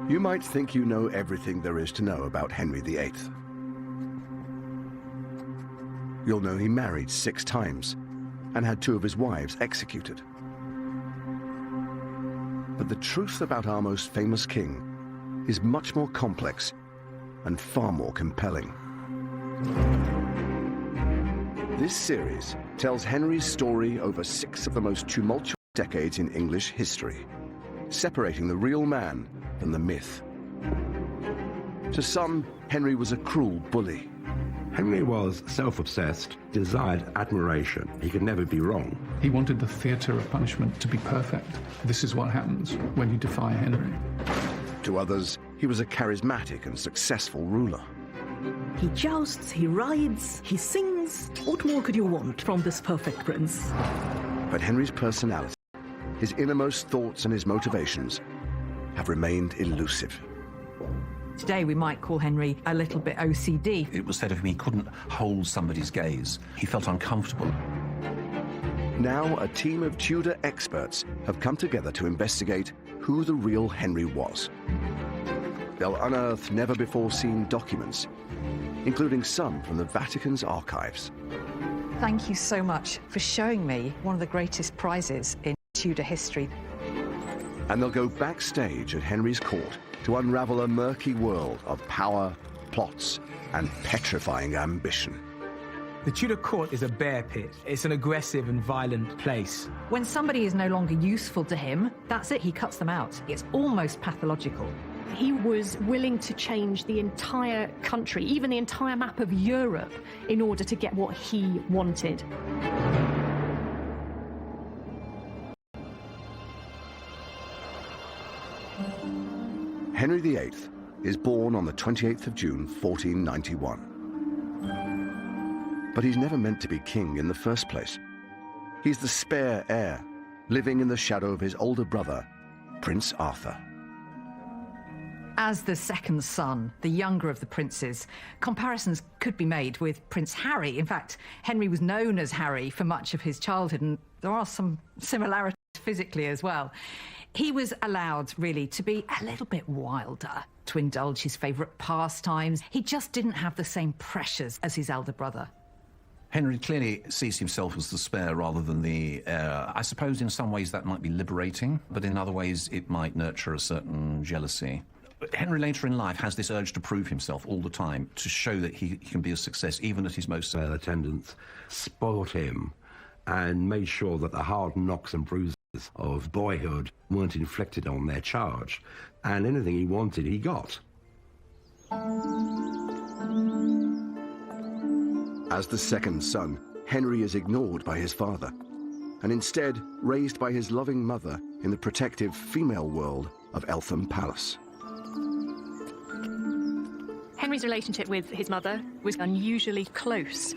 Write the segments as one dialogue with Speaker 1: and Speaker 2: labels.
Speaker 1: You might think you know everything there is to know about Henry VIII. You'll know he married 6 times and had 2 of his wives executed. But the truth about our most famous king is much more complex and far more compelling. This series tells Henry's story over 6 of the most tumultuous decades in English history, separating the real man from the myth. To some, Henry was a cruel bully.
Speaker 2: Henry was self-obsessed, desired admiration. He could never be wrong.
Speaker 3: He wanted the theatre of punishment to be perfect. This is what happens when you defy Henry.
Speaker 1: To others, he was a charismatic and successful ruler.
Speaker 4: He jousts, he rides, he sings. What more could you want from this perfect prince?
Speaker 1: But Henry's personality, his innermost thoughts and his motivations have remained elusive.
Speaker 5: Today we might call Henry a little bit OCD.
Speaker 6: It was said of him he couldn't hold somebody's gaze. He felt uncomfortable.
Speaker 1: Now a team of Tudor experts have come together to investigate who the real Henry was. They'll unearth never-before-seen documents, including some from the Vatican's archives.
Speaker 5: Thank you so much for showing me one of the greatest prizes in Tudor history.
Speaker 1: And they'll go backstage at Henry's court to unravel a murky world of power, plots, and petrifying ambition.
Speaker 7: The Tudor court is a bear pit. It's an aggressive and violent place.
Speaker 5: When somebody is no longer useful to him, that's it, he cuts them out. It's almost pathological.
Speaker 8: He was willing to change the entire country, even the entire map of Europe, in order to get what he wanted.
Speaker 1: Henry VIII is born on the 28th of June, 1491. But he's never meant to be king in the first place. He's the spare heir, living in the shadow of his older brother, Prince Arthur.
Speaker 5: As the second son, the younger of the princes, comparisons could be made with Prince Harry. In fact, Henry was known as Harry for much of his childhood, and there are some similarities physically as well. He was allowed, really, to be a little bit wilder, to indulge his favourite pastimes. He just didn't have the same pressures as his elder brother.
Speaker 6: Henry clearly sees himself as the spare rather than the heir. I suppose in some ways that might be liberating, but in other ways it might nurture a certain jealousy. Henry later in life has this urge to prove himself all the time, to show that he can be a success even at his most...
Speaker 2: Attendants spoiled him and made sure that the hard knocks and bruises of boyhood weren't inflicted on their charge, and anything he wanted, he got.
Speaker 1: As the second son, Henry is ignored by his father, and instead raised by his loving mother in the protective female world of Eltham Palace.
Speaker 8: Henry's relationship with his mother was unusually close.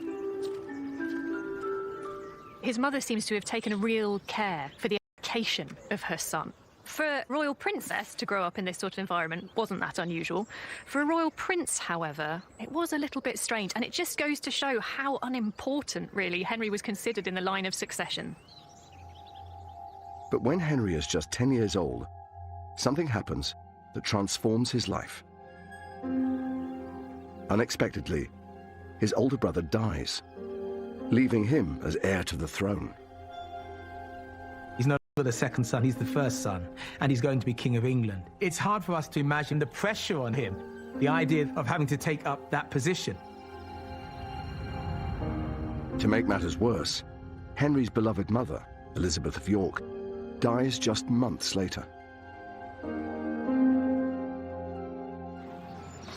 Speaker 8: His mother seems to have taken a real care for the education of her son. For a royal princess to grow up in this sort of environment wasn't that unusual. For a royal prince, however, it was a little bit strange, and it just goes to show how unimportant, really, Henry was considered in the line of succession.
Speaker 1: But when Henry is just 10 years old, something happens that transforms his life. Unexpectedly, his older brother dies, leaving him as heir to the throne.
Speaker 7: He's no longer the second son, he's the first son, and he's going to be King of England. It's hard for us to imagine the pressure on him, the idea of having to take up that position.
Speaker 1: To make matters worse, Henry's beloved mother, Elizabeth of York, dies just months later.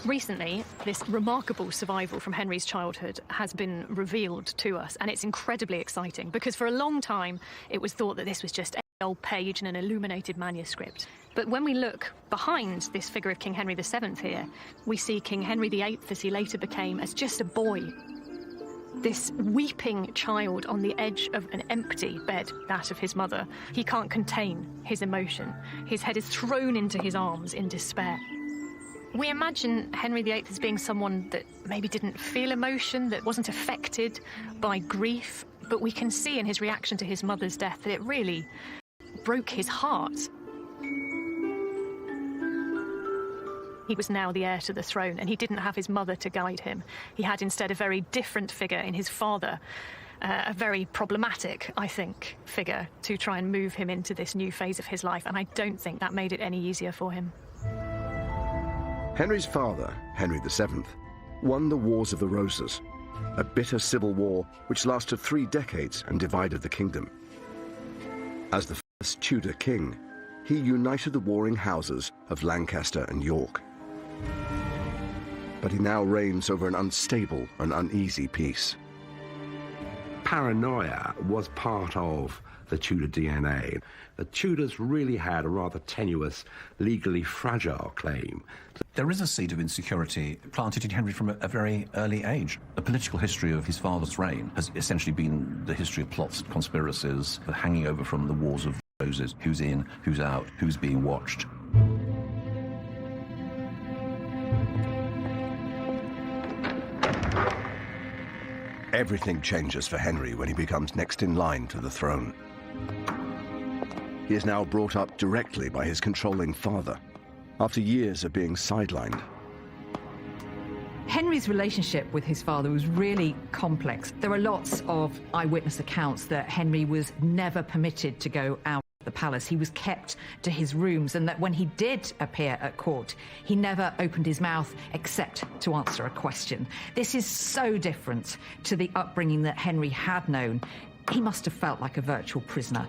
Speaker 8: Recently, this remarkable survival from Henry's childhood has been revealed to us, and it's incredibly exciting because for a long time it was thought that this was just an old page in an illuminated manuscript. But when we look behind this figure of King Henry VII here, we see King Henry VIII, as he later became, as just a boy. This weeping child on the edge of an empty bed, that of his mother. He can't contain his emotion. His head is thrown into his arms in despair. We imagine Henry VIII as being someone that maybe didn't feel emotion, that wasn't affected by grief, but we can see in his reaction to his mother's death that it really broke his heart. He was now the heir to the throne, and he didn't have his mother to guide him. He had instead a very different figure in his father, a very problematic, I think, figure to try and move him into this new phase of his life, and I don't think that made it any easier for him.
Speaker 1: Henry's father, Henry VII, won the Wars of the Roses, a bitter civil war which lasted 3 decades and divided the kingdom. As the first Tudor king, he united the warring houses of Lancaster and York. But he now reigns over an unstable and uneasy peace.
Speaker 2: Paranoia was part of the Tudor DNA. The Tudors really had a rather tenuous, legally fragile claim.
Speaker 6: There is a seed of insecurity planted in Henry from a very early age. The political history of his father's reign has essentially been the history of plots, conspiracies, hanging over from the Wars of the Roses. Who's in, who's out, who's being watched.
Speaker 1: Everything changes for Henry when he becomes next in line to the throne. He is now brought up directly by his controlling father, after years of being sidelined.
Speaker 5: Henry's relationship with his father was really complex. There are lots of eyewitness accounts that Henry was never permitted to go out of the palace. He was kept to his rooms, and that when he did appear at court, he never opened his mouth except to answer a question. This is so different to the upbringing that Henry had known. He must have felt like a virtual prisoner.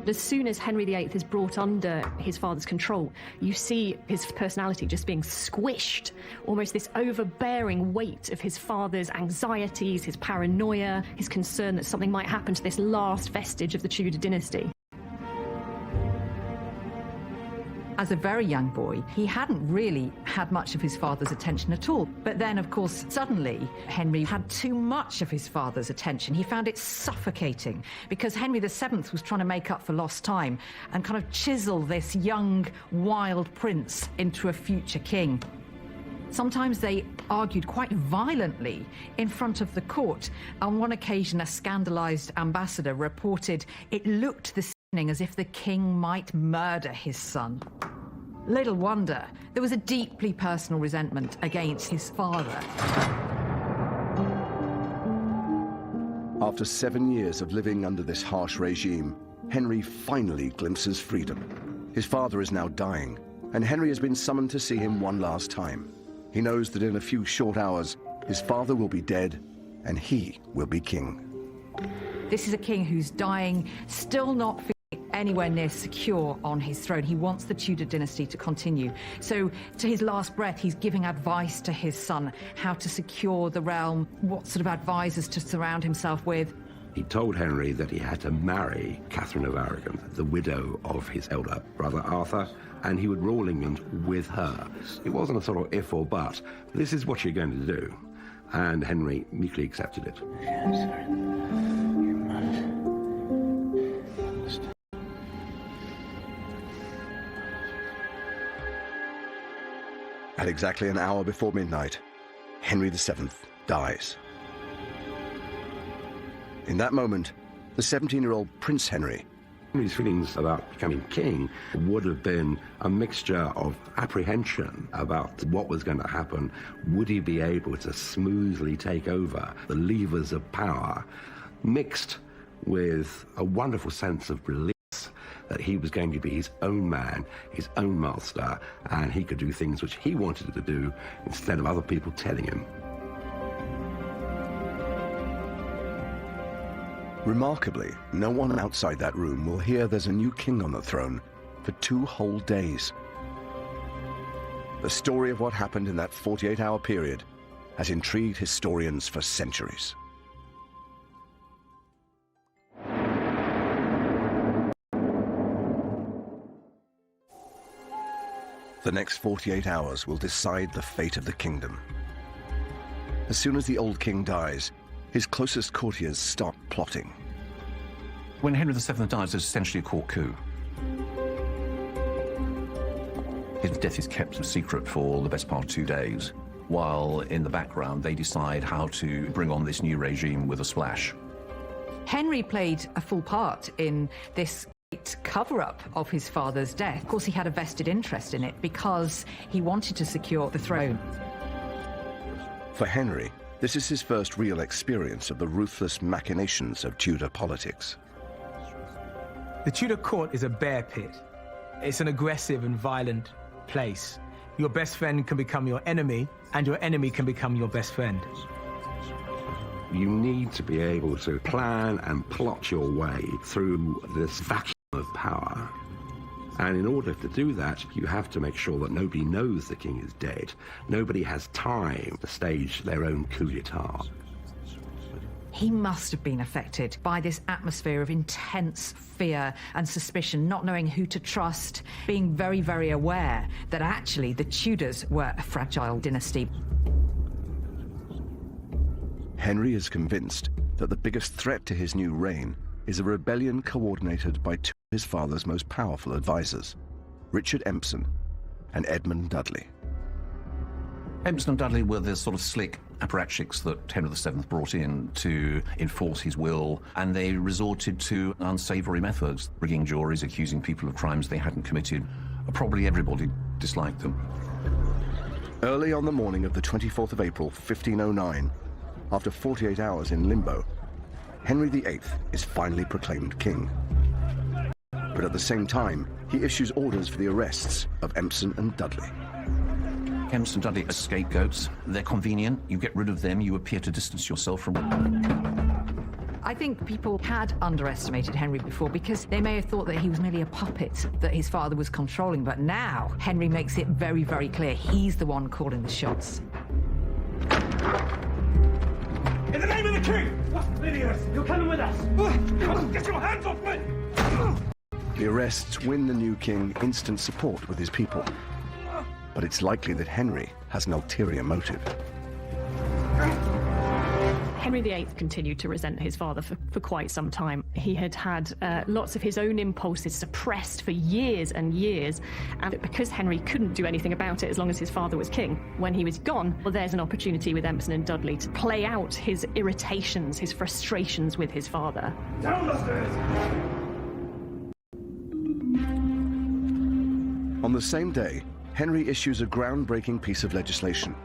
Speaker 8: As soon as Henry VIII is brought under his father's control, you see his personality just being squished, almost this overbearing weight of his father's anxieties, his paranoia, his concern that something might happen to this last vestige of the Tudor dynasty.
Speaker 5: As a very young boy, he hadn't really had much of his father's attention at all. But then, of course, suddenly, Henry had too much of his father's attention. He found it suffocating because Henry VII was trying to make up for lost time and kind of chisel this young, wild prince into a future king. Sometimes they argued quite violently in front of the court. On one occasion, a scandalised ambassador reported it looked this evening as if the king might murder his son. Little wonder, there was a deeply personal resentment against his father.
Speaker 1: After 7 years of living under this harsh regime, Henry finally glimpses freedom. His father is now dying, and Henry has been summoned to see him one last time. He knows that in a few short hours, his father will be dead, and he will be king.
Speaker 5: This is a king who's dying, still not feeling anywhere near secure on his throne. He wants the Tudor dynasty to continue. So, to his last breath, he's giving advice to his son, how to secure the realm, what sort of advisors to surround himself with.
Speaker 2: He told Henry that he had to marry Catherine of Aragon, the widow of his elder brother Arthur, and he would rule England with her. It wasn't a sort of if or but. This is what you're going to do. And Henry meekly accepted it.
Speaker 1: At exactly an hour before midnight, Henry VII dies. In that moment, the 17-year-old Prince Henry...
Speaker 2: Henry's feelings about becoming king would have been a mixture of apprehension about what was going to happen. Would he be able to smoothly take over the levers of power, mixed with a wonderful sense of relief that he was going to be his own man, his own master, and he could do things which he wanted to do instead of other people telling him.
Speaker 1: Remarkably, no one outside that room will hear there's a new king on the throne for 2 whole days. The story of what happened in that 48-hour period has intrigued historians for centuries. The next 48 hours will decide the fate of the kingdom. As soon as the old king dies, his closest courtiers start plotting.
Speaker 6: When Henry VII dies, there's essentially a court coup. His death is kept a secret for the best part of 2 days, while in the background they decide how to bring on this new regime with a splash.
Speaker 5: Henry played a full part in this great cover-up of his father's death. Of course, he had a vested interest in it because he wanted to secure the throne.
Speaker 1: For Henry, this is his first real experience of the ruthless machinations of Tudor politics.
Speaker 7: The Tudor court is a bear pit. It's an aggressive and violent place. Your best friend can become your enemy, and your enemy can become your best friend.
Speaker 2: You need to be able to plan and plot your way through this vacuum of power. And in order to do that, you have to make sure that nobody knows the king is dead. Nobody has time to stage their own coup d'etat.
Speaker 5: He must have been affected by this atmosphere of intense fear and suspicion, not knowing who to trust, being very, very aware that actually the Tudors were a fragile dynasty.
Speaker 1: Henry is convinced that the biggest threat to his new reign is a rebellion coordinated by two of his father's most powerful advisors, Richard Empson and Edmund Dudley.
Speaker 6: Empson and Dudley were the sort of slick apparatchiks that Henry VII brought in to enforce his will, and they resorted to unsavoury methods, rigging juries, accusing people of crimes they hadn't committed. Probably everybody disliked them.
Speaker 1: Early on the morning of the 24th of April, 1509, after 48 hours in limbo, Henry VIII is finally proclaimed king. But at the same time, he issues orders for the arrests of Empson and Dudley.
Speaker 6: Empson and Dudley are scapegoats. They're convenient. You get rid of them, you appear to distance yourself from...
Speaker 5: I think people had underestimated Henry before because they may have thought that he was merely a puppet that his father was controlling, but now Henry makes it very, very clear he's the one calling the shots.
Speaker 9: In the name of the king! What idiots! You're coming with us! Get your hands off me!
Speaker 1: The arrests win the new king instant support with his people. But it's likely that Henry has an ulterior motive.
Speaker 8: Henry VIII continued to resent his father for quite some time. He had had lots of his own impulses suppressed for years and years, and because Henry couldn't do anything about it as long as his father was king, when he was gone, well, there's an opportunity with Empson and Dudley to play out his irritations, his frustrations with his father.
Speaker 9: Down the stairs!
Speaker 1: On the same day, Henry issues a groundbreaking piece of legislation,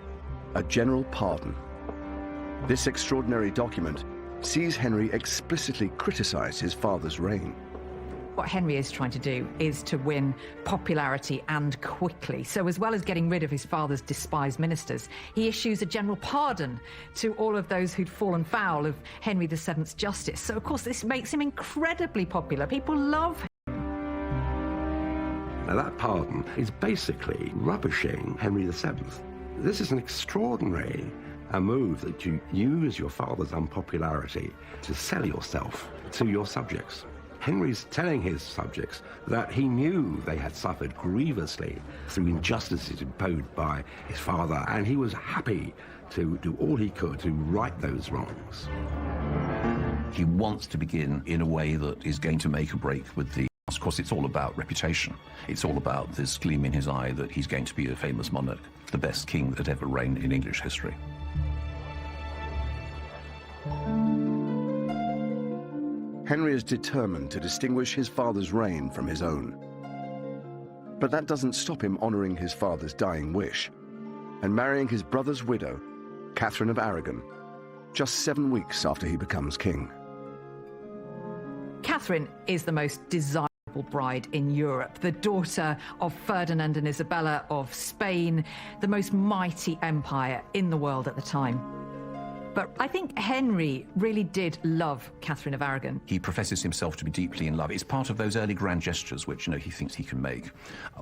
Speaker 1: a general pardon. This extraordinary document sees Henry explicitly criticize his father's reign.
Speaker 5: What Henry is trying to do is to win popularity and quickly. So as well as getting rid of his father's despised ministers, he issues a general pardon to all of those who'd fallen foul of Henry VII's justice. So of course this makes him incredibly popular. People love him.
Speaker 2: Now that pardon is basically rubbishing Henry VII. This is an extraordinary move that you use your father's unpopularity to sell yourself to your subjects. Henry's telling his subjects that he knew they had suffered grievously through injustices imposed by his father, and he was happy to do all he could to right those wrongs.
Speaker 6: He wants to begin in a way that is going to make a break with the... Of course, it's all about reputation. It's all about this gleam in his eye that he's going to be a famous monarch, the best king that ever reigned in English history.
Speaker 1: Henry is determined to distinguish his father's reign from his own. But that doesn't stop him honoring his father's dying wish and marrying his brother's widow, Catherine of Aragon, just 7 weeks after he becomes king.
Speaker 5: Catherine is the most desirable bride in Europe, the daughter of Ferdinand and Isabella of Spain, the most mighty empire in the world at the time. But I think Henry really did love Catherine of Aragon.
Speaker 6: He professes himself to be deeply in love. It's part of those early grand gestures which, he thinks he can make.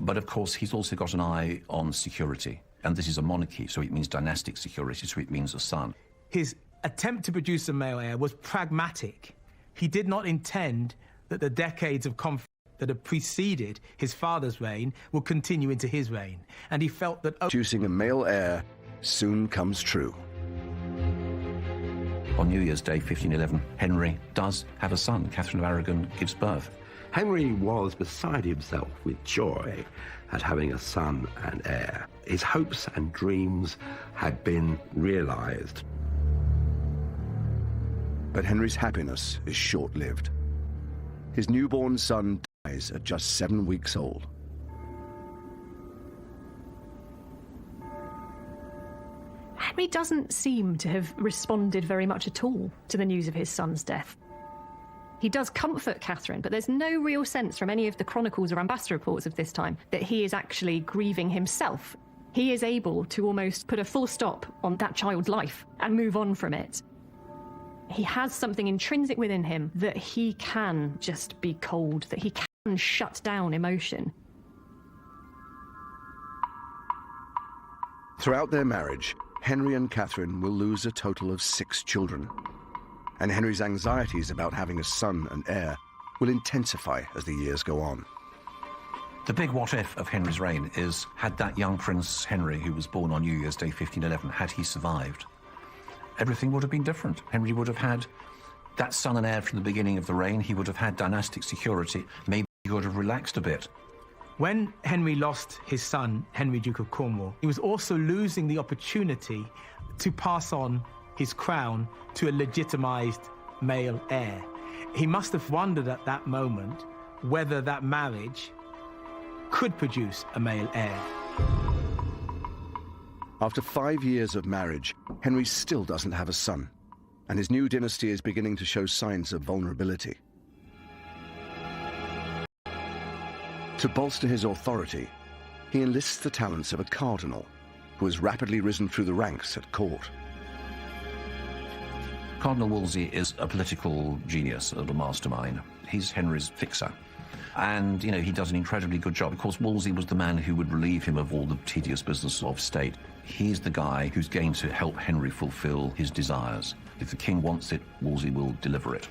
Speaker 6: But of course, he's also got an eye on security. And this is a monarchy, so it means dynastic security, so it means a son.
Speaker 7: His attempt to produce a male heir was pragmatic. He did not intend that the decades of conflict that had preceded his father's reign would continue into his reign. And he felt that...
Speaker 1: Choosing a male heir soon comes true.
Speaker 6: On New Year's Day, 1511, Henry does have a son. Catherine of Aragon gives birth.
Speaker 2: Henry was beside himself with joy at having a son and heir. His hopes and dreams had been realized.
Speaker 1: But Henry's happiness is short-lived. His newborn son dies dies at just 7 weeks old.
Speaker 8: Henry doesn't seem to have responded very much at all to the news of his son's death. He does comfort Catherine, but there's no real sense from any of the chronicles or ambassador reports of this time that he is actually grieving himself. He is able to almost put a full stop on that child's life and move on from it. He has something intrinsic within him that he can just be cold, that he can shut down emotion.
Speaker 1: Throughout their marriage, Henry and Catherine will lose a total of 6 children. And Henry's anxieties about having a son and heir will intensify as the years go on.
Speaker 6: The big what-if of Henry's reign is, had that young Prince Henry, who was born on New Year's Day 1511, had he survived, everything would have been different. Henry would have had that son and heir from the beginning of the reign. He would have had dynastic security. Maybe he would have relaxed a bit.
Speaker 7: When Henry lost his son, Henry, Duke of Cornwall, he was also losing the opportunity to pass on his crown to a legitimised male heir. He must have wondered at that moment whether that marriage could produce a male heir.
Speaker 1: After 5 years of marriage, Henry still doesn't have a son, and his new dynasty is beginning to show signs of vulnerability. To bolster his authority, he enlists the talents of a cardinal who has rapidly risen through the ranks at court.
Speaker 6: Cardinal Wolsey is a political genius, a little mastermind. He's Henry's fixer. And, you know, he does an incredibly good job. Of course, Wolsey was the man who would relieve him of all the tedious business of state. He's the guy who's going to help Henry fulfill his desires. If the king wants it, Wolsey will deliver it.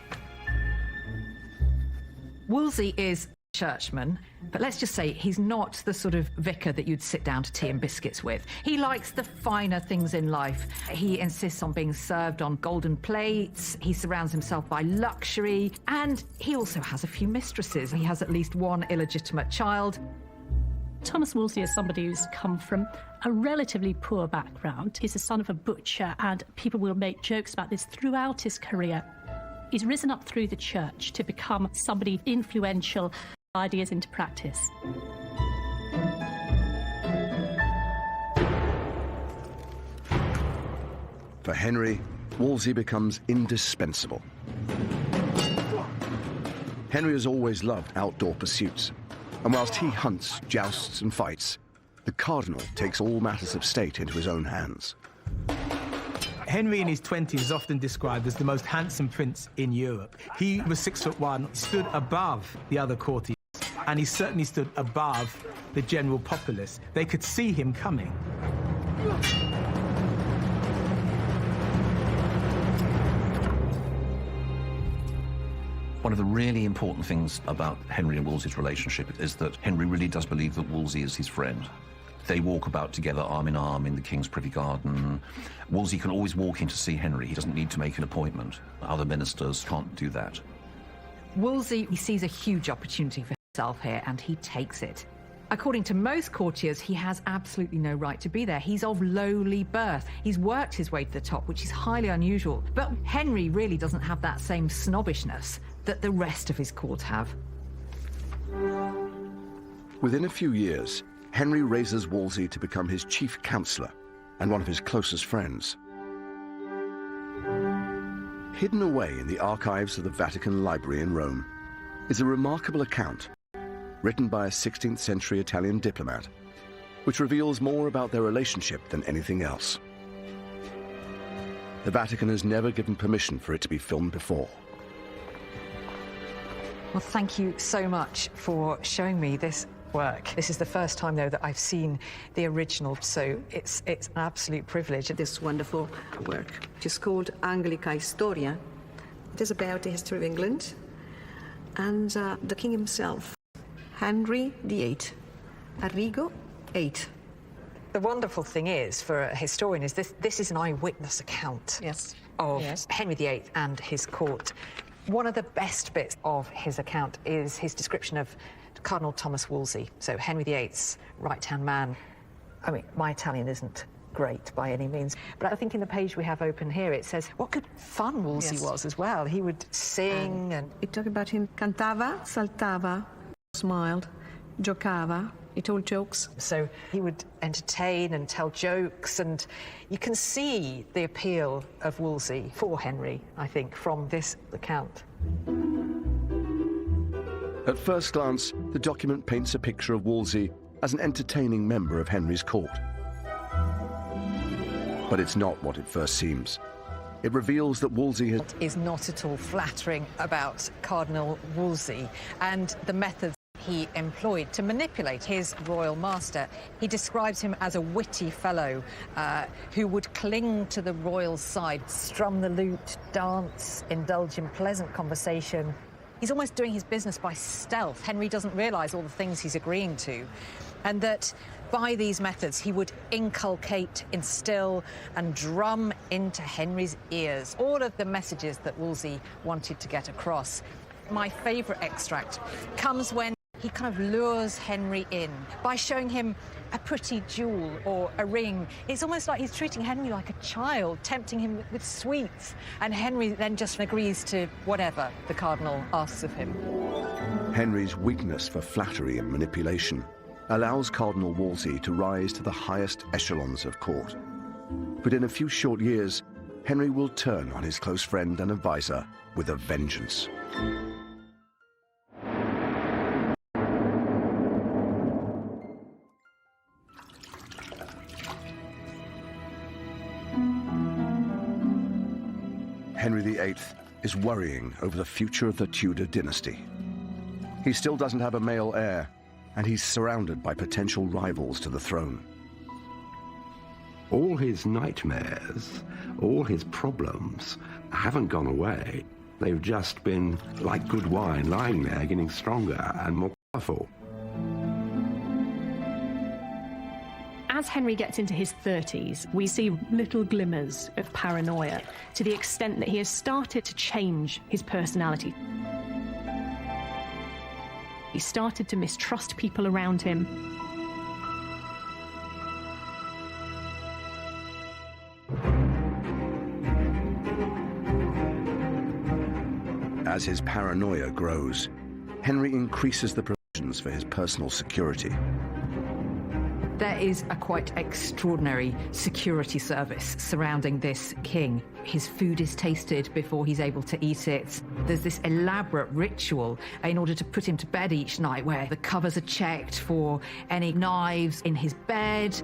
Speaker 5: Wolsey is churchman, but let's just say he's not the sort of vicar that you'd sit down to tea and biscuits with. He likes the finer things in life. He insists on being served on golden plates. He surrounds himself by luxury, and he also has a few mistresses. He has at least one illegitimate child.
Speaker 10: Thomas Wolsey is somebody who's come from a relatively poor background. He's the son of a butcher, and people will make jokes about this throughout his career. He's risen up through the church to become somebody influential, ideas into practice.
Speaker 1: For Henry, Wolsey becomes indispensable. Henry has always loved outdoor pursuits, and whilst he hunts, jousts and fights, the cardinal takes all matters of state into his own hands.
Speaker 7: Henry in his 20s is often described as the most handsome prince in Europe. He was 6'1", stood above the other courtiers, and he certainly stood above the general populace. They could see him coming.
Speaker 6: One of the really important things about Henry and Wolsey's relationship is that Henry really does believe that Wolsey is his friend. They walk about together arm in arm in the King's privy garden. Wolsey can always walk in to see Henry. He doesn't need to make an appointment. Other ministers can't do that.
Speaker 5: Wolsey, he sees a huge opportunity for himself here, and he takes it. According to most courtiers, he has absolutely no right to be there. He's of lowly birth. He's worked his way to the top, which is highly unusual. But Henry really doesn't have that same snobbishness that the rest of his court have.
Speaker 1: Within a few years, Henry raises Wolsey to become his chief counsellor and one of his closest friends. Hidden away in the archives of the Vatican Library in Rome is a remarkable account written by a 16th century Italian diplomat, which reveals more about their relationship than anything else. The Vatican has never given permission for it to be filmed before.
Speaker 5: Well, thank you so much for showing me this work. This is the first time, though, that I've seen the original, so it's an absolute privilege.
Speaker 11: This wonderful work, which is called Anglica Historia. It is about the history of England and the king himself, Henry VIII, Arrigo VIII.
Speaker 5: The wonderful thing is, for a historian, is this is an eyewitness account of Henry VIII and his court. One of the best bits of his account is his description of Cardinal Thomas Wolsey, so Henry VIII's right-hand man. I mean, my Italian isn't great by any means, but I think in the page we have open here, it says what good fun Wolsey was as well. He would sing and...
Speaker 11: We talk about him, cantava, saltava, Smiled, giocava, he told jokes.
Speaker 5: So he would entertain and tell jokes, and you can see the appeal of Wolsey for Henry, I think, from this account.
Speaker 1: At first glance, the document paints a picture of Wolsey as an entertaining member of Henry's court. But it's not what it first seems. It reveals that Wolsey
Speaker 5: is not at all flattering about Cardinal Wolsey and the methods he employed to manipulate his royal master. He describes him as a witty fellow who would cling to the royal side, strum the lute, dance, indulge in pleasant conversation. He's almost doing his business by stealth. Henry doesn't realise all the things he's agreeing to, and that by these methods he would inculcate, instill and drum into Henry's ears all of the messages that Wolsey wanted to get across. My favourite extract comes when he kind of lures Henry in by showing him a pretty jewel or a ring. It's almost like he's treating Henry like a child, tempting him with sweets, and Henry then just agrees to whatever the Cardinal asks of him.
Speaker 1: Henry's weakness for flattery and manipulation allows Cardinal Wolsey to rise to the highest echelons of court. But in a few short years, Henry will turn on his close friend and advisor with a vengeance. Henry VIII is worrying over the future of the Tudor dynasty. He still doesn't have a male heir, and he's surrounded by potential rivals to the throne.
Speaker 2: All his nightmares, all his problems haven't gone away. They've just been like good wine, lying there, getting stronger and more powerful.
Speaker 8: As Henry gets into his 30s, we see little glimmers of paranoia to the extent that he has started to change his personality. He started to mistrust people around him.
Speaker 1: As his paranoia grows, Henry increases the provisions for his personal security.
Speaker 5: There is a quite extraordinary security service surrounding this king. His food is tasted before he's able to eat it. There's this elaborate ritual in order to put him to bed each night where the covers are checked for any knives in his bed.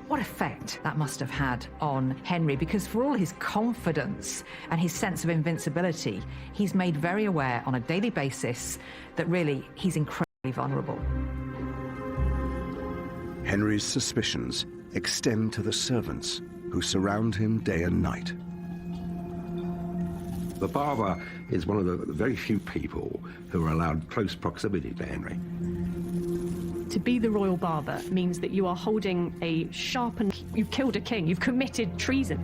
Speaker 5: What effect that must have had on Henry, because for all his confidence and his sense of invincibility, he's made very aware on a daily basis that really he's incredibly vulnerable.
Speaker 1: Henry's suspicions extend to the servants who surround him day and night.
Speaker 2: The barber is one of the very few people who are allowed close proximity to Henry.
Speaker 8: To be the royal barber means that you are holding a sharpened... You've killed a king, you've committed treason.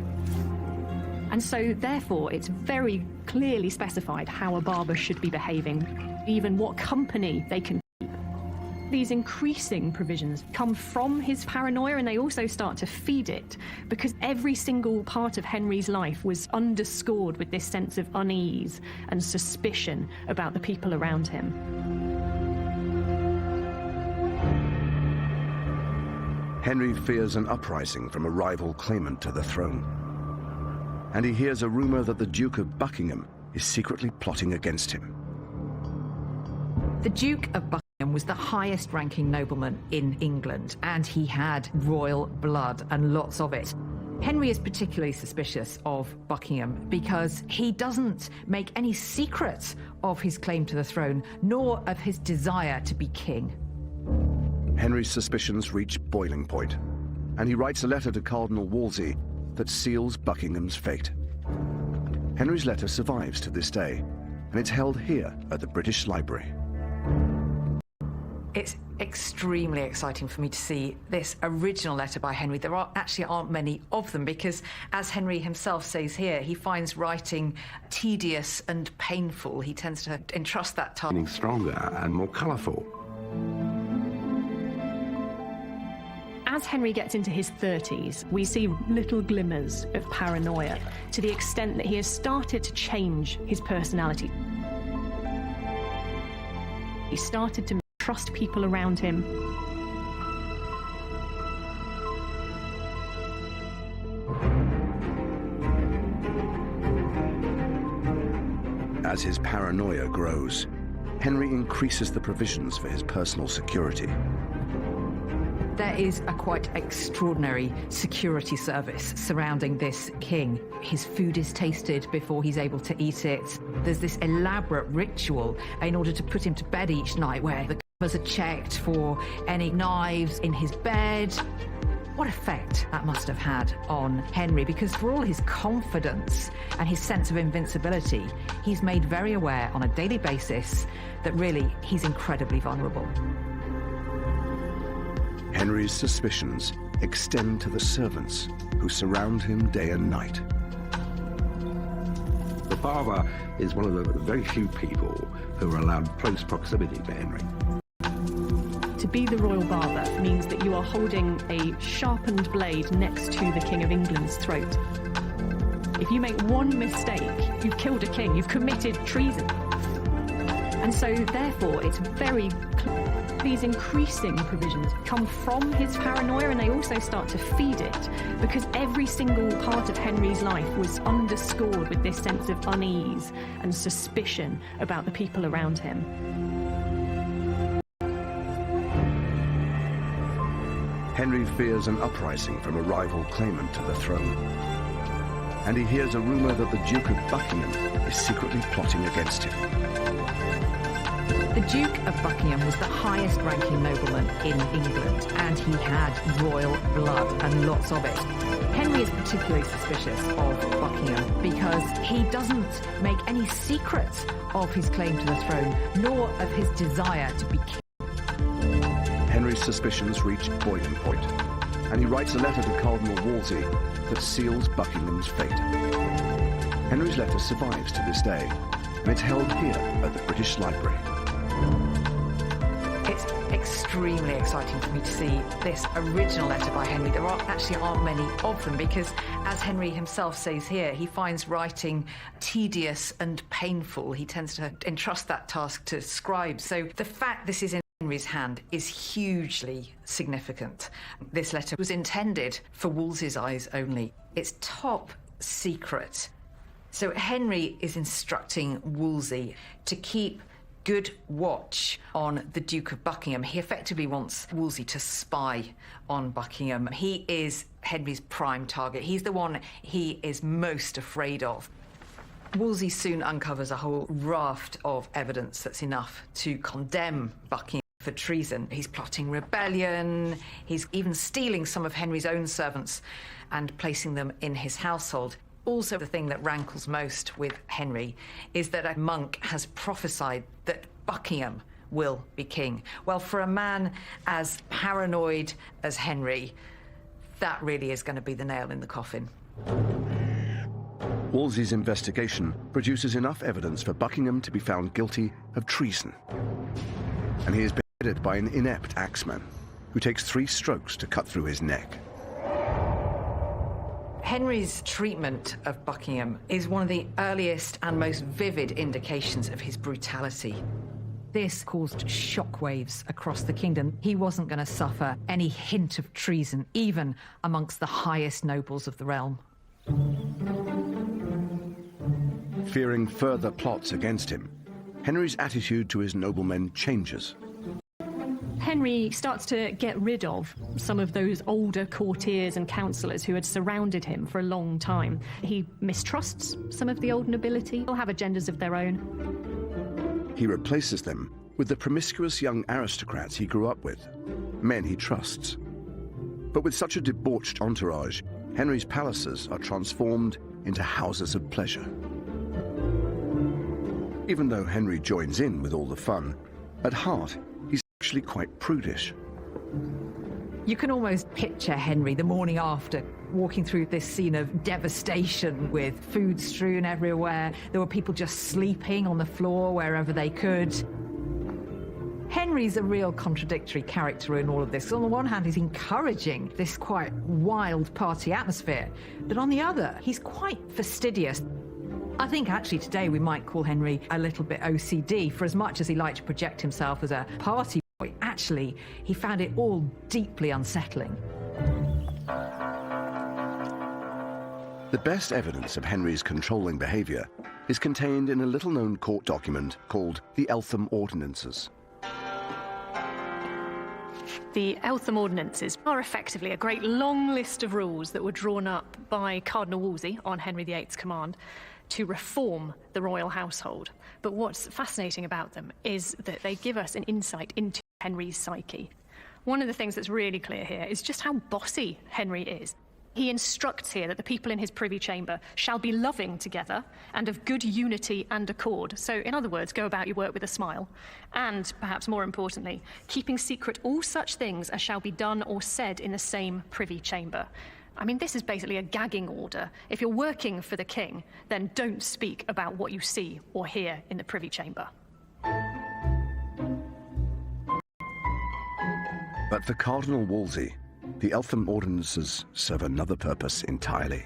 Speaker 8: And so, therefore, it's very clearly specified how a barber should be behaving, even what company they can keep. These increasing provisions come from his paranoia, and they also start to feed it, because every single part of Henry's life was underscored with this sense of unease and suspicion about the people around him.
Speaker 1: Henry fears an uprising from a rival claimant to the throne. And he hears a rumor that the Duke of Buckingham is secretly plotting against him.
Speaker 5: The Duke of Buckingham was the highest-ranking nobleman in England, and he had royal blood, and lots of it. Henry is particularly suspicious of Buckingham because he doesn't make any secret of his claim to the throne, nor of his desire to be king.
Speaker 1: Henry's suspicions reach boiling point, and he writes a letter to Cardinal Wolsey that seals Buckingham's fate. Henry's letter survives to this day, and it's held here at the British Library.
Speaker 5: It's extremely exciting for me to see this original letter by Henry. There aren't many of them because, as Henry himself says here, he finds writing tedious and painful. He tends to entrust that task.
Speaker 2: Getting stronger and more colourful.
Speaker 8: As Henry gets into his 30s, we see little glimmers of paranoia to the extent that he has started to change his personality. He started to trust people around him.
Speaker 1: As his paranoia grows, Henry increases the provisions for his personal security.
Speaker 5: There is a quite extraordinary security service surrounding this king. His food is tasted before he's able to eat it. There's this elaborate ritual in order to put him to bed each night where the covers are checked for any knives in his bed. What effect that must have had on Henry, because for all his confidence and his sense of invincibility, he's made very aware on a daily basis that really he's incredibly vulnerable.
Speaker 1: Henry's suspicions extend to the servants who surround him day and night.
Speaker 2: The father is one of the very few people who are allowed close proximity to Henry.
Speaker 8: To be the royal barber means that you are holding a sharpened blade next to the King of England's throat. If you make one mistake, you've killed a king, you've committed treason. And so, therefore, it's very clear. These increasing provisions come from his paranoia, and they also start to feed it, because every single part of Henry's life was underscored with this sense of unease and suspicion about the people around him.
Speaker 1: Henry fears an uprising from a rival claimant to the throne. And he hears a rumour that the Duke of Buckingham is secretly plotting against him.
Speaker 5: The Duke of Buckingham was the highest-ranking nobleman in England, and he had royal blood, and lots of it. Henry is particularly suspicious of Buckingham because he doesn't make any secret of his claim to the throne, nor of his desire to be king.
Speaker 1: Henry's suspicions reach boiling point, and he writes a letter to Cardinal Wolsey that seals Buckingham's fate. Henry's letter survives to this day, and it's held here at the British Library.
Speaker 5: It's extremely exciting for me to see this original letter by Henry. There aren't many of them because, as Henry himself says here, he finds writing tedious and painful. He tends to entrust that task to scribes. So the fact this is in Henry's hand is hugely significant. This letter was intended for Wolsey's eyes only. It's top secret. So Henry is instructing Wolsey to keep good watch on the Duke of Buckingham. He effectively wants Wolsey to spy on Buckingham. He is Henry's prime target. He's the one he is most afraid of. Wolsey soon uncovers a whole raft of evidence that's enough to condemn Buckingham for treason. He's plotting rebellion. He's even stealing some of Henry's own servants and placing them in his household. Also, the thing that rankles most with Henry is that a monk has prophesied that Buckingham will be king. Well, for a man as paranoid as Henry, that really is going to be the nail in the coffin.
Speaker 1: Wolsey's investigation produces enough evidence for Buckingham to be found guilty of treason. And he is beheaded by an inept axeman who takes 3 strokes to cut through his neck.
Speaker 5: Henry's treatment of Buckingham is one of the earliest and most vivid indications of his brutality. This caused shockwaves across the kingdom. He wasn't going to suffer any hint of treason, even amongst the highest nobles of the realm.
Speaker 1: Fearing further plots against him, Henry's attitude to his noblemen changes.
Speaker 8: Henry starts to get rid of some of those older courtiers and councillors who had surrounded him for a long time. He mistrusts some of the old nobility. They'll have agendas of their own.
Speaker 1: He replaces them with the promiscuous young aristocrats he grew up with, men he trusts. But with such a debauched entourage, Henry's palaces are transformed into houses of pleasure. Even though Henry joins in with all the fun, at heart, he's actually quite prudish.
Speaker 5: You can almost picture Henry the morning after, walking through this scene of devastation with food strewn everywhere. There were people just sleeping on the floor wherever they could. Henry's a real contradictory character in all of this. On the one hand, he's encouraging this quite wild party atmosphere, but on the other, he's quite fastidious. I think actually today we might call Henry a little bit OCD, for as much as he liked to project himself as a party Actually, he found it all deeply unsettling.
Speaker 1: The best evidence of Henry's controlling behaviour is contained in a little-known court document called the Eltham Ordinances.
Speaker 8: The Eltham Ordinances are effectively a great long list of rules that were drawn up by Cardinal Wolsey on Henry VIII's command to reform the royal household. But what's fascinating about them is that they give us an insight into Henry's psyche. One of the things that's really clear here is just how bossy Henry is. He instructs here that the people in his privy chamber shall be loving together and of good unity and accord. So, in other words, go about your work with a smile. And, perhaps more importantly, keeping secret all such things as shall be done or said in the same privy chamber. I mean, this is basically a gagging order. If you're working for the king, then don't speak about what you see or hear in the privy chamber.
Speaker 1: But for Cardinal Wolsey, the Eltham Ordinances serve another purpose entirely.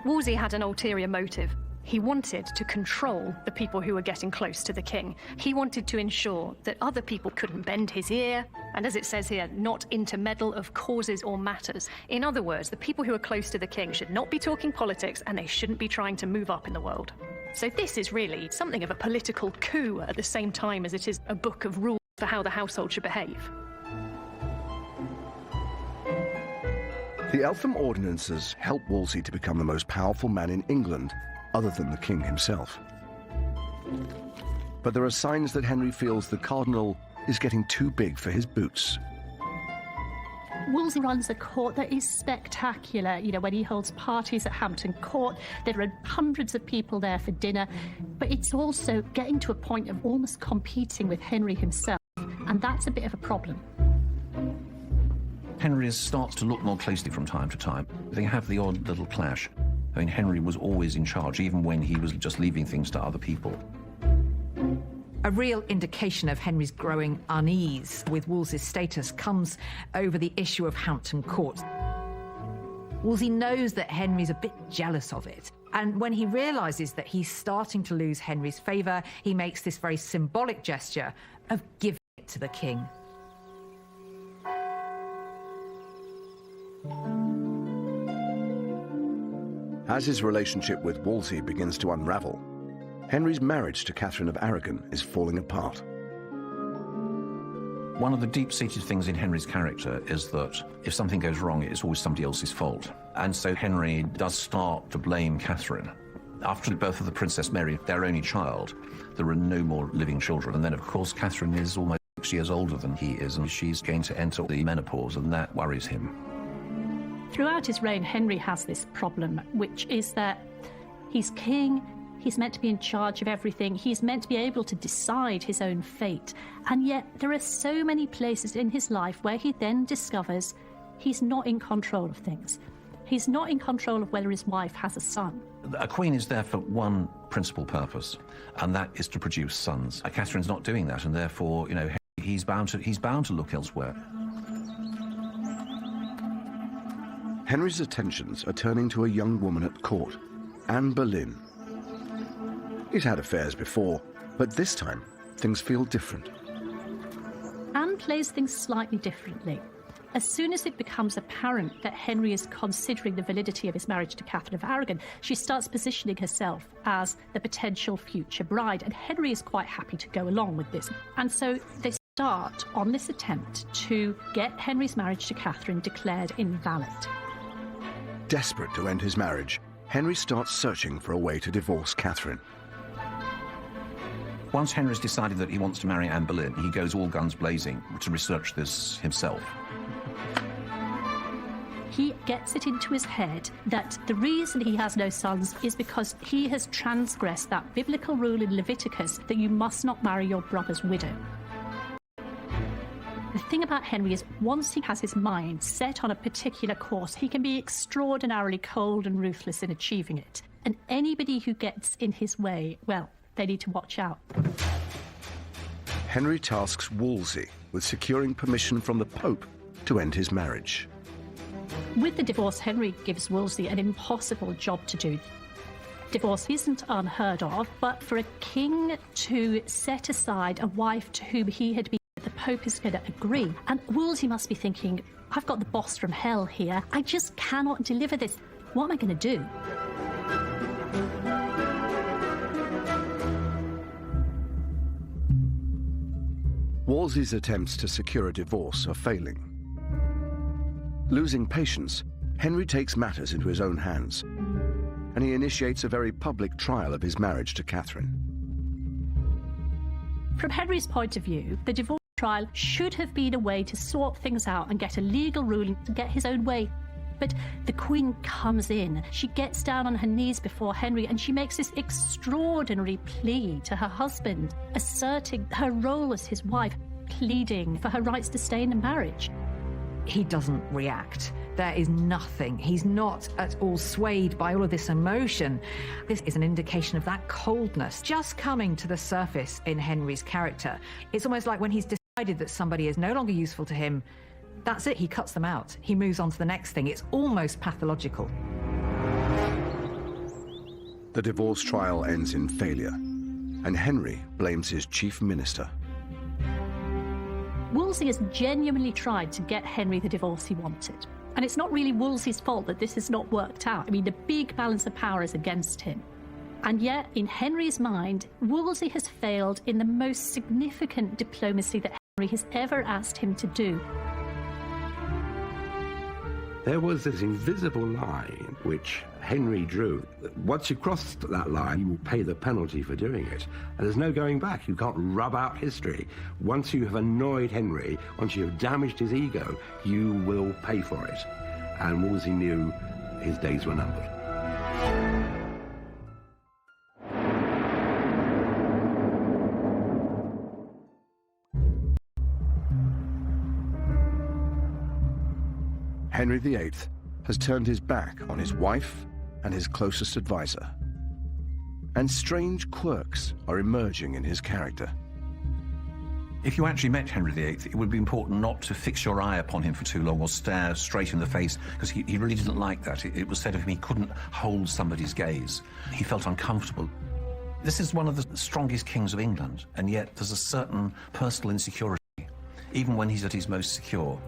Speaker 8: Wolsey had an ulterior motive. He wanted to control the people who were getting close to the king. He wanted to ensure that other people couldn't bend his ear, and as it says here, not intermeddle of causes or matters. In other words, the people who are close to the king should not be talking politics, and they shouldn't be trying to move up in the world. So this is really something of a political coup at the same time as it is a book of rules for how the household should behave.
Speaker 1: The Eltham Ordinances help Wolsey to become the most powerful man in England, other than the king himself. But there are signs that Henry feels the cardinal is getting too big for his boots.
Speaker 10: Wolsey runs a court that is spectacular. You know, when he holds parties at Hampton Court, there are hundreds of people there for dinner. But it's also getting to a point of almost competing with Henry himself, and that's a bit of a problem.
Speaker 6: Henry starts to look more closely from time to time. They have the odd little clash. I mean, Henry was always in charge, even when he was just leaving things to other people.
Speaker 5: A real indication of Henry's growing unease with Wolsey's status comes over the issue of Hampton Court. Wolsey knows that Henry's a bit jealous of it, and when he realises that he's starting to lose Henry's favour, he makes this very symbolic gesture of giving it to the king.
Speaker 1: As his relationship with Wolsey begins to unravel, Henry's marriage to Catherine of Aragon is falling apart.
Speaker 6: One of the deep-seated things in Henry's character is that if something goes wrong, it's always somebody else's fault. And so Henry does start to blame Catherine. After the birth of the Princess Mary, their only child, there are no more living children. And then, of course, Catherine is almost 6 years older than he is, and she's going to enter the menopause, and that worries him.
Speaker 10: Throughout his reign, Henry has this problem, which is that he's king, he's meant to be in charge of everything, he's meant to be able to decide his own fate, and yet there are so many places in his life where he then discovers he's not in control of things. He's not in control of whether his wife has a son.
Speaker 6: A queen is there for one principal purpose, and that is to produce sons. Catherine's not doing that, and therefore, you know, he's bound to look elsewhere.
Speaker 1: Henry's attentions are turning to a young woman at court, Anne Boleyn. He's had affairs before, but this time things feel different.
Speaker 10: Anne plays things slightly differently. As soon as it becomes apparent that Henry is considering the validity of his marriage to Catherine of Aragon, she starts positioning herself as the potential future bride, and Henry is quite happy to go along with this. And so they start on this attempt to get Henry's marriage to Catherine declared invalid.
Speaker 1: Desperate to end his marriage, Henry starts searching for a way to divorce Catherine.
Speaker 6: Once Henry's decided that he wants to marry Anne Boleyn, he goes all guns blazing to research this himself.
Speaker 10: He gets it into his head that the reason he has no sons is because he has transgressed that biblical rule in Leviticus that you must not marry your brother's widow. The thing about Henry is once he has his mind set on a particular course, he can be extraordinarily cold and ruthless in achieving it. And anybody who gets in his way, well, they need to watch out.
Speaker 1: Henry tasks Wolsey with securing permission from the Pope to end his marriage.
Speaker 10: With the divorce, Henry gives Wolsey an impossible job to do. Divorce isn't unheard of, but for a king to set aside a wife to whom he had been Pope is going to agree. And Wolsey must be thinking, I've got the boss from hell here. I just cannot deliver this. What am I going to do?
Speaker 1: Wolsey's attempts to secure a divorce are failing. Losing patience, Henry takes matters into his own hands, and he initiates a very public trial of his marriage to Catherine.
Speaker 10: From Henry's point of view, the divorce trial should have been a way to sort things out and get a legal ruling to get his own way. But the Queen comes in, she gets down on her knees before Henry, and she makes this extraordinary plea to her husband, asserting her role as his wife, pleading for her rights to stay in the marriage.
Speaker 5: He doesn't react. There is nothing. He's not at all swayed by all of this emotion. This is an indication of that coldness just coming to the surface in Henry's character. It's almost like when he's decided that somebody is no longer useful to him, that's it, he cuts them out. He moves on to the next thing. It's almost pathological.
Speaker 1: The divorce trial ends in failure, and Henry blames his chief minister.
Speaker 10: Wolsey has genuinely tried to get Henry the divorce he wanted. And it's not really Wolsey's fault that this has not worked out. I mean, the big balance of power is against him. And yet, in Henry's mind, Wolsey has failed in the most significant diplomacy that Henry has ever asked him to do.
Speaker 2: There was this invisible line which Henry drew. Once you cross that line, you will pay the penalty for doing it. And there's no going back. You can't rub out history. Once you have annoyed Henry, once you have damaged his ego, you will pay for it. And Wolsey knew his days were numbered.
Speaker 1: Henry VIII has turned his back on his wife and his closest advisor. And strange quirks are emerging in his character.
Speaker 6: If you actually met Henry VIII, it would be important not to fix your eye upon him for too long or stare straight in the face, because he really didn't like that. It was said of him he couldn't hold somebody's gaze. He felt uncomfortable. This is one of the strongest kings of England, and yet there's a certain personal insecurity, even when he's at his most secure.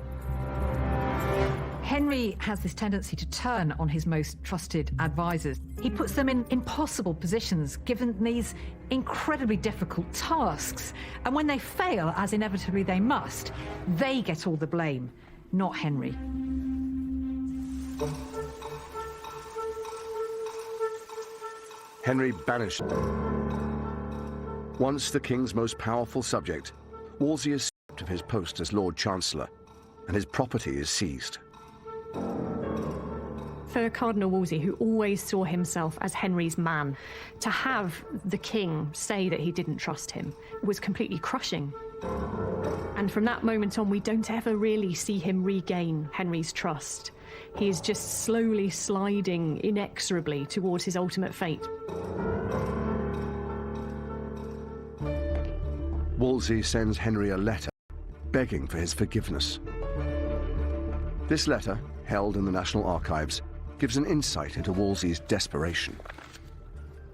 Speaker 5: Henry has this tendency to turn on his most trusted advisors. He puts them in impossible positions, given these incredibly difficult tasks. And when they fail, as inevitably they must, they get all the blame, not Henry.
Speaker 1: Henry banished. Once the king's most powerful subject, Wolsey is stripped of his post as Lord Chancellor, and his property is seized.
Speaker 8: For Cardinal Wolsey, who always saw himself as Henry's man, to have the king say that he didn't trust him was completely crushing. And from that moment on, we don't ever really see him regain Henry's trust. He is just slowly sliding inexorably towards his ultimate fate.
Speaker 1: Wolsey sends Henry a letter begging for his forgiveness. This letter, held in the National Archives, gives an insight into Wolsey's desperation.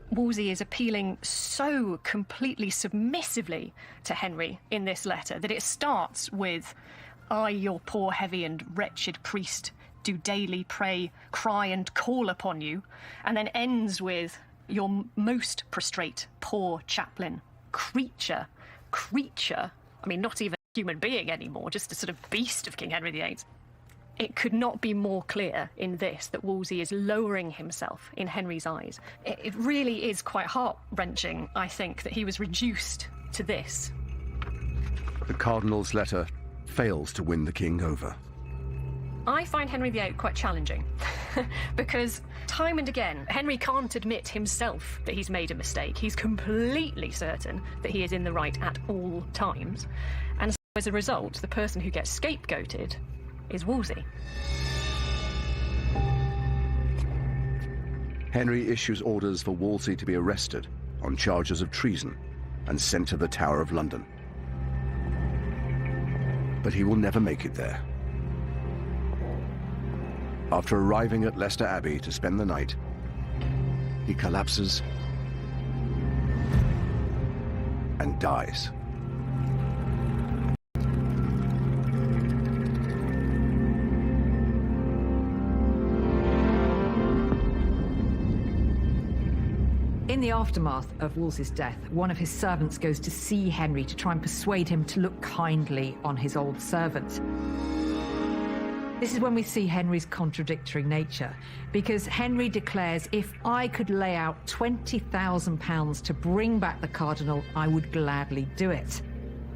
Speaker 8: Wolsey is appealing so completely submissively to Henry in this letter that it starts with, "I, your poor, heavy and wretched priest, do daily pray, cry and call upon you," and then ends with, "Your most prostrate, poor chaplain, creature, I mean, not even a human being anymore, just a sort of beast of King Henry VIII. It could not be more clear in this that Wolsey is lowering himself in Henry's eyes. It really is quite heart-wrenching, I think, that he was reduced to this.
Speaker 1: The Cardinal's letter fails to win the king over.
Speaker 8: I find Henry VIII quite challenging because time and again, Henry can't admit himself that he's made a mistake. He's completely certain that he is in the right at all times. And so as a result, the person who gets scapegoated is Wolsey.
Speaker 1: Henry issues orders for Wolsey to be arrested on charges of treason and sent to the Tower of London. But he will never make it there. After arriving at Leicester Abbey to spend the night, he collapses and dies.
Speaker 5: In the aftermath of Wolsey's death, one of his servants goes to see Henry to try and persuade him to look kindly on his old servant. This is when we see Henry's contradictory nature, because Henry declares, if I could lay out £20,000 to bring back the cardinal, I would gladly do it.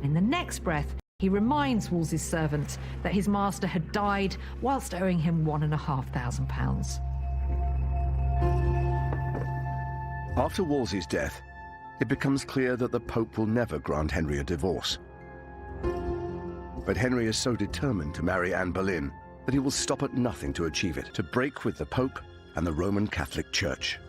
Speaker 5: In the next breath, he reminds Wolsey's servant that his master had died whilst owing him £1,500.
Speaker 1: After Wolsey's death, it becomes clear that the Pope will never grant Henry a divorce. But Henry is so determined to marry Anne Boleyn that he will stop at nothing to achieve it, to break with the Pope and the Roman Catholic Church.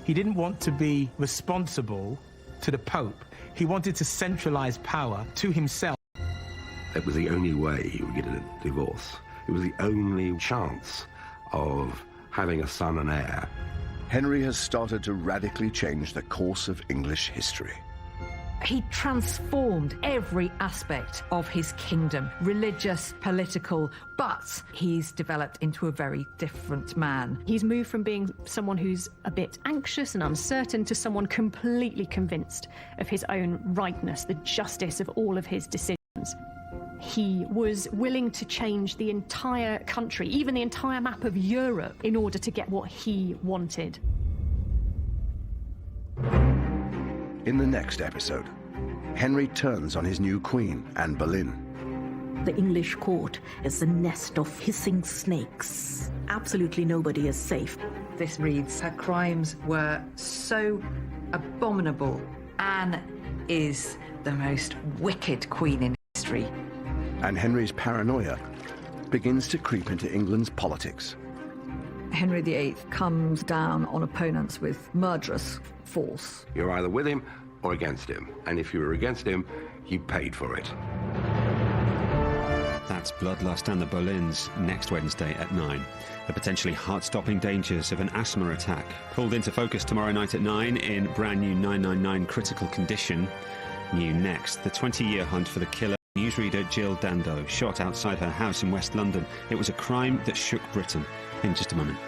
Speaker 7: He didn't want to be responsible to the Pope. He wanted to centralize power to himself.
Speaker 2: It was the only way he would get a divorce. It was the only chance of having a son and heir.
Speaker 1: Henry has started to radically change the course of English history.
Speaker 5: He transformed every aspect of his kingdom, religious, political, but he's developed into a very different man.
Speaker 8: He's moved from being someone who's a bit anxious and uncertain to someone completely convinced of his own rightness, the justice of all of his decisions. He was willing to change the entire country, even the entire map of Europe, in order to get what he wanted.
Speaker 1: In the next episode, Henry turns on his new queen, Anne Boleyn.
Speaker 4: The English court is a nest of hissing snakes. Absolutely nobody is safe.
Speaker 5: This reads, her crimes were so abominable. Anne is the most wicked queen in history.
Speaker 1: And Henry's paranoia begins to creep into England's politics.
Speaker 4: Henry VIII comes down on opponents with murderous force.
Speaker 2: You're either with him or against him. And if you were against him, you paid for it.
Speaker 12: That's Bloodlust and the Boleyns next Wednesday at 9. The potentially heart-stopping dangers of an asthma attack. Pulled into focus tomorrow night at 9 in brand new 999 Critical Condition. New next, the 20-year hunt for the killer newsreader Jill Dando, shot outside her house in West London. It was a crime that shook Britain. In just a moment.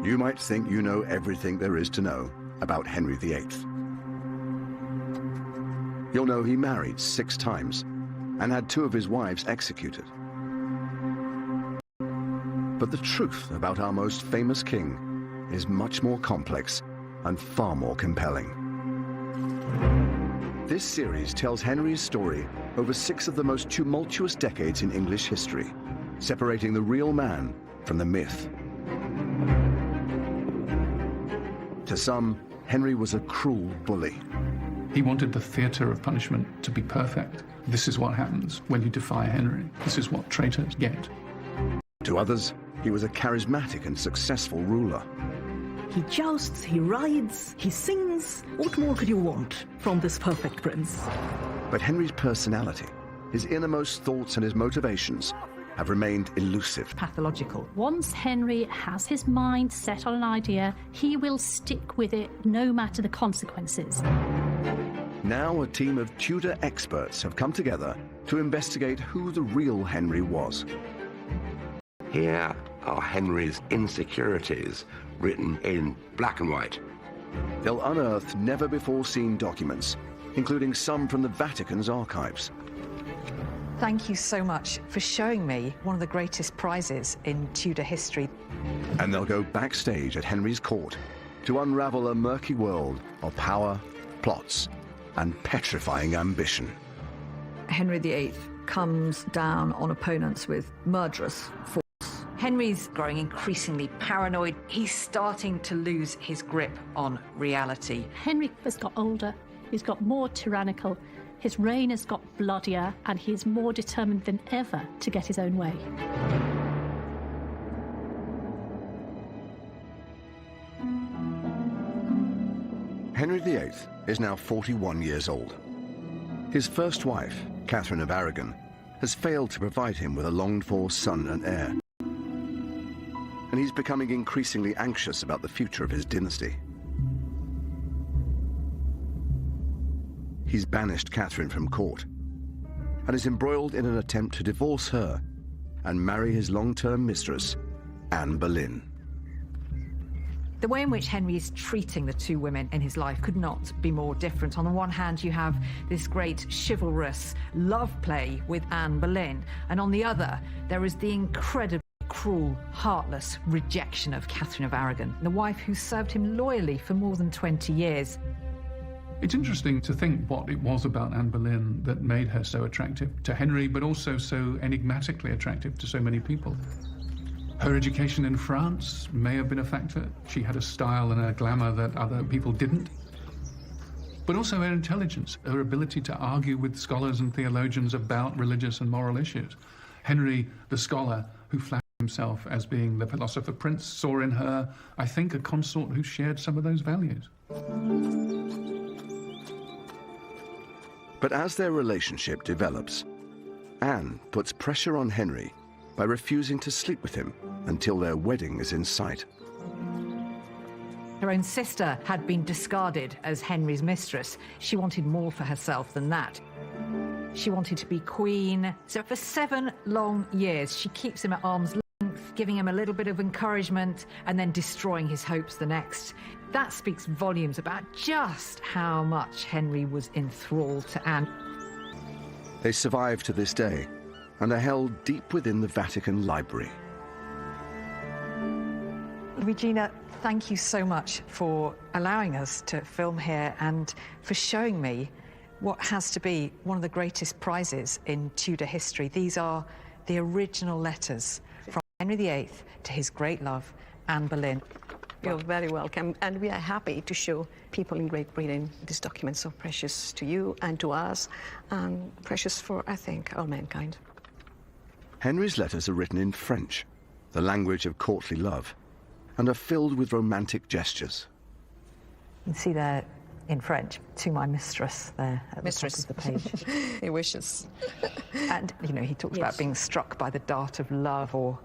Speaker 1: You might think you know everything there is to know about Henry VIII. You'll know he married 6 times and had 2 of his wives executed. But the truth about our most famous king is much more complex and far more compelling. This series tells Henry's story over 6 of the most tumultuous decades in English history, separating the real man from the myth. To some, Henry was a cruel bully.
Speaker 3: He wanted the theatre of punishment to be perfect. This is what happens when you defy Henry. This is what traitors get.
Speaker 1: To others, he was a charismatic and successful ruler.
Speaker 4: He jousts, he rides, he sings. What more could you want from this perfect prince?
Speaker 1: But Henry's personality, his innermost thoughts and his motivations have remained elusive.
Speaker 5: Pathological.
Speaker 10: Once Henry has his mind set on an idea, he will stick with it no matter the consequences.
Speaker 1: Now a team of Tudor experts have come together to investigate who the real Henry was.
Speaker 2: Here are Henry's insecurities written in black and white.
Speaker 1: They'll unearth never-before-seen documents, including some from the Vatican's archives.
Speaker 5: Thank you so much for showing me one of the greatest prizes in Tudor history.
Speaker 1: And they'll go backstage at Henry's court to unravel a murky world of power, plots, and petrifying ambition.
Speaker 4: Henry VIII comes down on opponents with murderous force.
Speaker 5: Henry's growing increasingly paranoid. He's starting to lose his grip on reality.
Speaker 10: Henry has got older, he's got more tyrannical, his reign has got bloodier, and he is more determined than ever to get his own way.
Speaker 1: Henry VIII is now 41 years old. His first wife, Catherine of Aragon, has failed to provide him with a longed-for son and heir. And he's becoming increasingly anxious about the future of his dynasty. he's banished Catherine from court and is embroiled in an attempt to divorce her and marry his long-term mistress, Anne Boleyn.
Speaker 5: The way in which Henry is treating the two women in his life could not be more different. On the one hand, you have this great chivalrous love play with Anne Boleyn, and on the other, there is the incredibly cruel, heartless rejection of Catherine of Aragon, the wife who served him loyally for more than 20 years.
Speaker 3: It's interesting to think what it was about Anne Boleyn that made her so attractive to Henry, but also so enigmatically attractive to so many people. Her education in France may have been a factor. She had a style and a glamour that other people didn't. But also her intelligence, her ability to argue with scholars and theologians about religious and moral issues. Henry, the scholar who flattered himself as being the philosopher prince, saw in her, I think, a consort who shared some of those values.
Speaker 1: But as their relationship develops, Anne puts pressure on Henry by refusing to sleep with him until their wedding is in sight.
Speaker 5: Her own sister had been discarded as Henry's mistress. She wanted more for herself than that. She wanted to be queen. So for 7 long years, she keeps him at arm's length, giving him a little bit of encouragement and then destroying his hopes the next. That speaks volumes about just how much Henry was enthralled to Anne.
Speaker 1: They survive to this day and are held deep within the Vatican Library.
Speaker 5: Regina, thank you so much for allowing us to film here and for showing me what has to be one of the greatest prizes in Tudor history. These are the original letters from Henry VIII to his great love, Anne Boleyn.
Speaker 11: You're very welcome, and we are happy to show people in Great Britain these documents so precious to you and to us, and precious for, I think, all mankind.
Speaker 1: Henry's letters are written in French, the language of courtly love, and are filled with romantic gestures.
Speaker 5: You can see there in French, to my mistress, there at
Speaker 11: Mistress.
Speaker 5: the top of the page.
Speaker 11: He wishes.
Speaker 5: And, you know, he talks about being struck by the dart of love, or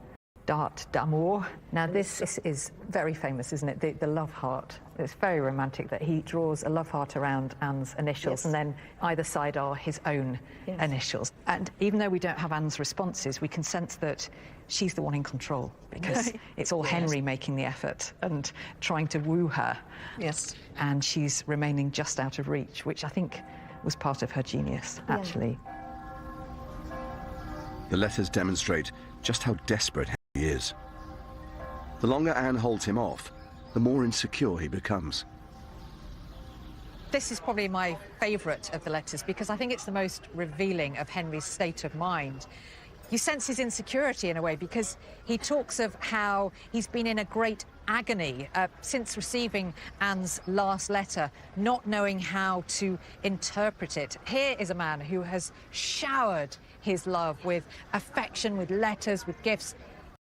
Speaker 5: dart d'amour. Now, this is very famous, isn't it? The love heart. It's very romantic that he draws a love heart around Anne's initials, and then either side are his own initials. And even though we don't have Anne's responses, we can sense that she's the one in control, because it's all Henry making the effort and trying to woo her.
Speaker 11: Yes.
Speaker 5: And she's remaining just out of reach, which I think was part of her genius, actually.
Speaker 1: The letters demonstrate just how desperate Henry is. The longer Anne holds him off, the more insecure he becomes.
Speaker 5: This is probably my favourite of the letters, because I think it's the most revealing of Henry's state of mind. You sense his insecurity in a way, because he talks of how he's been in a great agony since receiving Anne's last letter, not knowing how to interpret it. Here is a man who has showered his love with affection, with letters, with gifts.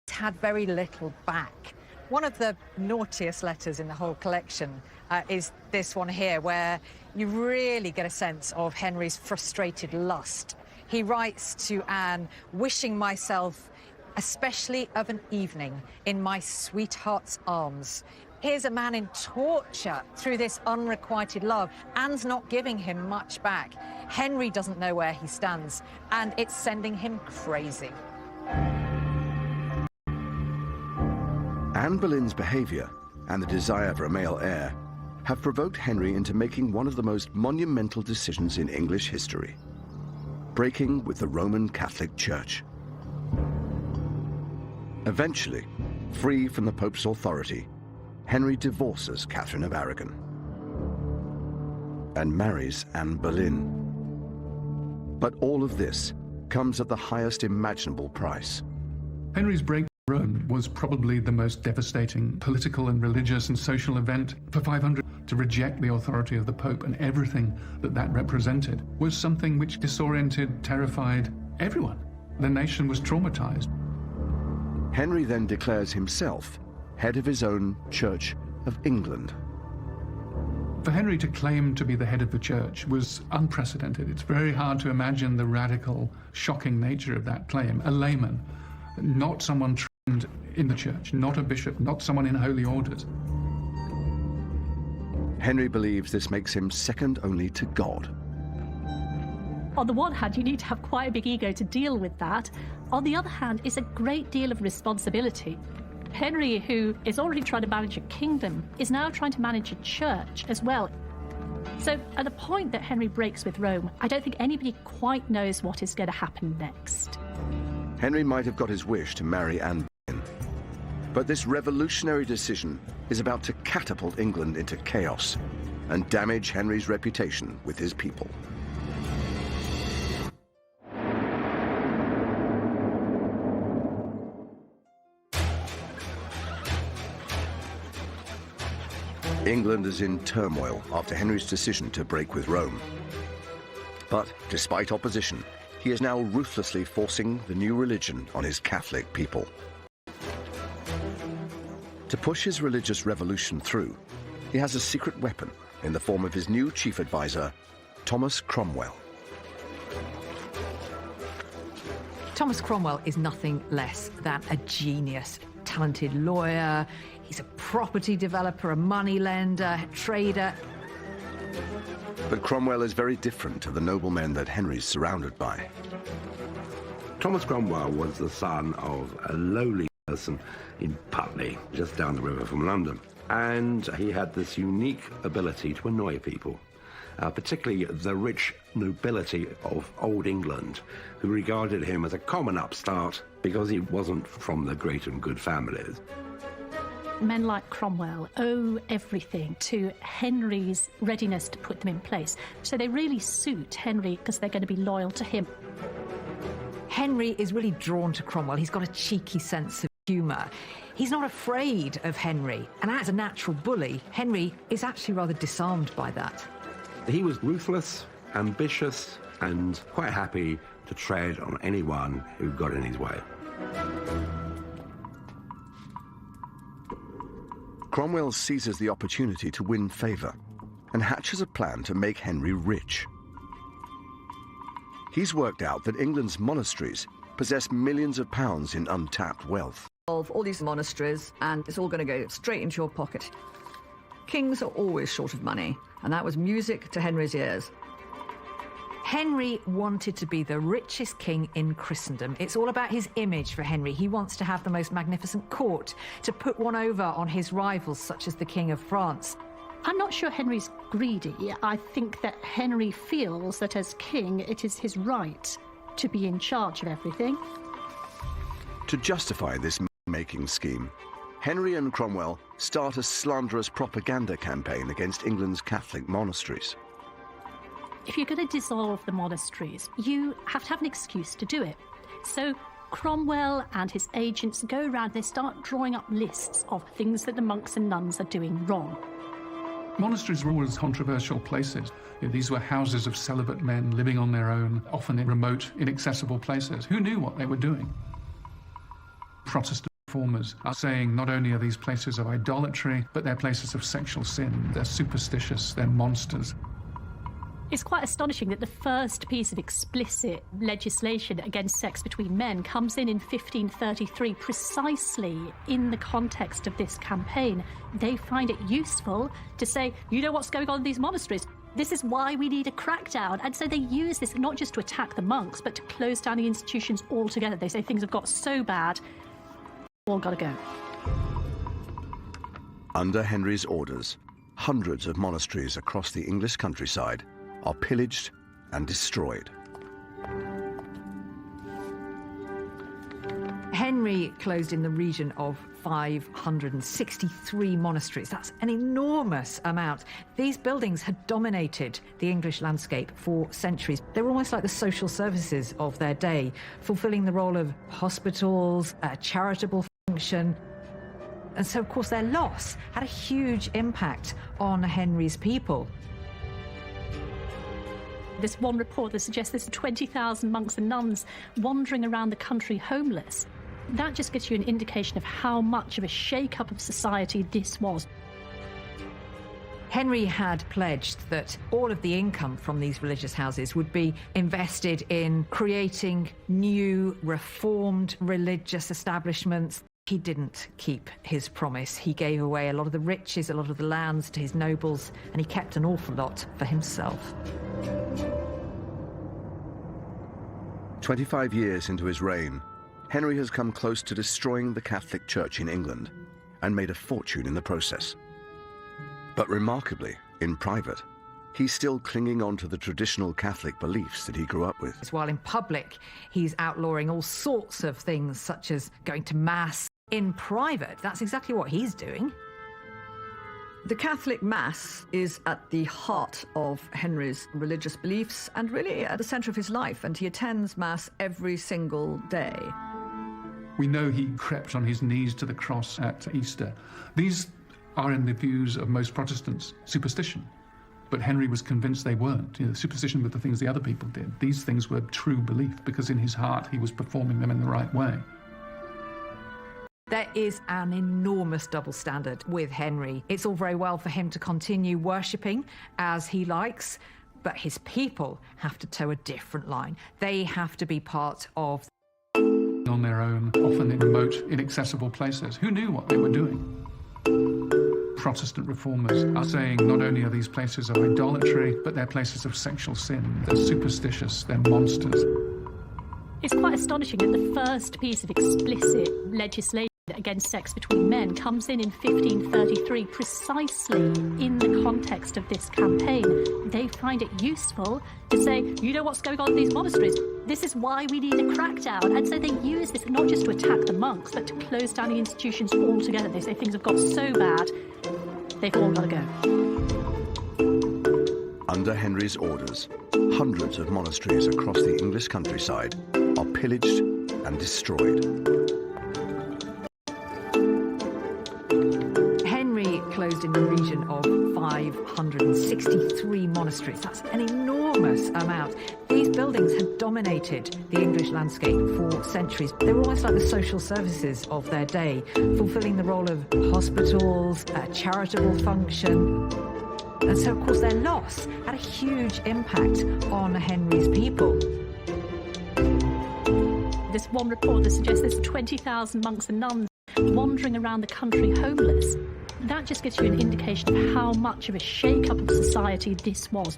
Speaker 5: He's had very little back. One of the naughtiest letters in the whole collection is this one here, where you really get a sense of Henry's frustrated lust. He writes to Anne, wishing myself, especially of an evening, in my sweetheart's arms. Here's a man in torture through this unrequited love. Anne's not giving him much back. Henry doesn't know where he stands, and it's sending him crazy.
Speaker 1: Anne Boleyn's behaviour and the desire for a male heir have provoked Henry into making one of the most monumental decisions in English history: breaking with the Roman Catholic Church. Eventually, free from the Pope's authority, Henry divorces Catherine of Aragon and marries Anne Boleyn. But all of this comes at the highest imaginable price.
Speaker 3: Henry's break with Rome was probably the most devastating political and religious and social event for 500. To reject the authority of the Pope and everything that represented was something which disoriented, terrified everyone. The nation was traumatized.
Speaker 1: Henry then declares himself head of his own Church of England.
Speaker 3: For Henry to claim to be the head of the church was unprecedented. It's very hard to imagine the radical, shocking nature of that claim. A layman, not someone trained in the church, not a bishop, not someone in holy orders.
Speaker 1: Henry believes this makes him second only to God.
Speaker 10: On the one hand, you need to have quite a big ego to deal with that. On the other hand, it's a great deal of responsibility. Henry, who is already trying to manage a kingdom, is now trying to manage a church as well. So at the point that Henry breaks with Rome, I don't think anybody quite knows what is going to happen next.
Speaker 1: Henry might have got his wish to marry Anne Boleyn, but this revolutionary decision is about to catapult England into chaos and damage Henry's reputation with his people. England is in turmoil after Henry's decision to break with Rome. But despite opposition, he is now ruthlessly forcing the new religion on his Catholic people. To push his religious revolution through, he has a secret weapon in the form of his new chief advisor, Thomas Cromwell.
Speaker 5: Thomas Cromwell is nothing less than a genius, talented lawyer. He's a property developer, a moneylender, trader.
Speaker 1: But Cromwell is very different to the noblemen that Henry's surrounded by.
Speaker 2: Thomas Cromwell was the son of a lowly person in Putney, just down the river from London. And he had this unique ability to annoy people, particularly the rich nobility of Old England, who regarded him as a common upstart because he wasn't from the great and good families.
Speaker 10: Men like Cromwell owe everything to Henry's readiness to put them in place. So they really suit Henry because they're going to be loyal to him.
Speaker 5: Henry is really drawn to Cromwell. He's got a cheeky sense of humour. He's not afraid of Henry. And as a natural bully, Henry is actually rather disarmed by that.
Speaker 2: He was ruthless, ambitious, and quite happy to tread on anyone who got in his way.
Speaker 1: Cromwell seizes the opportunity to win favour and hatches a plan to make Henry rich. He's worked out that England's monasteries possess millions of pounds in untapped wealth.
Speaker 13: Of all these monasteries, and it's all going to go straight into your pocket. Kings are always short of money, and that was music to Henry's ears.
Speaker 5: Henry wanted to be the richest king in Christendom. It's all about his image for Henry. He wants to have the most magnificent court, to put one over on his rivals, such as the King of France.
Speaker 10: I'm not sure Henry's greedy. I think that Henry feels that as king, it is his right to be in charge of everything.
Speaker 1: To justify this making scheme, Henry and Cromwell start a slanderous propaganda campaign against England's Catholic monasteries.
Speaker 10: If you're going to dissolve the monasteries, you have to have an excuse to do it. So Cromwell and his agents go around, they start drawing up lists of things that the monks and nuns are doing wrong.
Speaker 3: Monasteries were always controversial places. These were houses of celibate men living on their own, often in remote, inaccessible places. Who knew what they were doing? Protestant reformers are saying not only are these places of idolatry, but they're places of sexual sin. They're superstitious, they're monsters.
Speaker 10: It's quite astonishing that the first piece of explicit legislation against sex between men comes in 1533, precisely in the context of this campaign. They find it useful to say, you know what's going on in these monasteries? This is why we need a crackdown. And so they use this not just to attack the monks, but to close down the institutions altogether. They say things have got so bad, all got to go.
Speaker 1: Under Henry's orders, hundreds of monasteries across the English countryside are pillaged and destroyed.
Speaker 5: Henry closed in the region of 563 monasteries. That's an enormous amount. These buildings had dominated the English landscape for centuries. They were almost like the social services of their day, fulfilling the role of hospitals, a charitable function. And so, of course, their loss had a huge impact on Henry's people.
Speaker 10: There's one report that suggests there's 20,000 monks and nuns wandering around the country homeless. That just gives you an indication of how much of a shake-up of society this was.
Speaker 5: Henry had pledged that all of the income from these religious houses would be invested in creating new, reformed religious establishments. He didn't keep his promise. He gave away a lot of the riches, a lot of the lands to his nobles, and he kept an awful lot for himself.
Speaker 1: 25 years into his reign, Henry has come close to destroying the Catholic Church in England and made a fortune in the process. But remarkably, in private, he's still clinging on to the traditional Catholic beliefs that he grew up with.
Speaker 5: While in public, he's outlawing all sorts of things, such as going to Mass. In private, that's exactly what he's doing.
Speaker 13: The Catholic Mass is at the heart of Henry's religious beliefs and really at the centre of his life, and he attends Mass every single day.
Speaker 3: We know he crept on his knees to the cross at Easter. These are, in the views of most Protestants, superstition. But Henry was convinced they weren't. Superstition were the things the other people did. These things were true belief, because in his heart he was performing them in the right way.
Speaker 5: There is an enormous double standard with Henry. It's all very well for him to continue worshipping as he likes, but his people have to toe a different line. They have to be part of
Speaker 3: on their own, often in remote, inaccessible places. Who knew what they were doing? Protestant reformers are saying not only are these places of idolatry, but they're places of sexual sin. They're superstitious, they're monsters.
Speaker 10: It's quite astonishing that the first piece of explicit legislation against sex between men comes in 1533, precisely in the context of this campaign. They find it useful to say, you know what's going on in these monasteries? This is why we need a crackdown. And so they use this not just to attack the monks, but to close down the institutions altogether. They say things have got so bad, they've all got to go.
Speaker 1: Under Henry's orders, hundreds of monasteries across the English countryside are pillaged and destroyed.
Speaker 5: Henry closed in the region of 563 monasteries. That's an enormous amount. These buildings had dominated the English landscape for centuries. They were almost like the social services of their day, fulfilling the role of hospitals, a charitable function. And so, of course, their loss had a huge impact on Henry's people.
Speaker 10: There's one report that suggests there's 20,000 monks and nuns wandering around the country homeless. That just gives you an indication of how much of a shake-up of society this was.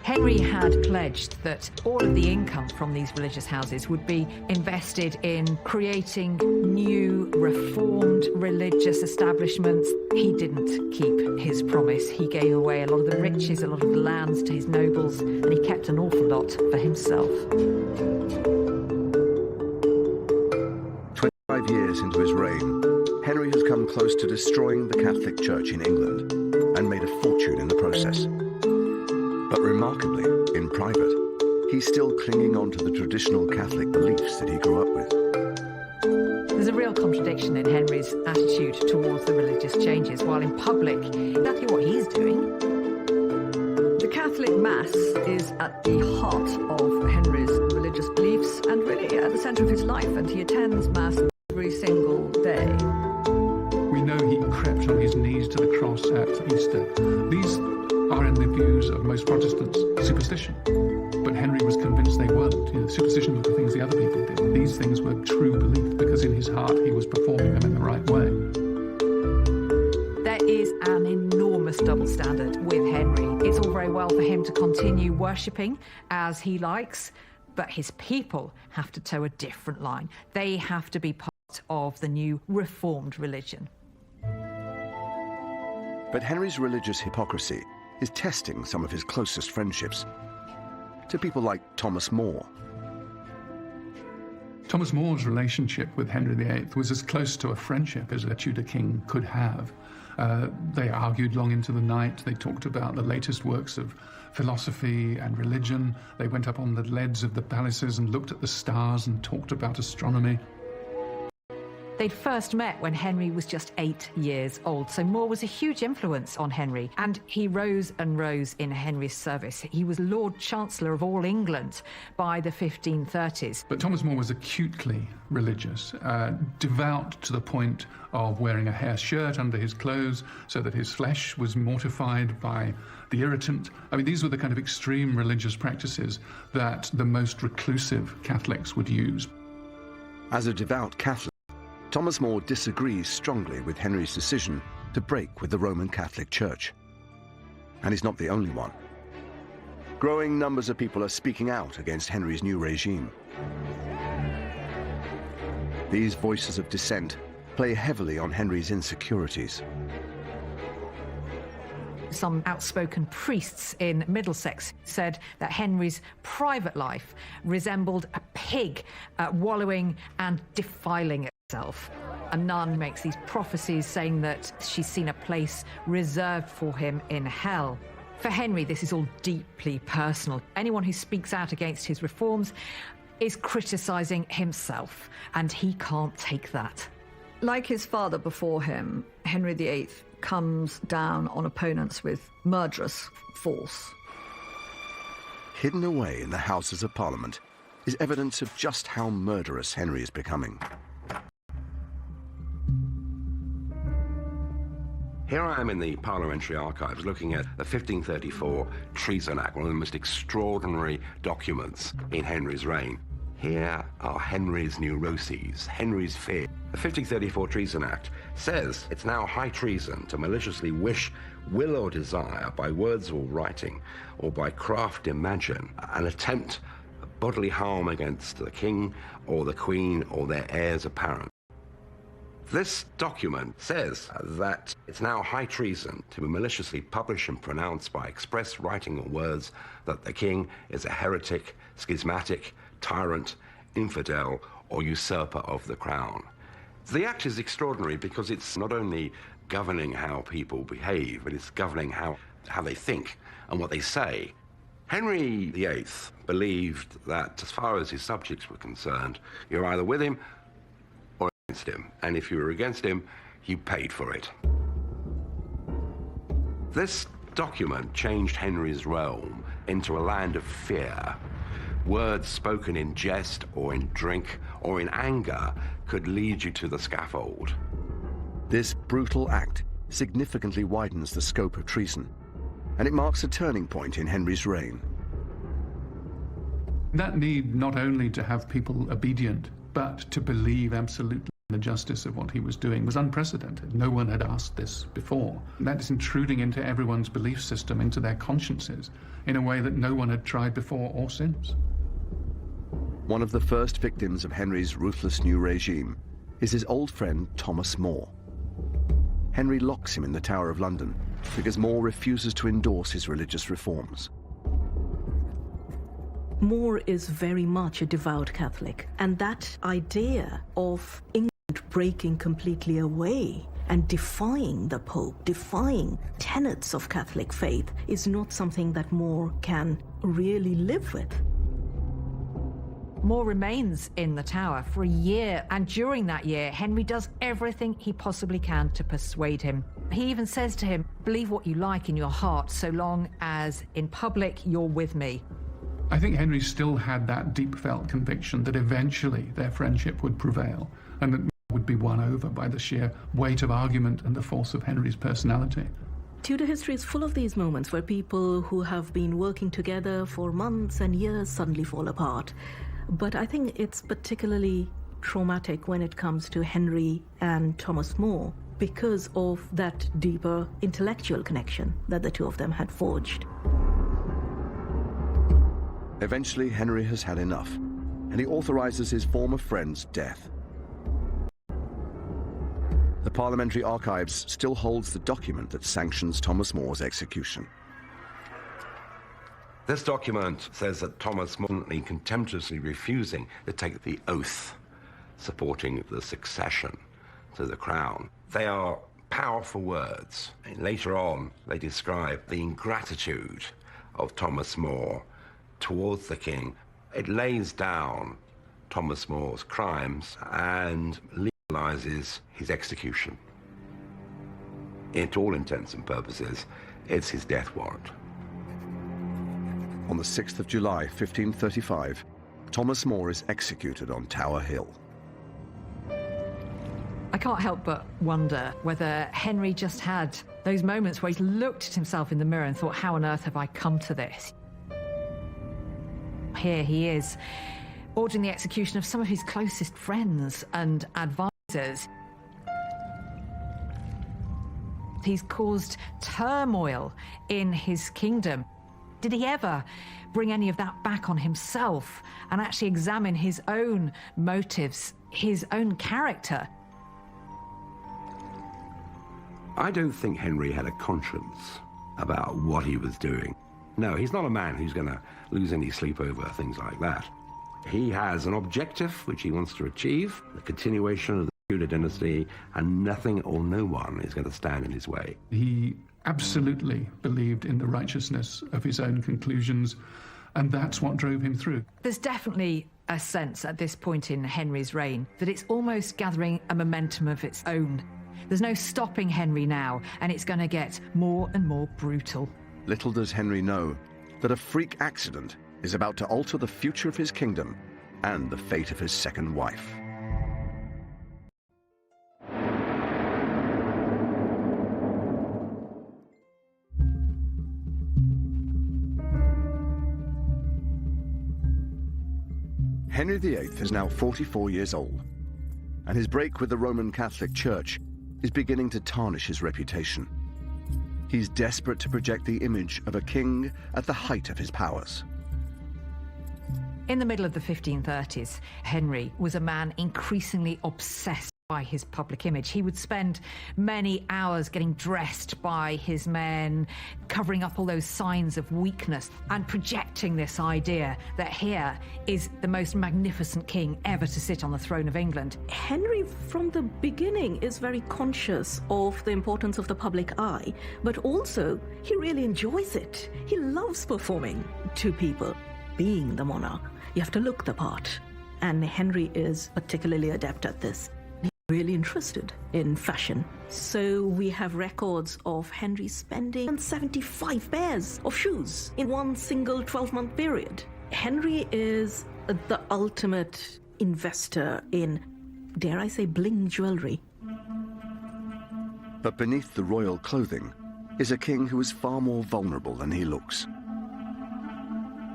Speaker 5: Henry had pledged that all of the income from these religious houses would be invested in creating new, reformed religious establishments. He didn't keep his promise. He gave away a lot of the riches, a lot of the lands to his nobles, and he kept an awful lot for himself.
Speaker 1: 25 years into his reign, Henry has come close to destroying the Catholic Church in England and made a fortune in the process. But remarkably, in private, he's still clinging on to the traditional Catholic beliefs that he grew up with.
Speaker 5: There's a real contradiction in Henry's attitude towards the religious changes, while in public, exactly what he's doing.
Speaker 13: The Catholic Mass is at the heart of Henry's religious beliefs and really at the centre of his life, and he attends Mass every single day.
Speaker 3: We know he crept on his knees to the cross at Easter. These are, in the views of most Protestants, superstition. But Henry was convinced they weren't. Superstition were the things the other people did. These things were true belief, because in his heart he was performing them in the right way.
Speaker 5: There is an enormous double standard with Henry. It's all very well for him to continue worshipping as he likes, but his people have to toe a different line. They have to be part of the new reformed religion.
Speaker 1: But Henry's religious hypocrisy is testing some of his closest friendships, to people like Thomas More.
Speaker 3: Thomas More's relationship with Henry VIII was as close to a friendship as a Tudor king could have. They argued long into the night. They talked about the latest works of philosophy and religion. They went up on the leads of the palaces and looked at the stars and talked about astronomy.
Speaker 5: They'd first met when Henry was just 8 years old, so More was a huge influence on Henry, and he rose and rose in Henry's service. He was Lord Chancellor of all England by the 1530s.
Speaker 3: But Thomas More was acutely religious, devout to the point of wearing a hair shirt under his clothes so that his flesh was mortified by the irritant. I mean, these were the kind of extreme religious practices that the most reclusive Catholics would use.
Speaker 1: As a devout Catholic, Thomas More disagrees strongly with Henry's decision to break with the Roman Catholic Church. And he's not the only one. Growing numbers of people are speaking out against Henry's new regime. These voices of dissent play heavily on Henry's insecurities.
Speaker 5: Some outspoken priests in Middlesex said that Henry's private life resembled a pig wallowing and defiling itself. A nun makes these prophecies saying that she's seen a place reserved for him in hell. For Henry, this is all deeply personal. Anyone who speaks out against his reforms is criticising himself, and he can't take that.
Speaker 13: Like his father before him, Henry VIII comes down on opponents with murderous force.
Speaker 1: Hidden away in the Houses of Parliament is evidence of just how murderous Henry is becoming.
Speaker 2: Here I am in the Parliamentary Archives looking at the 1534 Treason Act, one of the most extraordinary documents in Henry's reign. Here are Henry's neuroses, Henry's fear. The 1534 Treason Act says it's now high treason to maliciously wish, will or desire, by words or writing, or by craft imagine, an attempt at bodily harm against the king or the queen or their heirs apparent. This document says that it's now high treason to maliciously publish and pronounce by express writing or words that the king is a heretic, schismatic, tyrant, infidel, or usurper of the crown. The act is extraordinary because it's not only governing how people behave, but it's governing how they think and what they say. Henry VIII believed that as far as his subjects were concerned, you're either with him or against him, and if you were against him, you paid for it. This document changed Henry's realm into a land of fear. Words spoken in jest or in drink or in anger could lead you to the scaffold.
Speaker 1: This brutal act significantly widens the scope of treason, and it marks a turning point in Henry's reign.
Speaker 3: That need not only to have people obedient, but to believe absolutely in the justice of what he was doing was unprecedented. No one had asked this before. That is intruding into everyone's belief system, into their consciences, in a way that no one had tried before or since.
Speaker 1: One of the first victims of Henry's ruthless new regime is his old friend Thomas More. Henry locks him in the Tower of London because More refuses to endorse his religious reforms.
Speaker 4: More is very much a devout Catholic, and that idea of England breaking completely away and defying the Pope, defying tenets of Catholic faith, is not something that More can really live with.
Speaker 5: More remains in the Tower for a year, and during that year, Henry does everything he possibly can to persuade him. He even says to him, believe what you like in your heart, so long as in public you're with me.
Speaker 3: I think Henry still had that deep-felt conviction that eventually their friendship would prevail, and that would be won over by the sheer weight of argument and the force of Henry's personality.
Speaker 4: Tudor history is full of these moments where people who have been working together for months and years suddenly fall apart. But I think it's particularly traumatic when it comes to Henry and Thomas More because of that deeper intellectual connection that the two of them had forged.
Speaker 1: Eventually, Henry has had enough, and he authorizes his former friend's death. The Parliamentary Archives still holds the document that sanctions Thomas More's execution.
Speaker 2: This document says that Thomas More, contemptuously refusing to take the oath supporting the succession to the crown. They are powerful words. And later on, they describe the ingratitude of Thomas More towards the king. It lays down Thomas More's crimes and legalizes his execution. To all intents and purposes, it's his death warrant.
Speaker 1: On the 6th of July, 1535, Thomas More is executed on Tower Hill.
Speaker 5: I can't help but wonder whether Henry just had those moments where he looked at himself in the mirror and thought, how on earth have I come to this? Here he is, ordering the execution of some of his closest friends and advisors. He's caused turmoil in his kingdom. Did he ever bring any of that back on himself and actually examine his own motives, his own character?
Speaker 2: I don't think Henry had a conscience about what he was doing. No, he's not a man who's going to lose any sleep over things like that. He has an objective which he wants to achieve, the continuation of the Tudor dynasty, and nothing or no one is going to stand in his way.
Speaker 3: He absolutely believed in the righteousness of his own conclusions, and that's what drove him through.
Speaker 5: There's definitely a sense at this point in Henry's reign that it's almost gathering a momentum of its own. There's no stopping Henry now, and it's going to get more and more brutal.
Speaker 1: Little does Henry know that a freak accident is about to alter the future of his kingdom and the fate of his second wife. Henry VIII is now 44 years old, and his break with the Roman Catholic Church is beginning to tarnish his reputation. He's desperate to project the image of a king at the height of his powers.
Speaker 5: In the middle of the 1530s, Henry was a man increasingly obsessed by his public image. He would spend many hours getting dressed by his men, covering up all those signs of weakness and projecting this idea that here is the most magnificent king ever to sit on the throne of England.
Speaker 4: Henry, from the beginning, is very conscious of the importance of the public eye, but also he really enjoys it. He loves performing to people. Being the monarch, you have to look the part, and Henry is particularly adept at this. Really interested in fashion. So we have records of Henry spending 75 pairs of shoes in one single 12-month period. Henry is the ultimate investor in, dare I say, bling jewelry.
Speaker 1: But beneath the royal clothing is a king who is far more vulnerable than he looks.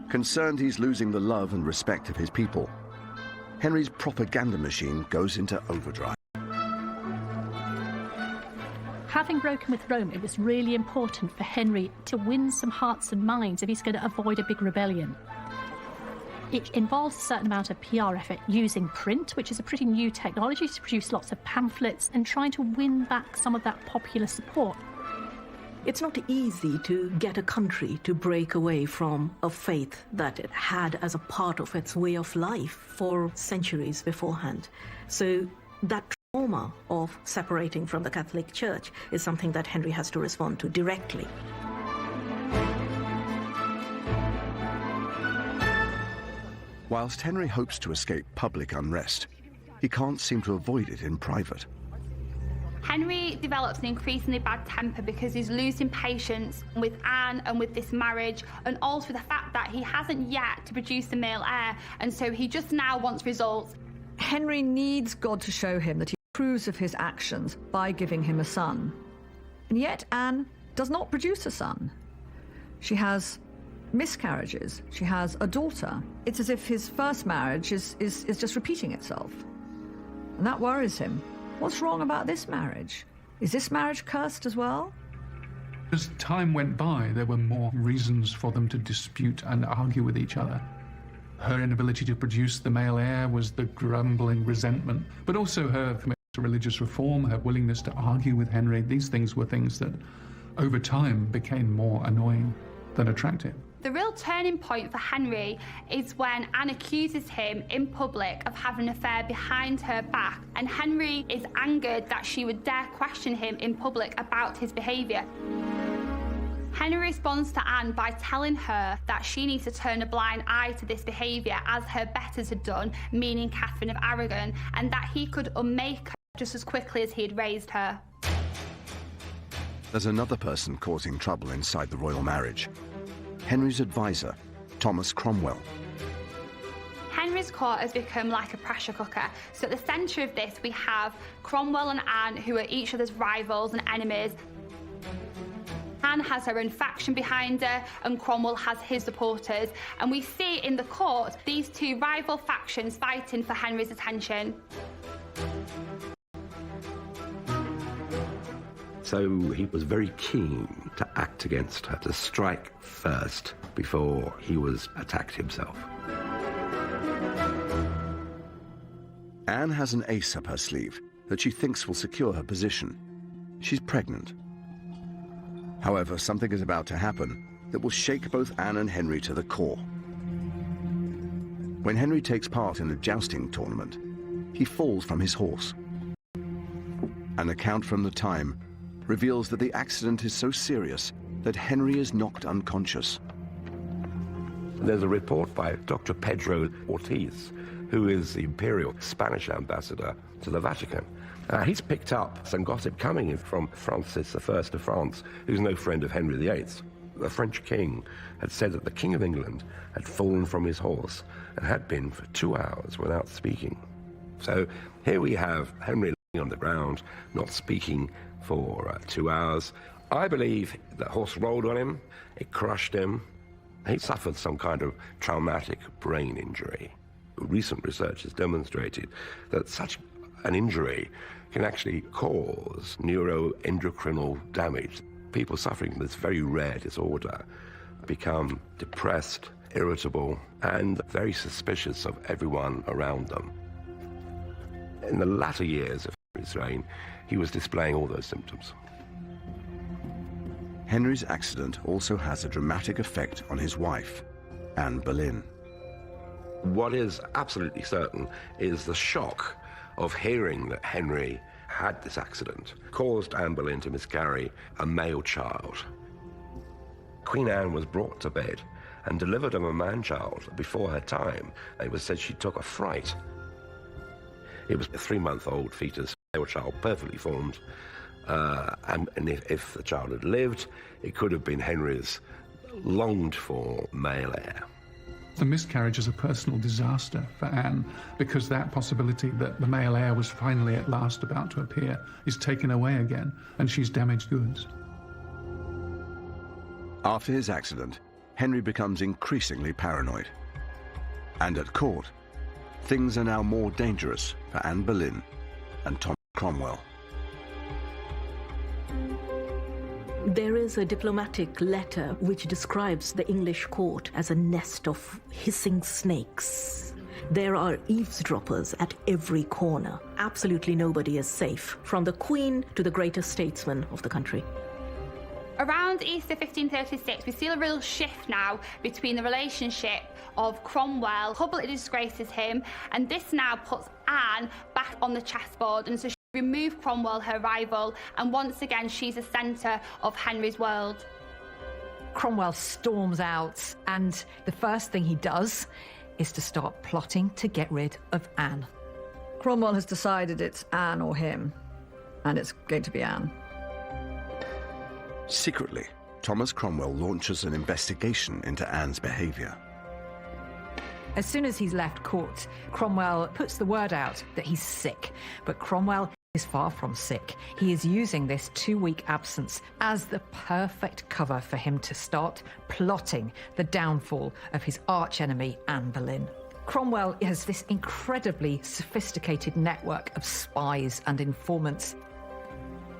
Speaker 1: Concerned he's losing the love and respect of his people, Henry's propaganda machine goes into overdrive.
Speaker 10: Having broken with Rome, it was really important for Henry to win some hearts and minds if he's going to avoid a big rebellion. It involves a certain amount of PR effort using print, which is a pretty new technology, to produce lots of pamphlets and trying to win back some of that popular support.
Speaker 4: It's not easy to get a country to break away from a faith that it had as a part of its way of life for centuries beforehand. So that trauma of separating from the Catholic Church is something that Henry has to respond to directly.
Speaker 1: Whilst Henry hopes to escape public unrest, he can't seem to avoid it in private.
Speaker 14: Henry develops an increasingly bad temper because he's losing patience with Anne and with this marriage, and also the fact that he hasn't yet to produce a male heir, and so he just now wants results.
Speaker 13: Henry needs God to show him that he approves of his actions by giving him a son. And yet Anne does not produce a son. She has miscarriages. She has a daughter. It's as if his first marriage is just repeating itself. And that worries him. What's wrong about this marriage? Is this marriage cursed as well?
Speaker 3: As time went by, there were more reasons for them to dispute and argue with each other. Her inability to produce the male heir was the grumbling resentment, but also her commitment to religious reform, her willingness to argue with Henry. These things were things that, over time, became more annoying than attractive.
Speaker 14: The real turning point for Henry is when Anne accuses him in public of having an affair behind her back, and Henry is angered that she would dare question him in public about his behaviour. Henry responds to Anne by telling her that she needs to turn a blind eye to this behaviour as her betters had done, meaning Catherine of Aragon, and that he could unmake her just as quickly as he had raised her.
Speaker 1: There's another person causing trouble inside the royal marriage. Henry's advisor, Thomas Cromwell.
Speaker 14: Henry's court has become like a pressure cooker. So at the centre of this, we have Cromwell and Anne, who are each other's rivals and enemies. Anne has her own faction behind her, and Cromwell has his supporters. And we see in the court these two rival factions fighting for Henry's attention.
Speaker 2: So he was very keen to act against her, to strike first before he was attacked himself.
Speaker 1: Anne has an ace up her sleeve that she thinks will secure her position. She's pregnant. However, something is about to happen that will shake both Anne and Henry to the core. When Henry takes part in a jousting tournament, he falls from his horse. An account from the time reveals that the accident is so serious that Henry is knocked unconscious.
Speaker 2: There's a report by Dr. Pedro Ortiz, who is the imperial Spanish ambassador to the Vatican. He's picked up some gossip coming in from Francis I of France, who's no friend of Henry VIII. The French king had said that the King of England had fallen from his horse and had been for 2 hours without speaking. So here we have Henry laying on the ground, not speaking for 2 hours. I believe the horse rolled on him, it crushed him. He suffered some kind of traumatic brain injury. Recent research has demonstrated that such an injury can actually cause neuroendocrinal damage. People suffering from this very rare disorder become depressed, irritable, and very suspicious of everyone around them. In the latter years of Henry's reign, he was displaying all those symptoms.
Speaker 1: Henry's accident also has a dramatic effect on his wife, Anne Boleyn.
Speaker 2: What is absolutely certain is the shock of hearing that Henry had this accident caused Anne Boleyn to miscarry a male child. Queen Anne was brought to bed and delivered of a man-child before her time. It was said she took a fright. It was a 3-month-old fetus, male child, perfectly formed. And if the child had lived, it could have been Henry's longed-for male heir.
Speaker 3: The miscarriage is a personal disaster for Anne, because that possibility that the male heir was finally at last about to appear is taken away again, and she's damaged goods.
Speaker 1: After his accident, Henry becomes increasingly paranoid. And at court, things are now more dangerous for Anne Boleyn and Thomas Cromwell.
Speaker 4: There is a diplomatic letter which describes the English court as a nest of hissing snakes. There are eavesdroppers at every corner. Absolutely nobody is safe, from the Queen to the greatest statesman of the country.
Speaker 14: Around Easter 1536, we see a real shift now between the relationship of Cromwell. Publicly disgraces him, and this now puts Anne back on the chessboard, and so she removed Cromwell, her rival, and once again she's the centre of Henry's world.
Speaker 5: Cromwell storms out, and the first thing he does is to start plotting to get rid of Anne.
Speaker 13: Cromwell has decided it's Anne or him, and it's going to be Anne.
Speaker 1: Secretly, Thomas Cromwell launches an investigation into Anne's behaviour.
Speaker 5: As soon as he's left court, Cromwell puts the word out that he's sick, but Cromwell is far from sick. He is using this 2-week absence as the perfect cover for him to start plotting the downfall of his archenemy, Anne Boleyn. Cromwell has this incredibly sophisticated network of spies and informants.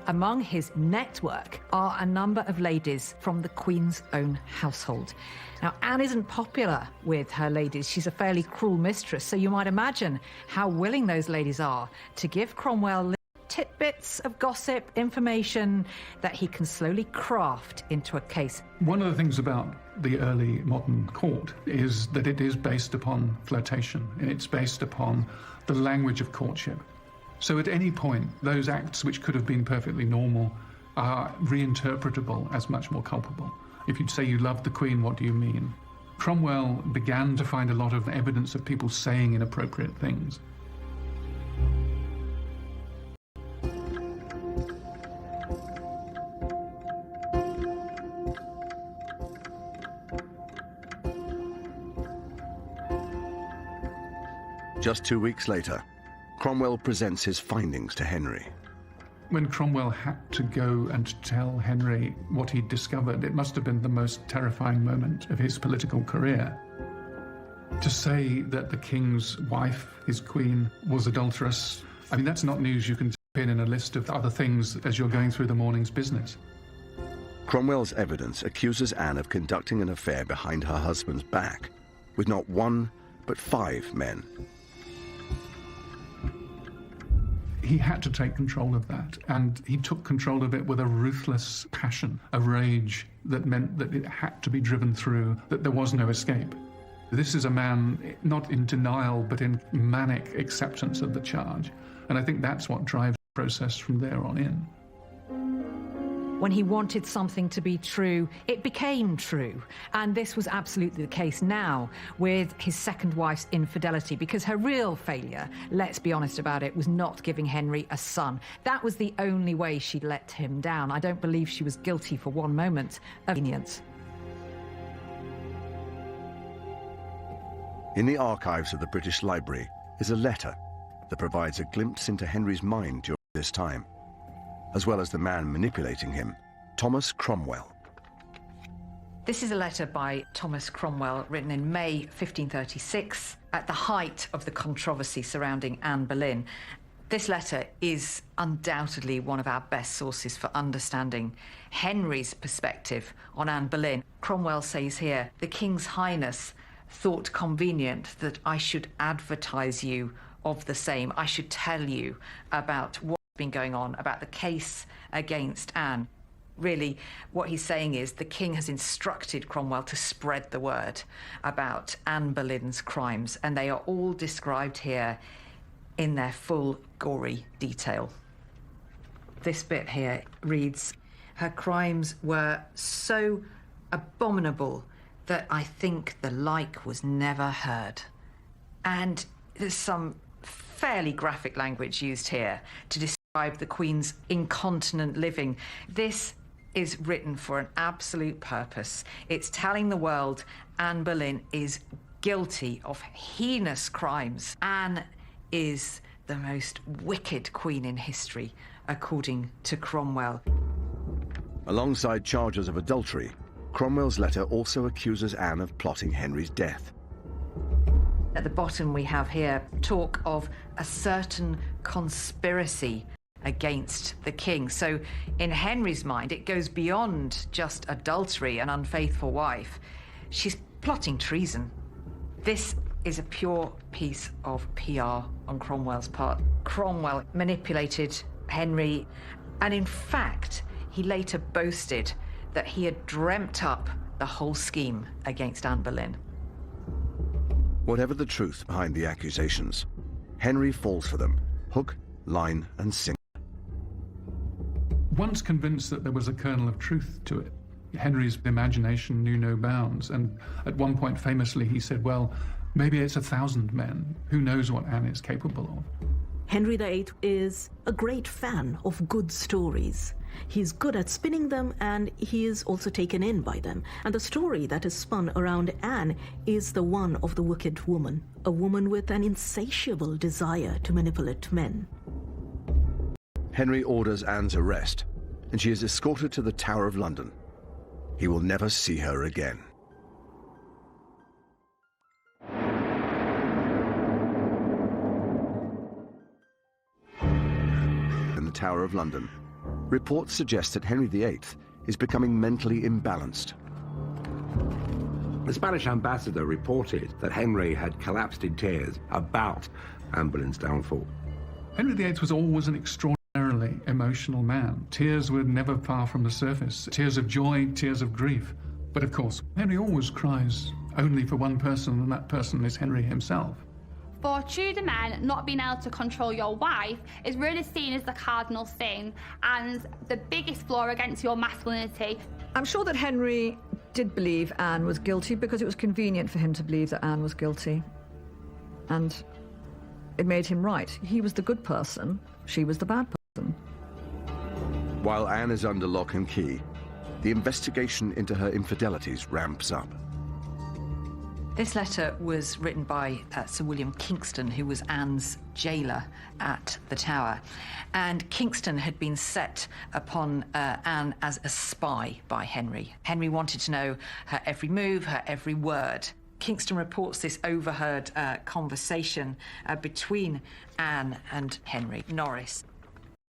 Speaker 5: Among his network are a number of ladies from the Queen's own household. Now, Anne isn't popular with her ladies. She's a fairly cruel mistress, so you might imagine how willing those ladies are to give Cromwell tidbits of gossip, information that he can slowly craft into a case.
Speaker 3: One of the things about the early modern court is that it is based upon flirtation, and it's based upon the language of courtship. So at any point, those acts which could have been perfectly normal are reinterpretable as much more culpable. If you say you love the Queen, what do you mean? Cromwell began to find a lot of evidence of people saying inappropriate things.
Speaker 1: Just 2 weeks later, Cromwell presents his findings to Henry.
Speaker 3: When Cromwell had to go and tell Henry what he'd discovered, it must have been the most terrifying moment of his political career. To say that the king's wife, his queen, was adulterous, I mean, that's not news you can in a list of other things as you're going through the morning's business.
Speaker 1: Cromwell's evidence accuses Anne of conducting an affair behind her husband's back, with not one, but 5 men.
Speaker 3: He had to take control of that, and he took control of it with a ruthless passion, a rage that meant that it had to be driven through, that there was no escape. This is a man not in denial, but in manic acceptance of the charge. And I think that's what drives the process from there on in.
Speaker 5: When he wanted something to be true, it became true. And this was absolutely the case now with his second wife's infidelity, because her real failure, let's be honest about it, was not giving Henry a son. That was the only way she let him down. I don't believe she was guilty for one moment of lenience.
Speaker 1: In the archives of the British Library is a letter that provides a glimpse into Henry's mind during this time, as well as the man manipulating him, Thomas Cromwell.
Speaker 5: This is a letter by Thomas Cromwell written in May 1536 at the height of the controversy surrounding Anne Boleyn. This letter is undoubtedly one of our best sources for understanding Henry's perspective on Anne Boleyn. Cromwell says here, "The King's Highness thought convenient that I should advertise you of the same. I should tell you about what's been going on, about the case against Anne." Really, what he's saying is the king has instructed Cromwell to spread the word about Anne Boleyn's crimes, and they are all described here in their full gory detail. This bit here reads, "Her crimes were so abominable that I think the like was never heard." And there's some fairly graphic language used here to describe the Queen's incontinent living. This is written for an absolute purpose. It's telling the world Anne Boleyn is guilty of heinous crimes. Anne is the most wicked queen in history, according to Cromwell.
Speaker 1: Alongside charges of adultery, Cromwell's letter also accuses Anne of plotting Henry's death.
Speaker 5: At the bottom we have here talk of a certain conspiracy against the king. So in Henry's mind, it goes beyond just adultery, an unfaithful wife. She's plotting treason. This is a pure piece of PR on Cromwell's part. Cromwell manipulated Henry, and in fact, he later boasted that he had dreamt up the whole scheme against Anne Boleyn.
Speaker 1: Whatever the truth behind the accusations, Henry falls for them, hook, line, and sinker.
Speaker 3: Once convinced that there was a kernel of truth to it, Henry's imagination knew no bounds, and at one point famously he said, well, maybe it's 1,000 men. Who knows what Anne is capable of?
Speaker 4: Henry VIII is a great fan of good stories. He's good at spinning them, and he is also taken in by them. And the story that is spun around Anne is the one of the wicked woman, a woman with an insatiable desire to manipulate men.
Speaker 1: Henry orders Anne's arrest, and she is escorted to the Tower of London. He will never see her again. In the Tower of London, reports suggest that Henry VIII is becoming mentally imbalanced.
Speaker 2: The Spanish ambassador reported that Henry had collapsed in tears about Anne Boleyn's downfall.
Speaker 3: Henry VIII was always an extraordinarily emotional man. Tears were never far from the surface. Tears of joy, tears of grief. But of course, Henry always cries only for one person, and that person is Henry himself.
Speaker 14: For Tudor men, not being able to control your wife is really seen as the cardinal sin and the biggest flaw against your masculinity.
Speaker 13: I'm sure that Henry did believe Anne was guilty because it was convenient for him to believe that Anne was guilty. And it made him right. He was the good person, she was the bad person.
Speaker 1: While Anne is under lock and key, the investigation into her infidelities ramps up.
Speaker 5: This letter was written by Sir William Kingston, who was Anne's jailer at the Tower. And Kingston had been set upon Anne as a spy by Henry. Henry wanted to know her every move, her every word. Kingston reports this overheard conversation between Anne and Henry Norris.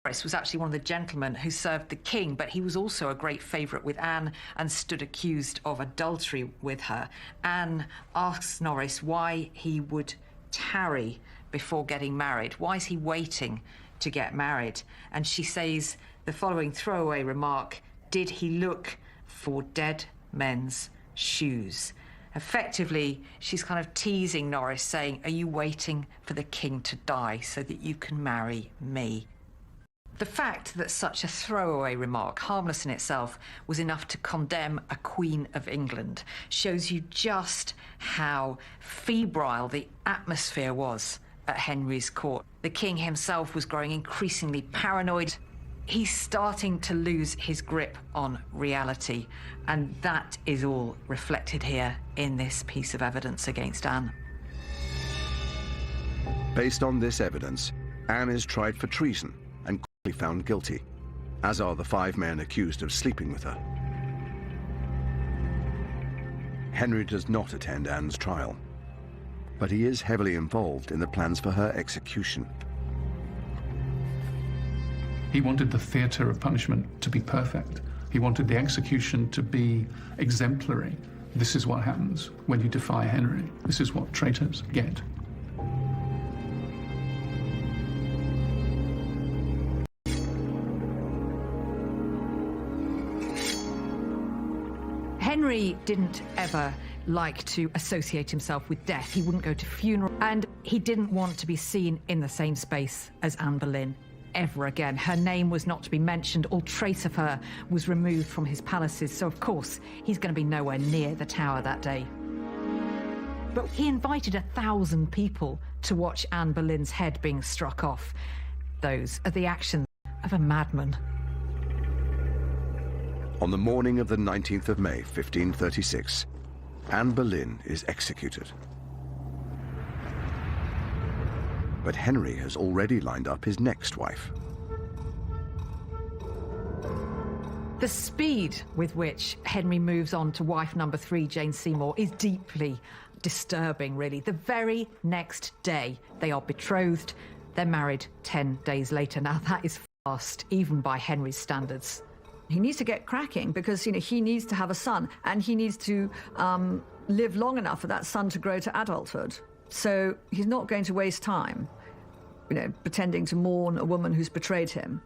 Speaker 5: Norris was actually one of the gentlemen who served the king, but he was also a great favourite with Anne and stood accused of adultery with her. Anne asks Norris why he would tarry before getting married. Why is he waiting to get married? And she says the following throwaway remark: "Did he look for dead men's shoes?" Effectively, she's kind of teasing Norris, saying, are you waiting for the king to die so that you can marry me? The fact that such a throwaway remark, harmless in itself, was enough to condemn a Queen of England shows you just how febrile the atmosphere was at Henry's court. The king himself was growing increasingly paranoid. He's starting to lose his grip on reality, and that is all reflected here in this piece of evidence against Anne.
Speaker 1: Based on this evidence, Anne is tried for treason and quickly found guilty, as are the 5 men accused of sleeping with her. Henry does not attend Anne's trial, but he is heavily involved in the plans for her execution.
Speaker 3: He wanted the theatre of punishment to be perfect. He wanted the execution to be exemplary. This is what happens when you defy Henry. This is what traitors get.
Speaker 5: Henry didn't ever like to associate himself with death. He wouldn't go to funerals, and he didn't want to be seen in the same space as Anne Boleyn ever again. Her name was not to be mentioned. All trace of her was removed from his palaces, so of course he's going to be nowhere near the Tower that day. But he invited 1,000 people to watch Anne Boleyn's head being struck off. Those are the actions of a madman.
Speaker 1: On the morning of the 19th of May, 1536, Anne Boleyn is executed. But Henry has already lined up his next wife.
Speaker 5: The speed with which Henry moves on to wife number 3, Jane Seymour, is deeply disturbing, really. The very next day, they are betrothed. They're married 10 days later. Now, that is fast, even by Henry's standards.
Speaker 13: He needs to get cracking because, he needs to have a son, and he needs to live long enough for that son to grow to adulthood. So he's not going to waste time, pretending to mourn a woman who's betrayed him.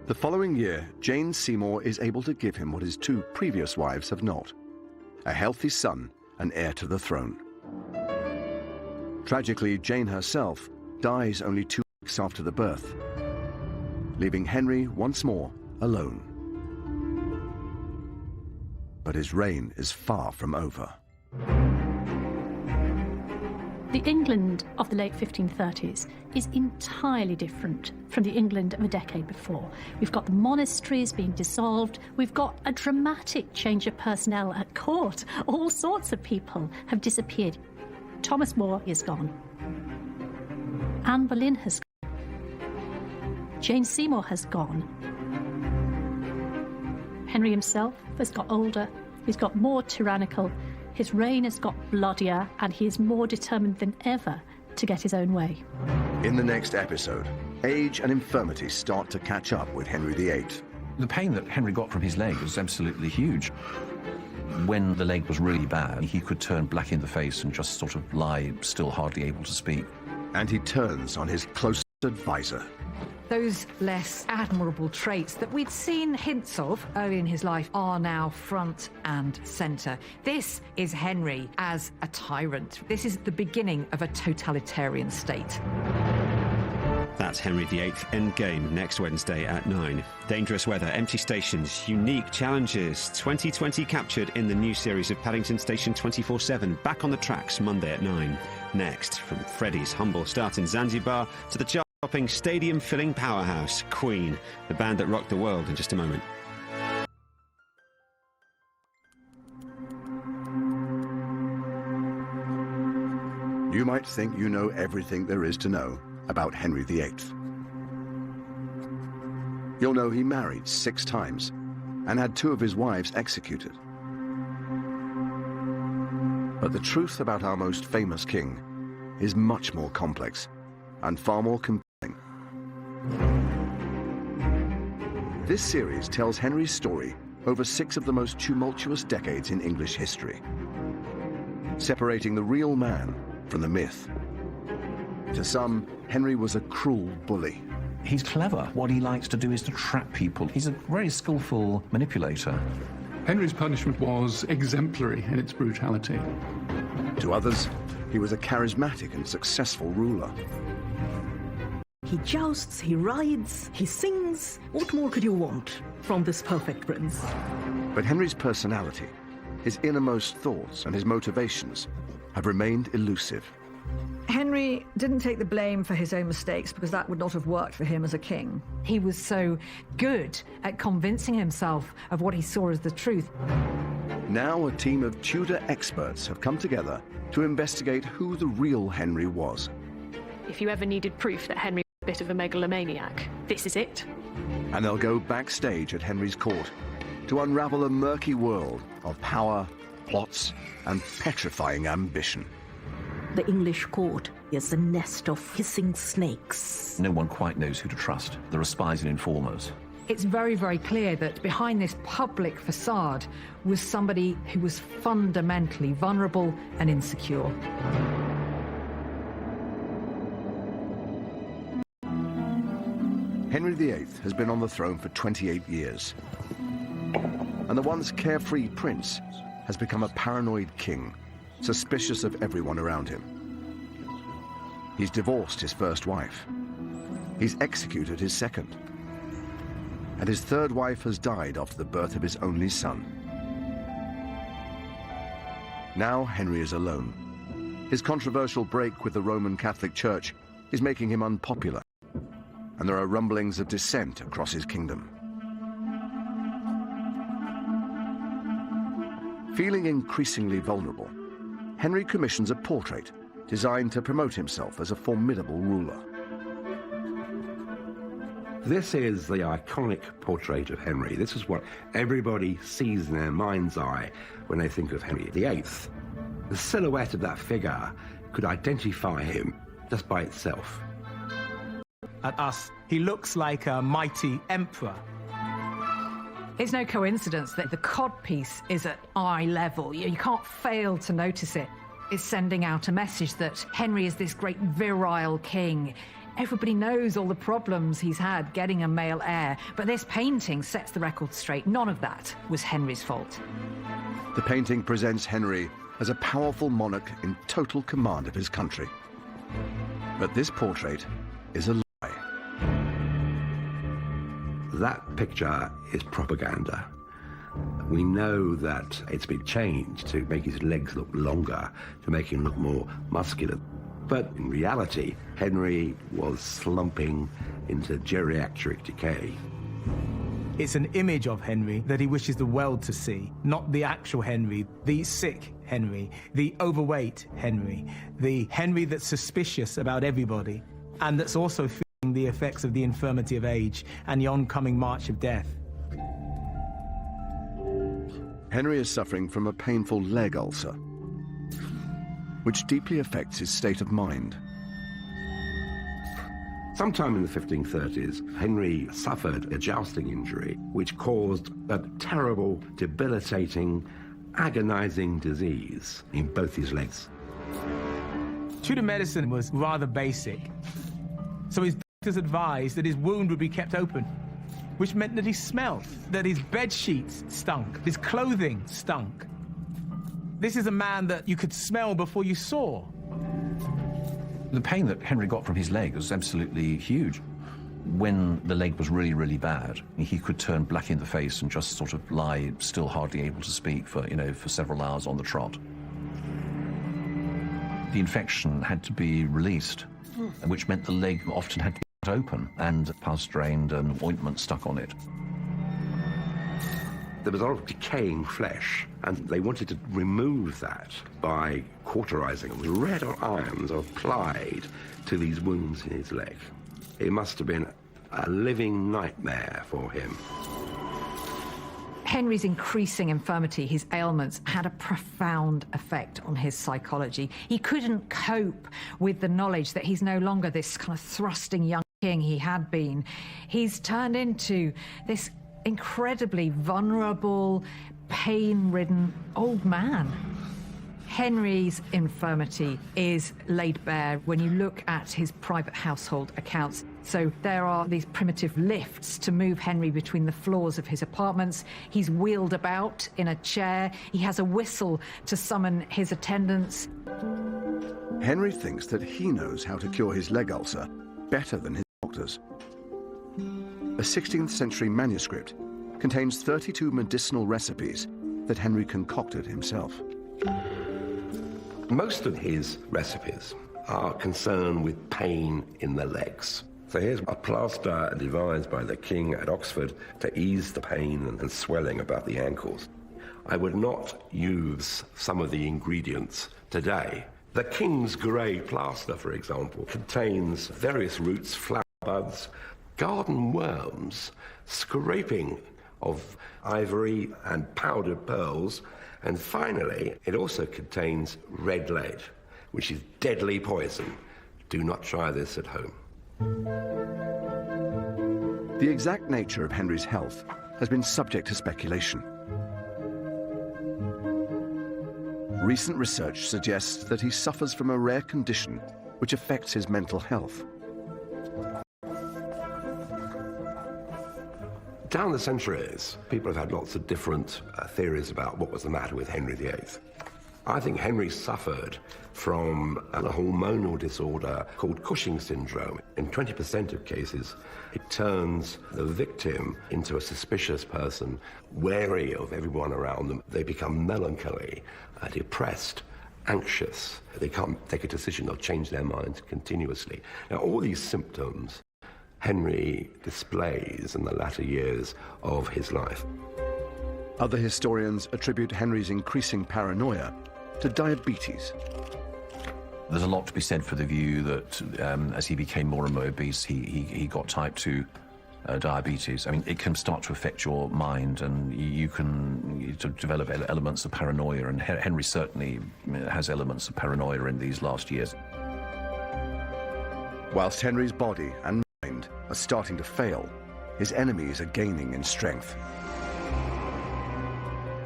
Speaker 1: The following year, Jane Seymour is able to give him what his 2 previous wives have not: a healthy son and heir to the throne. Tragically, Jane herself dies only 2 weeks after the birth, leaving Henry once more alone. But his reign is far from over.
Speaker 10: The England of the late 1530s is entirely different from the England of a decade before. We've got the monasteries being dissolved. We've got a dramatic change of personnel at court. All sorts of people have disappeared. Thomas More is gone. Anne Boleyn has gone. Jane Seymour has gone. Henry himself has got older. He's got more tyrannical. His reign has got bloodier, and he is more determined than ever to get his own way.
Speaker 1: In the next episode, age and infirmity start to catch up with Henry VIII.
Speaker 6: The pain that Henry got from his leg was absolutely huge. When the leg was really bad, he could turn black in the face and just sort of lie still, hardly able to speak.
Speaker 1: And he turns on his closest advisor.
Speaker 5: Those less admirable traits that we'd seen hints of early in his life are now front and centre. This is Henry as a tyrant. This is the beginning of a totalitarian state.
Speaker 12: That's Henry VIII Endgame next Wednesday at 9. Dangerous weather, empty stations, unique challenges. 2020 captured in the new series of Paddington Station 24/7. Back on the tracks Monday at 9. Next, from Freddie's humble start in Zanzibar to the chart-topping, stadium-filling powerhouse, Queen, the band that rocked the world, in just a moment.
Speaker 1: You might think you know everything there is to know about Henry VIII. You'll know he married 6 times and had 2 of his wives executed. But the truth about our most famous king is much more complex and far more This series tells Henry's story over 6 of the most tumultuous decades in English history, separating the real man from the myth. To some, Henry was a cruel bully.
Speaker 6: He's clever. What he likes to do is to trap people. He's a very skillful manipulator.
Speaker 3: Henry's punishment was exemplary in its brutality.
Speaker 1: To others, he was a charismatic and successful ruler.
Speaker 4: He jousts, he rides, he sings. What more could you want from this perfect prince?
Speaker 1: But Henry's personality, his innermost thoughts and his motivations have remained elusive.
Speaker 13: Henry didn't take the blame for his own mistakes because that would not have worked for him as a king.
Speaker 5: He was so good at convincing himself of what he saw as the truth.
Speaker 1: Now a team of Tudor experts have come together to investigate who the real Henry was.
Speaker 8: If you ever needed proof that Henry was a bit of a megalomaniac, this is it.
Speaker 1: And they'll go backstage at Henry's court to unravel a murky world of power, plots, and petrifying ambition.
Speaker 4: The English court is a nest of hissing snakes.
Speaker 6: No one quite knows who to trust. There are spies and informers.
Speaker 5: It's very, very clear that behind this public facade was somebody who was fundamentally vulnerable and insecure.
Speaker 1: Henry VIII has been on the throne for 28 years. And the once carefree prince has become a paranoid king, suspicious of everyone around him. He's divorced his first wife. He's executed his second. And his third wife has died after the birth of his only son. Now Henry is alone. His controversial break with the Roman Catholic Church is making him unpopular, and there are rumblings of dissent across his kingdom. Feeling increasingly vulnerable, Henry commissions a portrait designed to promote himself as a formidable ruler.
Speaker 2: This is the iconic portrait of Henry. This is what everybody sees in their mind's eye when they think of Henry VIII. The silhouette of that figure could identify him just by itself.
Speaker 7: At us, he looks like a mighty emperor.
Speaker 5: It's no coincidence that the codpiece is at eye level. You can't fail to notice it. It's sending out a message that Henry is this great virile king. Everybody knows all the problems he's had getting a male heir, but this painting sets the record straight. None of that was Henry's fault.
Speaker 1: The painting presents Henry as a powerful monarch in total command of his country. But this portrait is a lie.
Speaker 2: That picture is propaganda. We know that it's been changed to make his legs look longer, to make him look more muscular. But in reality, Henry was slumping into geriatric decay.
Speaker 7: It's an image of Henry that he wishes the world to see, not the actual Henry, the sick Henry, the overweight Henry, the Henry that's suspicious about everybody, and that's also feeling the effects of the infirmity of age and the oncoming march of death.
Speaker 1: Henry is suffering from a painful leg ulcer, which deeply affects his state of mind.
Speaker 2: Sometime in the 1530s, Henry suffered a jousting injury, which caused a terrible, debilitating, agonizing disease in both his legs.
Speaker 7: Tudor medicine was rather basic, so his doctors advised that his wound would be kept open, which meant that he smelled, that his bed sheets stunk, his clothing stunk. This is a man that you could smell before you saw.
Speaker 6: The pain that Henry got from his leg was absolutely huge. When the leg was really, really bad, he could turn black in the face and just sort of lie still hardly able to speak for, for several hours on the trot. The infection had to be released, which meant the leg often had to be cut open and pus drained and ointment stuck on it.
Speaker 2: There was a lot of decaying flesh, and they wanted to remove that by cauterizing them. Red irons are applied to these wounds in his leg. It must have been a living nightmare for him.
Speaker 5: Henry's increasing infirmity, his ailments, had a profound effect on his psychology. He couldn't cope with the knowledge that he's no longer this kind of thrusting young king he had been, he's turned into this incredibly vulnerable, pain-ridden old man. Henry's infirmity is laid bare when you look at his private household accounts. So there are these primitive lifts to move Henry between the floors of his apartments. He's wheeled about in a chair. He has a whistle to summon his attendants.
Speaker 1: Henry thinks that he knows how to cure his leg ulcer better than his doctors. A 16th century manuscript contains 32 medicinal recipes that Henry concocted himself.
Speaker 2: Most of his recipes are concerned with pain in the legs. So here's a plaster devised by the king at Oxford to ease the pain and swelling about the ankles. I would not use some of the ingredients today. The king's grey plaster, for example, contains various roots, flower buds, garden worms, scraping of ivory and powdered pearls, and finally, it also contains red lead, which is deadly poison. Do not try this at home.
Speaker 1: The exact nature of Henry's health has been subject to speculation. Recent research suggests that he suffers from a rare condition which affects his mental health.
Speaker 2: Down the centuries, people have had lots of different theories about what was the matter with Henry VIII. I think Henry suffered from a hormonal disorder called Cushing's syndrome. In 20% of cases, it turns the victim into a suspicious person, wary of everyone around them. They become melancholy, depressed, anxious. They can't take a decision, they'll change their minds continuously. Now, all these symptoms Henry displays in the latter years of his life.
Speaker 1: Other historians attribute Henry's increasing paranoia to diabetes.
Speaker 6: There's a lot to be said for the view that as he became more and more obese, he got type 2 diabetes. I mean, it can start to affect your mind, and you can develop elements of paranoia, and Henry certainly has elements of paranoia in these last years.
Speaker 1: Whilst Henry's body and mind are starting to fail, his enemies are gaining in strength.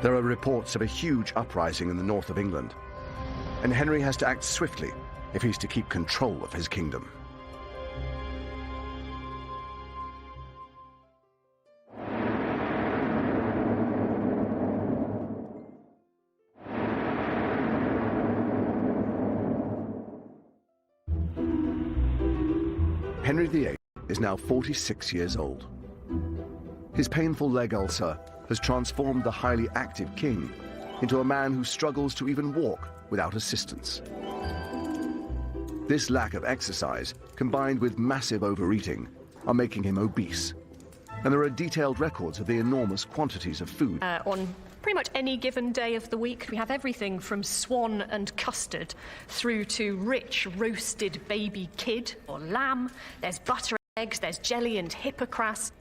Speaker 1: There are reports of a huge uprising in the north of England, and Henry has to act swiftly if he's to keep control of his kingdom. Henry VIII is now 46 years old. His painful leg ulcer has transformed the highly active king into a man who struggles to even walk without assistance. This lack of exercise, combined with massive overeating, are making him obese. And there are detailed records of the enormous quantities of food.
Speaker 8: On pretty much any given day of the week, we have everything from swan and custard through to rich roasted baby kid or lamb. There's butter and eggs, there's jelly and hippocras,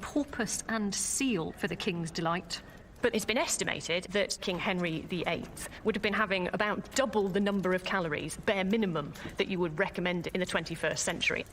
Speaker 8: porpoise and seal for the king's delight. But it's been estimated that King Henry VIII would have been having about double the number of calories, bare minimum, that you would recommend in the 21st century.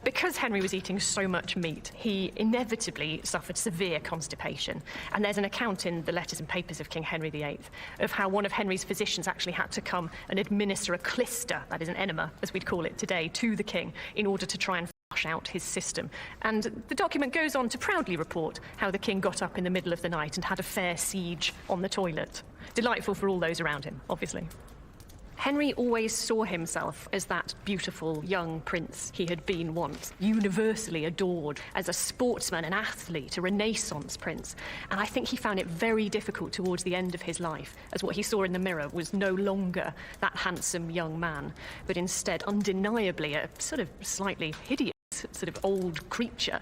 Speaker 8: Because Henry was eating so much meat, he inevitably suffered severe constipation. And there's an account in the letters and papers of King Henry VIII of how one of Henry's physicians actually had to come and administer a clister, that is an enema, as we'd call it today, to the king in order to try and flush out his system. And the document goes on to proudly report how the king got up in the middle of the night and had a fair siege on the toilet. Delightful for all those around him, obviously. Henry always saw himself as that beautiful young prince he had been once, universally adored as a sportsman, an athlete, a Renaissance prince. And I think he found it very difficult towards the end of his life, as what he saw in the mirror was no longer that handsome young man, but instead undeniably a sort of slightly hideous sort of old creature.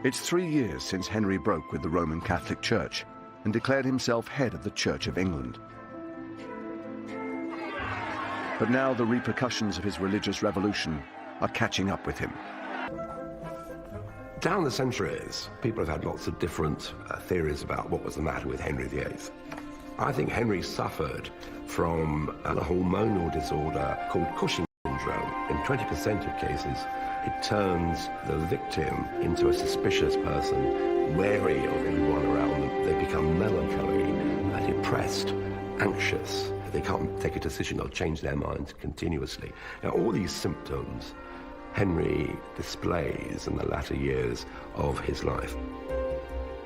Speaker 1: It's 3 years since Henry broke with the Roman Catholic Church and declared himself head of the Church of England. But now the repercussions of his religious revolution are catching up with him.
Speaker 2: Down the centuries, people have had lots of different theories about what was the matter with Henry VIII. I think Henry suffered from a hormonal disorder called Cushing's syndrome. In 20% of cases, it turns the victim into a suspicious person, wary of everyone around them. They become melancholy, depressed, anxious. If they can't take a decision, they'll change their minds continuously. Now, all these symptoms Henry displays in the latter years of his life.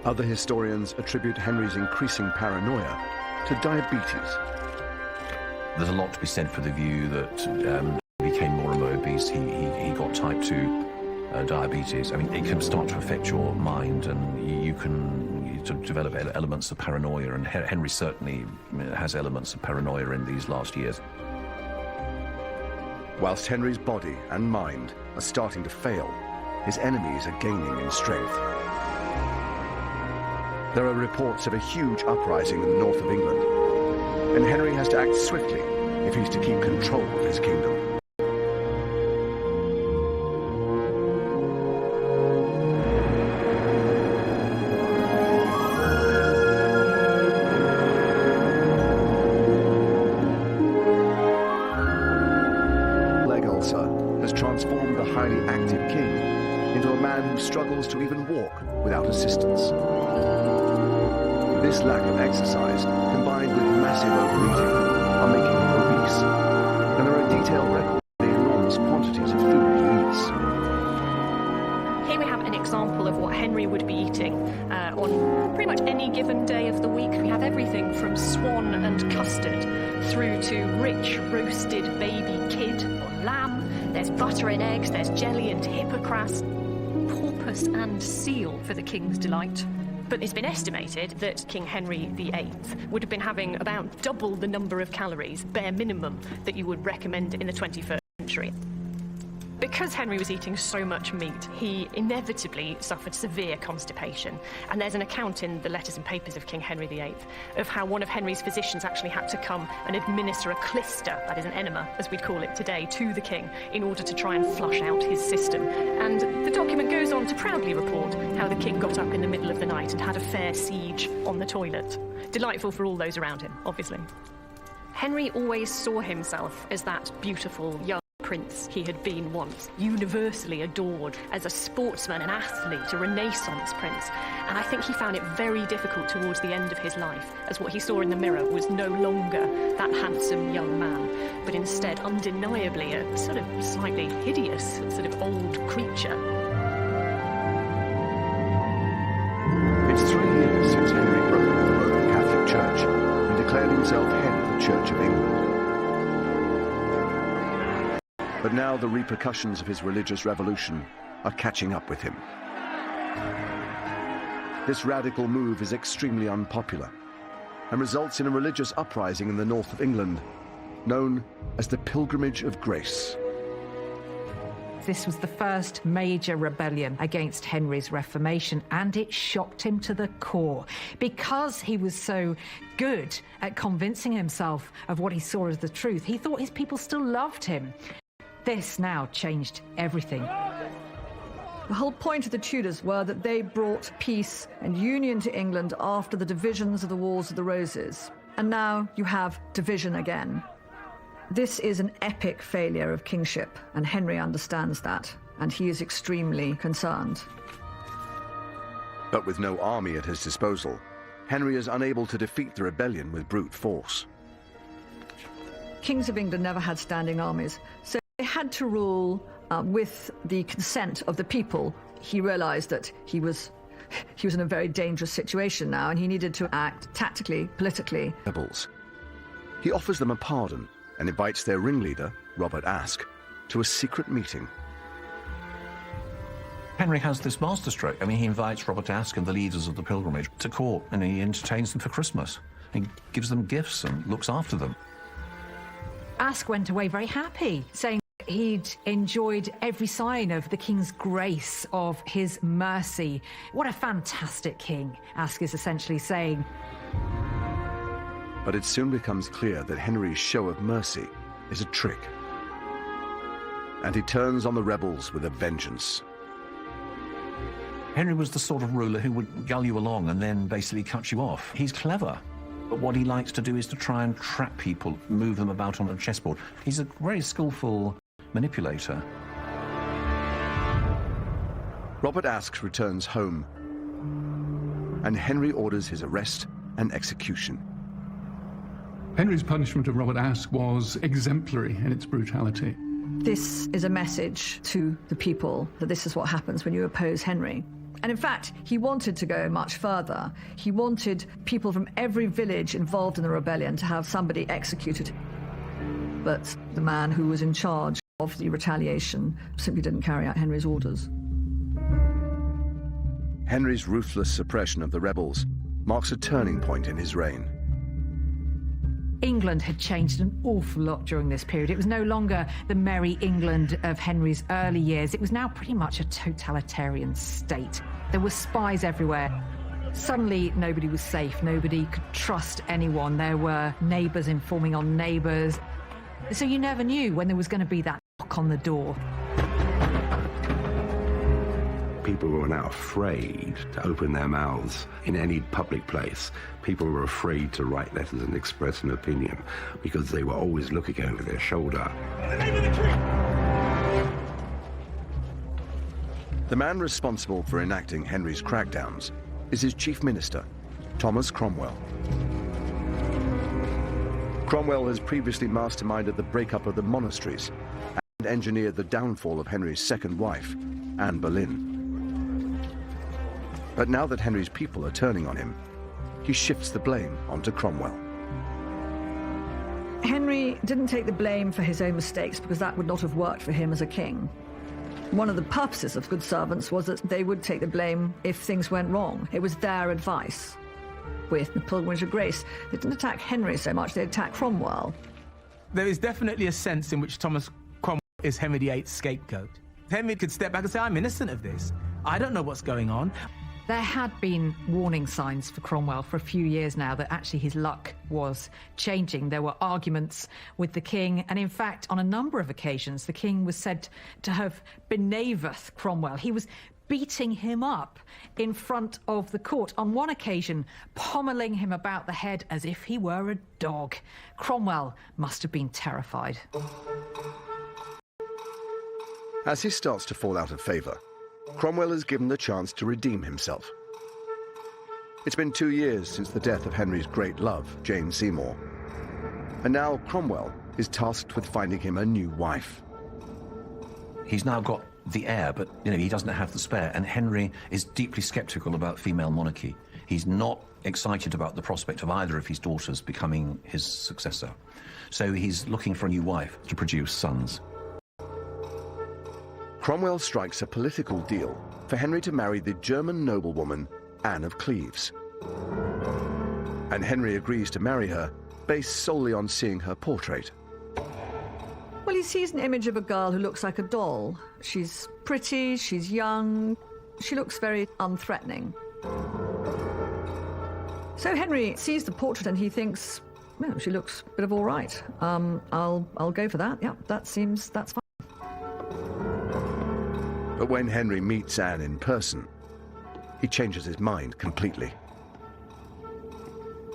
Speaker 1: Other historians attribute Henry's increasing paranoia to diabetes.
Speaker 6: There's a lot to be said for the view that he became more and more obese. He got type 2 diabetes. I mean, it can start to affect your mind, and you can develop elements of paranoia, and Henry certainly has elements of paranoia in these last years.
Speaker 1: Whilst Henry's body and mind are starting to fail, his enemies are gaining in strength. There are reports of a huge uprising in the north of England, and Henry has to act swiftly if he's to keep control of his kingdom. Leg ulcer has transformed the highly active king into a man who struggles to even walk without assistance. This lack of exercise, combined with massive overeating, are making him obese, and there are detailed records of the enormous quantities of food he eats.
Speaker 8: Here we have an example of what Henry would be eating on pretty much any given day of the week. We have everything from swan and custard through to rich roasted baby kid or lamb. There's butter and eggs, there's jelly and hippocras, porpoise and seal for the king's delight. But it's been estimated that King Henry VIII would have been having about double the number of calories, bare minimum, that you would recommend in the 21st century. Because Henry was eating so much meat, he inevitably suffered severe constipation. And there's an account in the letters and papers of King Henry VIII of how one of Henry's physicians actually had to come and administer a clister, that is an enema, as we'd call it today, to the king in order to try and flush out his system. And the document goes on to proudly report how the king got up in the middle of the night and had a fair siege on the toilet. Delightful for all those around him, obviously. Henry always saw himself as that beautiful young prince he had been once, universally adored as a sportsman, an athlete, a Renaissance prince. And I think he found it very difficult towards the end of his life, as what he saw in the mirror was no longer that handsome young man, but instead undeniably a sort of slightly hideous, sort of old creature.
Speaker 1: It's 3 years since Henry broke with the Roman Catholic Church and declared himself head of the Church of England. But now the repercussions of his religious revolution are catching up with him. This radical move is extremely unpopular and results in a religious uprising in the north of England, known as the Pilgrimage of Grace.
Speaker 5: This was the first major rebellion against Henry's Reformation, and it shocked him to the core. Because he was so good at convincing himself of what he saw as the truth, he thought his people still loved him. This now changed everything.
Speaker 13: The whole point of the Tudors were that they brought peace and union to England after the divisions of the Wars of the Roses. And now you have division again. This is an epic failure of kingship, and Henry understands that, and he is extremely concerned.
Speaker 1: But with no army at his disposal, Henry is unable to defeat the rebellion with brute force.
Speaker 13: Kings of England never had standing armies, so they had to rule with the consent of the people. He realized that he was in a very dangerous situation now, and he needed to act tactically, politically.
Speaker 1: Rebels. He offers them a pardon and invites their ringleader, Robert Aske, to a secret meeting.
Speaker 6: Henry has this masterstroke. I mean, he invites Robert Aske and the leaders of the pilgrimage to court, and he entertains them for Christmas. He gives them gifts and looks after them.
Speaker 5: Aske went away very happy, saying he'd enjoyed every sign of the king's grace, of his mercy. What a fantastic king, Aske is essentially saying.
Speaker 1: But it soon becomes clear that Henry's show of mercy is a trick. And he turns on the rebels with a vengeance.
Speaker 6: Henry was the sort of ruler who would gull you along and then basically cut you off. He's clever. But what he likes to do is to try and trap people, move them about on a chessboard. He's a very skillful manipulator.
Speaker 1: Robert Aske returns home, and Henry orders his arrest and execution.
Speaker 3: Henry's punishment of Robert Aske was exemplary in its brutality.
Speaker 13: This is a message to the people that this is what happens when you oppose Henry. And in fact, he wanted to go much further. He wanted people from every village involved in the rebellion to have somebody executed. But the man who was in charge of the retaliation simply didn't carry out Henry's orders.
Speaker 1: Henry's ruthless suppression of the rebels marks a turning point in his reign.
Speaker 5: England had changed an awful lot during this period. It was no longer the merry England of Henry's early years. It was now pretty much a totalitarian state. There were spies everywhere. Suddenly, nobody was safe. Nobody could trust anyone. There were neighbours informing on neighbours. So you never knew when there was going to be that knock on the door.
Speaker 2: People were now afraid to open their mouths in any public place. People were afraid to write letters and express an opinion because they were always looking over their shoulder.
Speaker 9: In the name of the king!
Speaker 1: The man responsible for enacting Henry's crackdowns is his chief minister, Thomas Cromwell. Cromwell has previously masterminded the breakup of the monasteries and engineered the downfall of Henry's second wife, Anne Boleyn. But now that Henry's people are turning on him, he shifts the blame onto Cromwell.
Speaker 13: Henry didn't take the blame for his own mistakes because that would not have worked for him as a king. One of the purposes of good servants was that they would take the blame if things went wrong. It was their advice. With the Pilgrimage of Grace, they didn't attack Henry so much, they attacked Cromwell.
Speaker 7: There is definitely a sense in which Thomas Cromwell is Henry VIII's scapegoat. Henry could step back and say, I'm innocent of this. I don't know what's going on.
Speaker 5: There had been warning signs for Cromwell for a few years now that actually his luck was changing. There were arguments with the king, and in fact, on a number of occasions, the king was said to have benaveth Cromwell. He was beating him up in front of the court. On one occasion, pommeling him about the head as if he were a dog. Cromwell must have been terrified.
Speaker 1: As he starts to fall out of favour, Cromwell is given the chance to redeem himself. It's been 2 years since the death of Henry's great love, Jane Seymour. And now Cromwell is tasked with finding him a new wife.
Speaker 6: He's now got the heir, but he doesn't have the spare, and Henry is deeply sceptical about female monarchy. He's not excited about the prospect of either of his daughters becoming his successor. So he's looking for a new wife to produce sons.
Speaker 1: Cromwell strikes a political deal for Henry to marry the German noblewoman Anne of Cleves. And Henry agrees to marry her based solely on seeing her portrait.
Speaker 13: Well, he sees an image of a girl who looks like a doll. She's pretty, she's young, she looks very unthreatening. So Henry sees the portrait and he thinks, well, she looks a bit of all right. I'll go for that. Yeah, that's fine.
Speaker 1: But when Henry meets Anne in person, he changes his mind completely.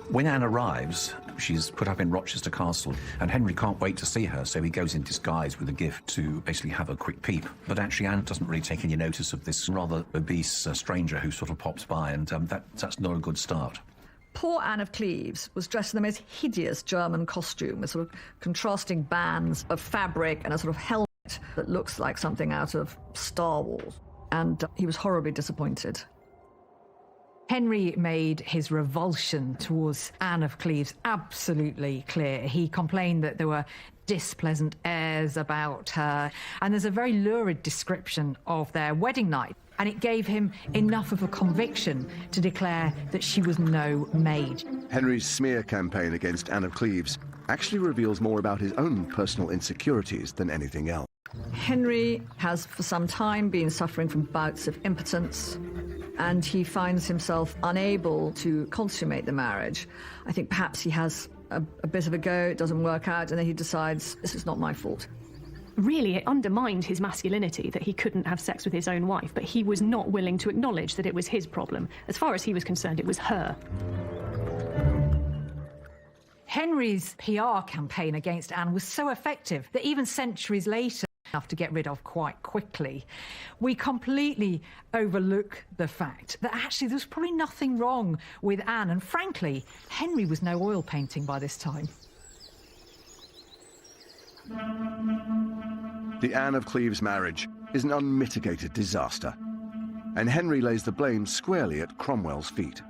Speaker 6: When Anne arrives, she's put up in Rochester Castle, and Henry can't wait to see her, so he goes in disguise with a gift to basically have a quick peep. But actually, Anne doesn't really take any notice of this rather obese stranger who sort of pops by, and that's not a good start.
Speaker 13: Poor Anne of Cleves was dressed in the most hideous German costume with sort of contrasting bands of fabric and a sort of helmet that looks like something out of Star Wars. And he was horribly disappointed.
Speaker 5: Henry made his revulsion towards Anne of Cleves absolutely clear. He complained that there were displeasant airs about her, and there's a very lurid description of their wedding night, and it gave him enough of a conviction to declare that she was no maid.
Speaker 1: Henry's smear campaign against Anne of Cleves actually reveals more about his own personal insecurities than anything else.
Speaker 13: Henry has for some time been suffering from bouts of impotence, and he finds himself unable to consummate the marriage. I think perhaps he has a bit of a go, it doesn't work out, and then he decides, this is not my fault.
Speaker 8: Really, it undermined his masculinity that he couldn't have sex with his own wife, but he was not willing to acknowledge that it was his problem. As far as he was concerned, it was her.
Speaker 5: Henry's PR campaign against Anne was so effective that even centuries later, enough to get rid of quite quickly. We completely overlook the fact that actually there was probably nothing wrong with Anne, and frankly, Henry was no oil painting by this time.
Speaker 1: The Anne of Cleves marriage is an unmitigated disaster, and Henry lays the blame squarely at Cromwell's feet.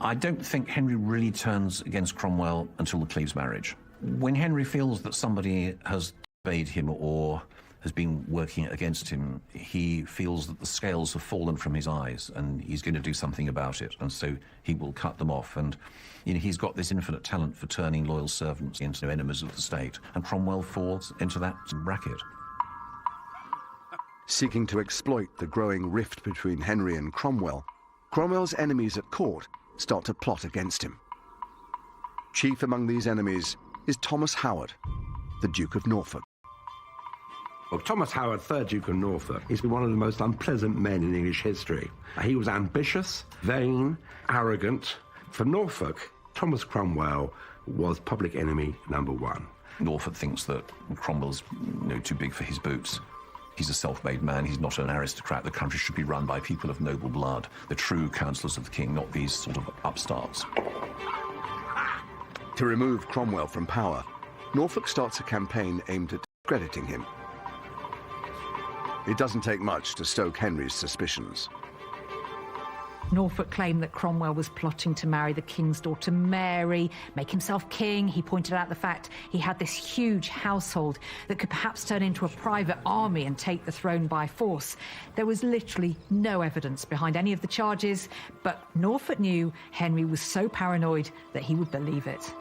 Speaker 6: I don't think Henry really turns against Cromwell until the Cleves marriage. When Henry feels that somebody has obeyed him or has been working against him, he feels that the scales have fallen from his eyes and he's going to do something about it, and so he will cut them off. And he's got this infinite talent for turning loyal servants into enemies of the state, and Cromwell falls into that bracket.
Speaker 1: Seeking to exploit the growing rift between Henry and Cromwell, Cromwell's enemies at court start to plot against him. Chief among these enemies is Thomas Howard, the Duke of Norfolk.
Speaker 2: Well, Thomas Howard, 3rd Duke of Norfolk, is one of the most unpleasant men in English history. He was ambitious, vain, arrogant. For Norfolk, Thomas Cromwell was public enemy number 1.
Speaker 6: Norfolk thinks that Cromwell's too big for his boots. He's a self-made man, he's not an aristocrat. The country should be run by people of noble blood, the true counsellors of the king, not these sort of upstarts.
Speaker 1: To remove Cromwell from power, Norfolk starts a campaign aimed at discrediting him. It doesn't take much to stoke Henry's suspicions.
Speaker 5: Norfolk claimed that Cromwell was plotting to marry the king's daughter Mary, make himself king. He pointed out the fact he had this huge household that could perhaps turn into a private army and take the throne by force. There was literally no evidence behind any of the charges, but Norfolk knew Henry was so paranoid that he would believe it.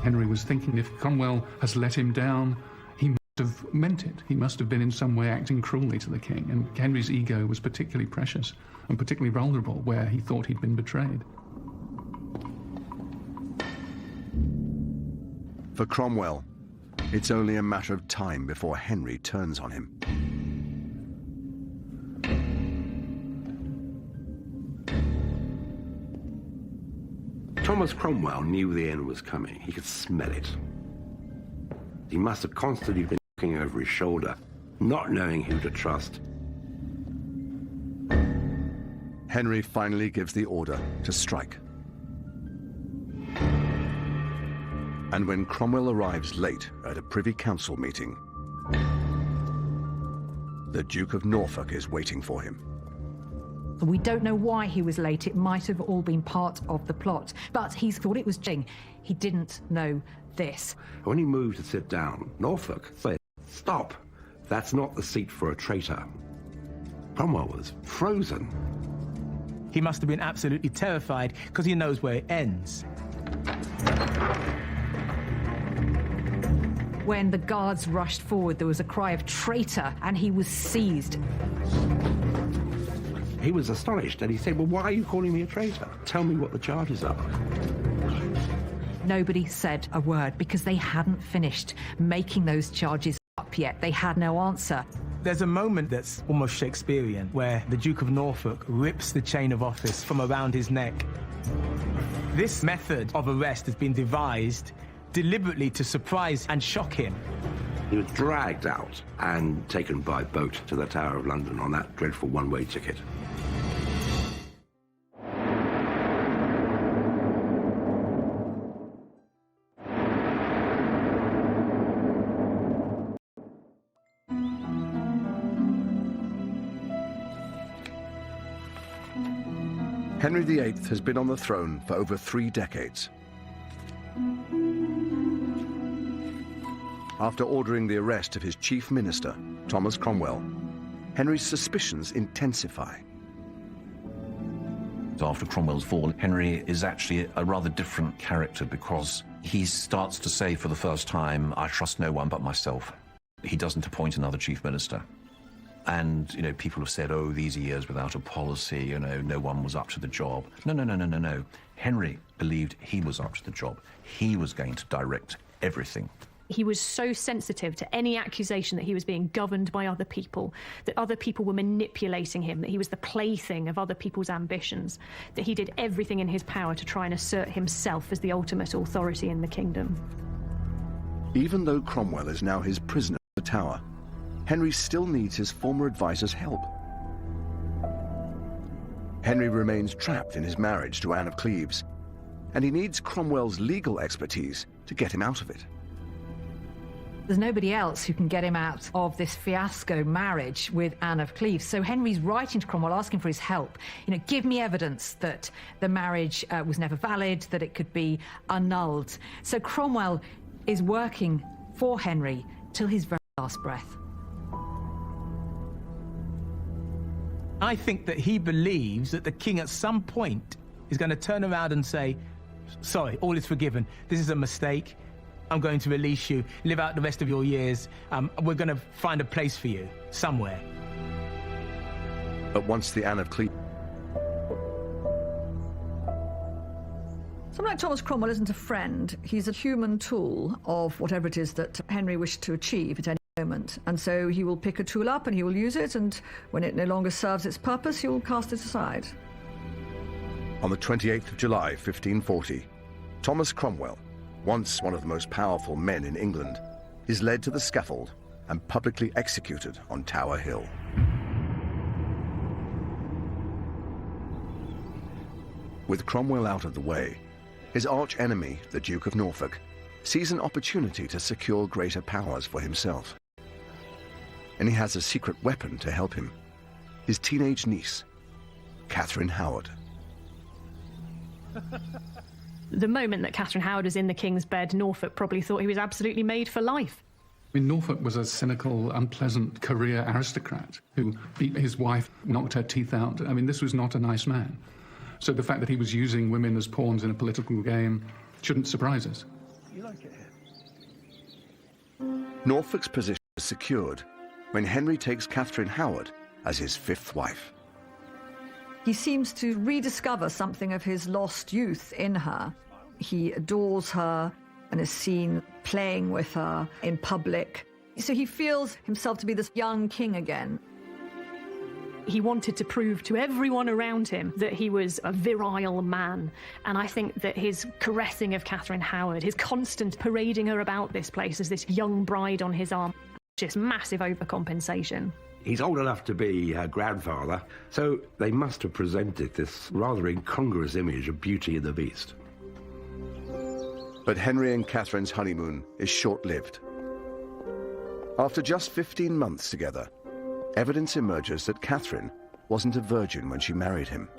Speaker 3: Henry was thinking if Cromwell has let him down, he must have meant it. He must have been in some way acting cruelly to the king, and Henry's ego was particularly precious and particularly vulnerable where he thought he'd been betrayed.
Speaker 1: For Cromwell, it's only a matter of time before Henry turns on him.
Speaker 2: Thomas Cromwell knew the end was coming. He could smell it. He must have constantly been looking over his shoulder, not knowing who to trust.
Speaker 1: Henry finally gives the order to strike. And when Cromwell arrives late at a Privy Council meeting, the Duke of Norfolk is waiting for him.
Speaker 5: We don't know why he was late. It might have all been part of the plot, but he thought it was Jing. He didn't know this.
Speaker 2: When he moved to sit down, Norfolk said, "Stop. That's not the seat for a traitor." Cromwell was frozen.
Speaker 7: He must have been absolutely terrified because he knows where it ends.
Speaker 5: When the guards rushed forward, there was a cry of traitor, and he was seized.
Speaker 2: He was astonished, and he said, "Well, why are you calling me a traitor? Tell me what the charges are."
Speaker 5: Nobody said a word because they hadn't finished making those charges up yet. They had no answer.
Speaker 7: There's a moment that's almost Shakespearean where the Duke of Norfolk rips the chain of office from around his neck. This method of arrest has been devised deliberately to surprise and shock him.
Speaker 2: He was dragged out and taken by boat to the Tower of London on that dreadful one-way ticket.
Speaker 1: Henry VIII has been on the throne for over 3 decades. After ordering the arrest of his chief minister, Thomas Cromwell, Henry's suspicions intensify.
Speaker 6: After Cromwell's fall, Henry is actually a rather different character because he starts to say for the first time, "I trust no one but myself." He doesn't appoint another chief minister. And, people have said, "Oh, these are years without a policy, no one was up to the job." No. Henry believed he was up to the job. He was going to direct everything.
Speaker 8: He was so sensitive to any accusation that he was being governed by other people, that other people were manipulating him, that he was the plaything of other people's ambitions, that he did everything in his power to try and assert himself as the ultimate authority in the kingdom.
Speaker 1: Even though Cromwell is now his prisoner for Tower, Henry still needs his former advisor's help. Henry remains trapped in his marriage to Anne of Cleves, and he needs Cromwell's legal expertise to get him out of it.
Speaker 5: There's nobody else who can get him out of this fiasco marriage with Anne of Cleves. So Henry's writing to Cromwell, asking for his help. You know, give me evidence that the marriage was never valid, that it could be annulled. So Cromwell is working for Henry till his very last breath.
Speaker 7: I think that he believes that the king at some point is going to turn around and say, sorry, all is forgiven. This is a mistake. I'm going to release you, live out the rest of your years. We're going to find a place for you, somewhere.
Speaker 1: But once the Anne of Cleves...
Speaker 13: Someone like Thomas Cromwell isn't a friend. He's a human tool of whatever it is that Henry wished to achieve at any moment. And so he will pick a tool up and he will use it, and when it no longer serves its purpose, he will cast it aside.
Speaker 1: On the 28th of July, 1540, Thomas Cromwell, once one of the most powerful men in England, is led to the scaffold and publicly executed on Tower Hill. With Cromwell out of the way, his arch-enemy, the Duke of Norfolk, sees an opportunity to secure greater powers for himself. And he has a secret weapon to help him: his teenage niece, Catherine Howard.
Speaker 8: The moment that Catherine Howard was in the king's bed, Norfolk probably thought he was absolutely made for life.
Speaker 3: I mean, Norfolk was a cynical, unpleasant career aristocrat who beat his wife, knocked her teeth out. I mean, this was not a nice man. So the fact that he was using women as pawns in a political game shouldn't surprise us.
Speaker 9: You like it here?
Speaker 1: Norfolk's position is secured when Henry takes Catherine Howard as his fifth wife.
Speaker 13: He seems to rediscover something of his lost youth in her. He adores her and is seen playing with her in public. So he feels himself to be this young king again.
Speaker 8: He wanted to prove to everyone around him that he was a virile man. And I think that his caressing of Catherine Howard, his constant parading her about this place as this young bride on his arm, just massive overcompensation.
Speaker 2: He's old enough to be her grandfather, so they must have presented this rather incongruous image of Beauty and the Beast.
Speaker 1: But Henry and Catherine's honeymoon is short-lived. After just 15 months together, evidence emerges that Catherine wasn't a virgin when she married him.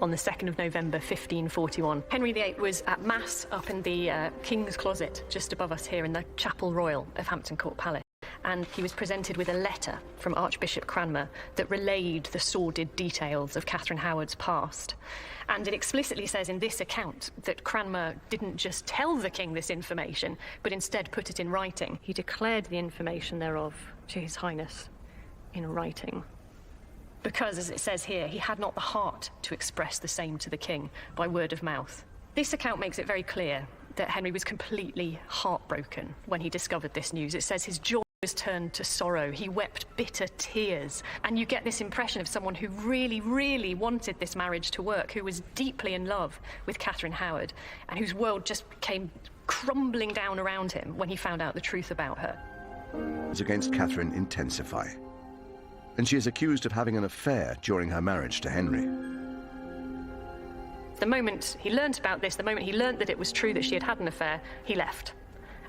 Speaker 8: On the 2nd of November, 1541, Henry VIII was at Mass up in the King's Closet, just above us here in the Chapel Royal of Hampton Court Palace. And he was presented with a letter from Archbishop Cranmer that relayed the sordid details of Catherine Howard's past. And it explicitly says in this account that Cranmer didn't just tell the king this information, but instead put it in writing. He declared the information thereof to His Highness in writing. Because, as it says here, he had not the heart to express the same to the king by word of mouth. This account makes it very clear that Henry was completely heartbroken when he discovered this news. It says his joy was turned to sorrow. He wept bitter tears. And you get this impression of someone who really, really wanted this marriage to work, who was deeply in love with Catherine Howard, and whose world just came crumbling down around him when he found out the truth about her.
Speaker 1: Against Catherine intensify, and she is accused of having an affair during her marriage to Henry.
Speaker 8: The moment he learnt about this, the moment he learnt that it was true that she had had an affair, he left.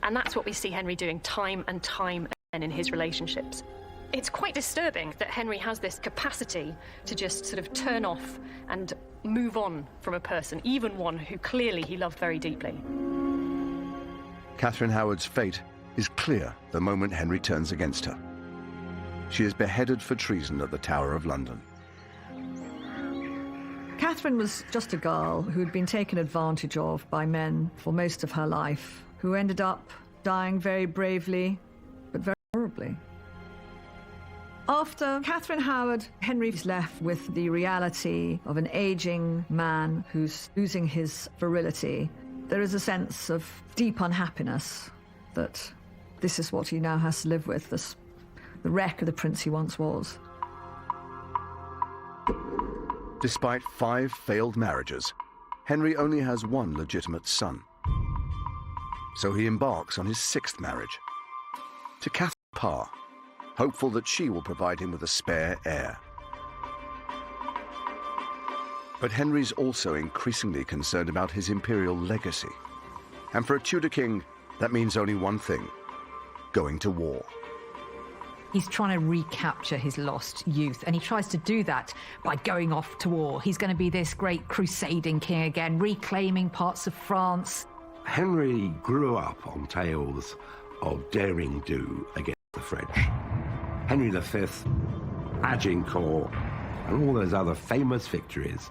Speaker 8: And that's what we see Henry doing time and time again in his relationships. It's quite disturbing that Henry has this capacity to just sort of turn off and move on from a person, even one who clearly he loved very deeply.
Speaker 1: Catherine Howard's fate is clear the moment Henry turns against her. She is beheaded for treason at the Tower of London.
Speaker 13: Catherine was just a girl who had been taken advantage of by men for most of her life, who ended up dying very bravely, but very horribly. After Catherine Howard, Henry's left with the reality of an aging man who's losing his virility. There is a sense of deep unhappiness that this is what he now has to live with, the wreck of the prince he once was.
Speaker 1: Despite 5 failed marriages, Henry only has one legitimate son. So he embarks on his 6th marriage, to Catherine. Parr, hopeful that she will provide him with a spare heir. But Henry's also increasingly concerned about his imperial legacy. And for a Tudor king, that means only one thing: going to war.
Speaker 5: He's trying to recapture his lost youth, and he tries to do that by going off to war. He's going to be this great crusading king again, reclaiming parts of France.
Speaker 2: Henry grew up on tales of daring do against the French. Henry V, Agincourt, and all those other famous victories.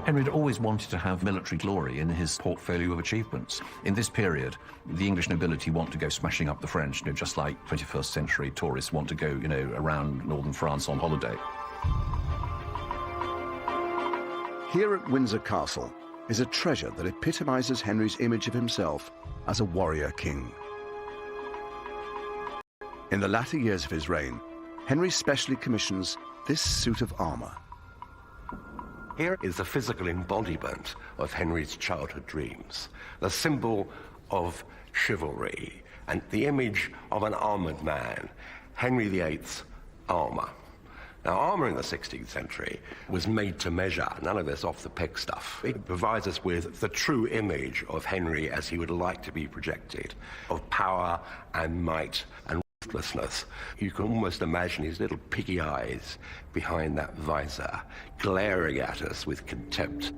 Speaker 6: Henry had always wanted to have military glory in his portfolio of achievements. In this period, the English nobility want to go smashing up the French, just like 21st century tourists want to go, around northern France on holiday.
Speaker 1: Here at Windsor Castle is a treasure that epitomizes Henry's image of himself as a warrior king. In the latter years of his reign, Henry specially commissions this suit of armor.
Speaker 2: Here is the physical embodiment of Henry's childhood dreams, the symbol of chivalry, and the image of an armored man, Henry VIII's armor. Now, armor in the 16th century was made to measure, none of this off-the-peg stuff. It provides us with the true image of Henry as he would like to be projected, of power and might and ruthlessness. You can almost imagine his little piggy eyes behind that visor, glaring at us with contempt.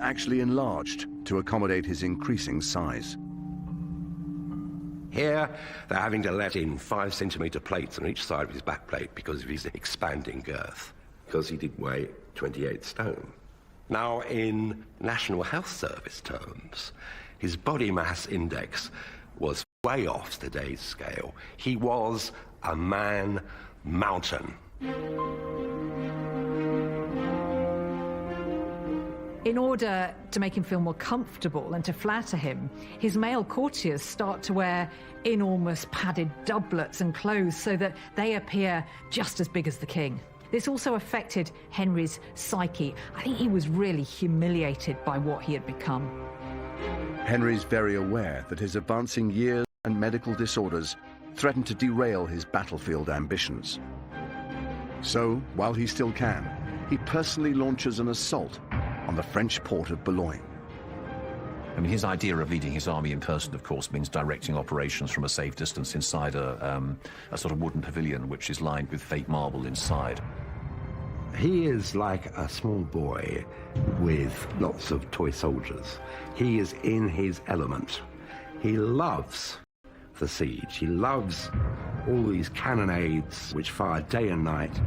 Speaker 1: Actually enlarged to accommodate his increasing size.
Speaker 2: Here, they're having to let in 5-centimeter plates on each side of his back plate because of his expanding girth, because he did weigh 28 stone. Now, in National Health Service terms, his body mass index was way off today's scale. He was a man mountain.
Speaker 5: In order to make him feel more comfortable and to flatter him, his male courtiers start to wear enormous padded doublets and clothes so that they appear just as big as the king. This also affected Henry's psyche. I think he was really humiliated by what he had become.
Speaker 1: Henry's very aware that his advancing years and medical disorders threaten to derail his battlefield ambitions. So, while he still can, he personally launches an assault on the French port of Boulogne.
Speaker 6: I mean, his idea of leading his army in person, of course, means directing operations from a safe distance inside a sort of wooden pavilion, which is lined with fake marble inside.
Speaker 2: He is like a small boy with lots of toy soldiers. He is in his element. He loves the siege. He loves all these cannonades which fire day and night.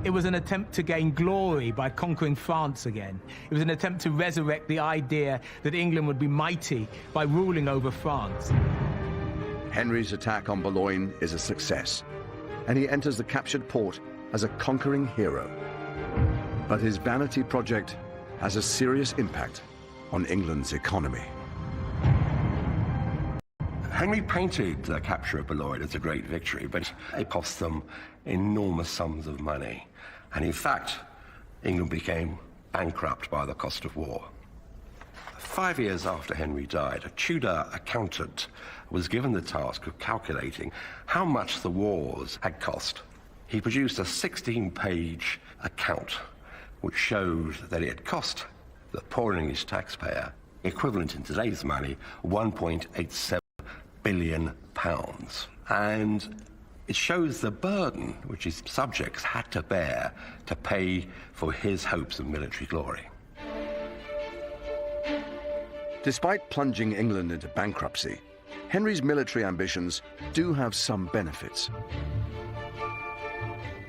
Speaker 7: It was an attempt to gain glory by conquering France again. It was an attempt to resurrect the idea that England would be mighty by ruling over France.
Speaker 1: Henry's attack on Boulogne is a success, and he enters the captured port as a conquering hero. But his vanity project has a serious impact on England's economy.
Speaker 2: Henry painted the capture of Boulogne as a great victory, but it cost them enormous sums of money. And in fact, England became bankrupt by the cost of war. 5 years after Henry died, a Tudor accountant was given the task of calculating how much the wars had cost. He produced a 16-page account which showed that it had cost the poor English taxpayer, equivalent in today's money, £1.87 billion. And it shows the burden which his subjects had to bear to pay for his hopes of military glory.
Speaker 1: Despite plunging England into bankruptcy, Henry's military ambitions do have some benefits.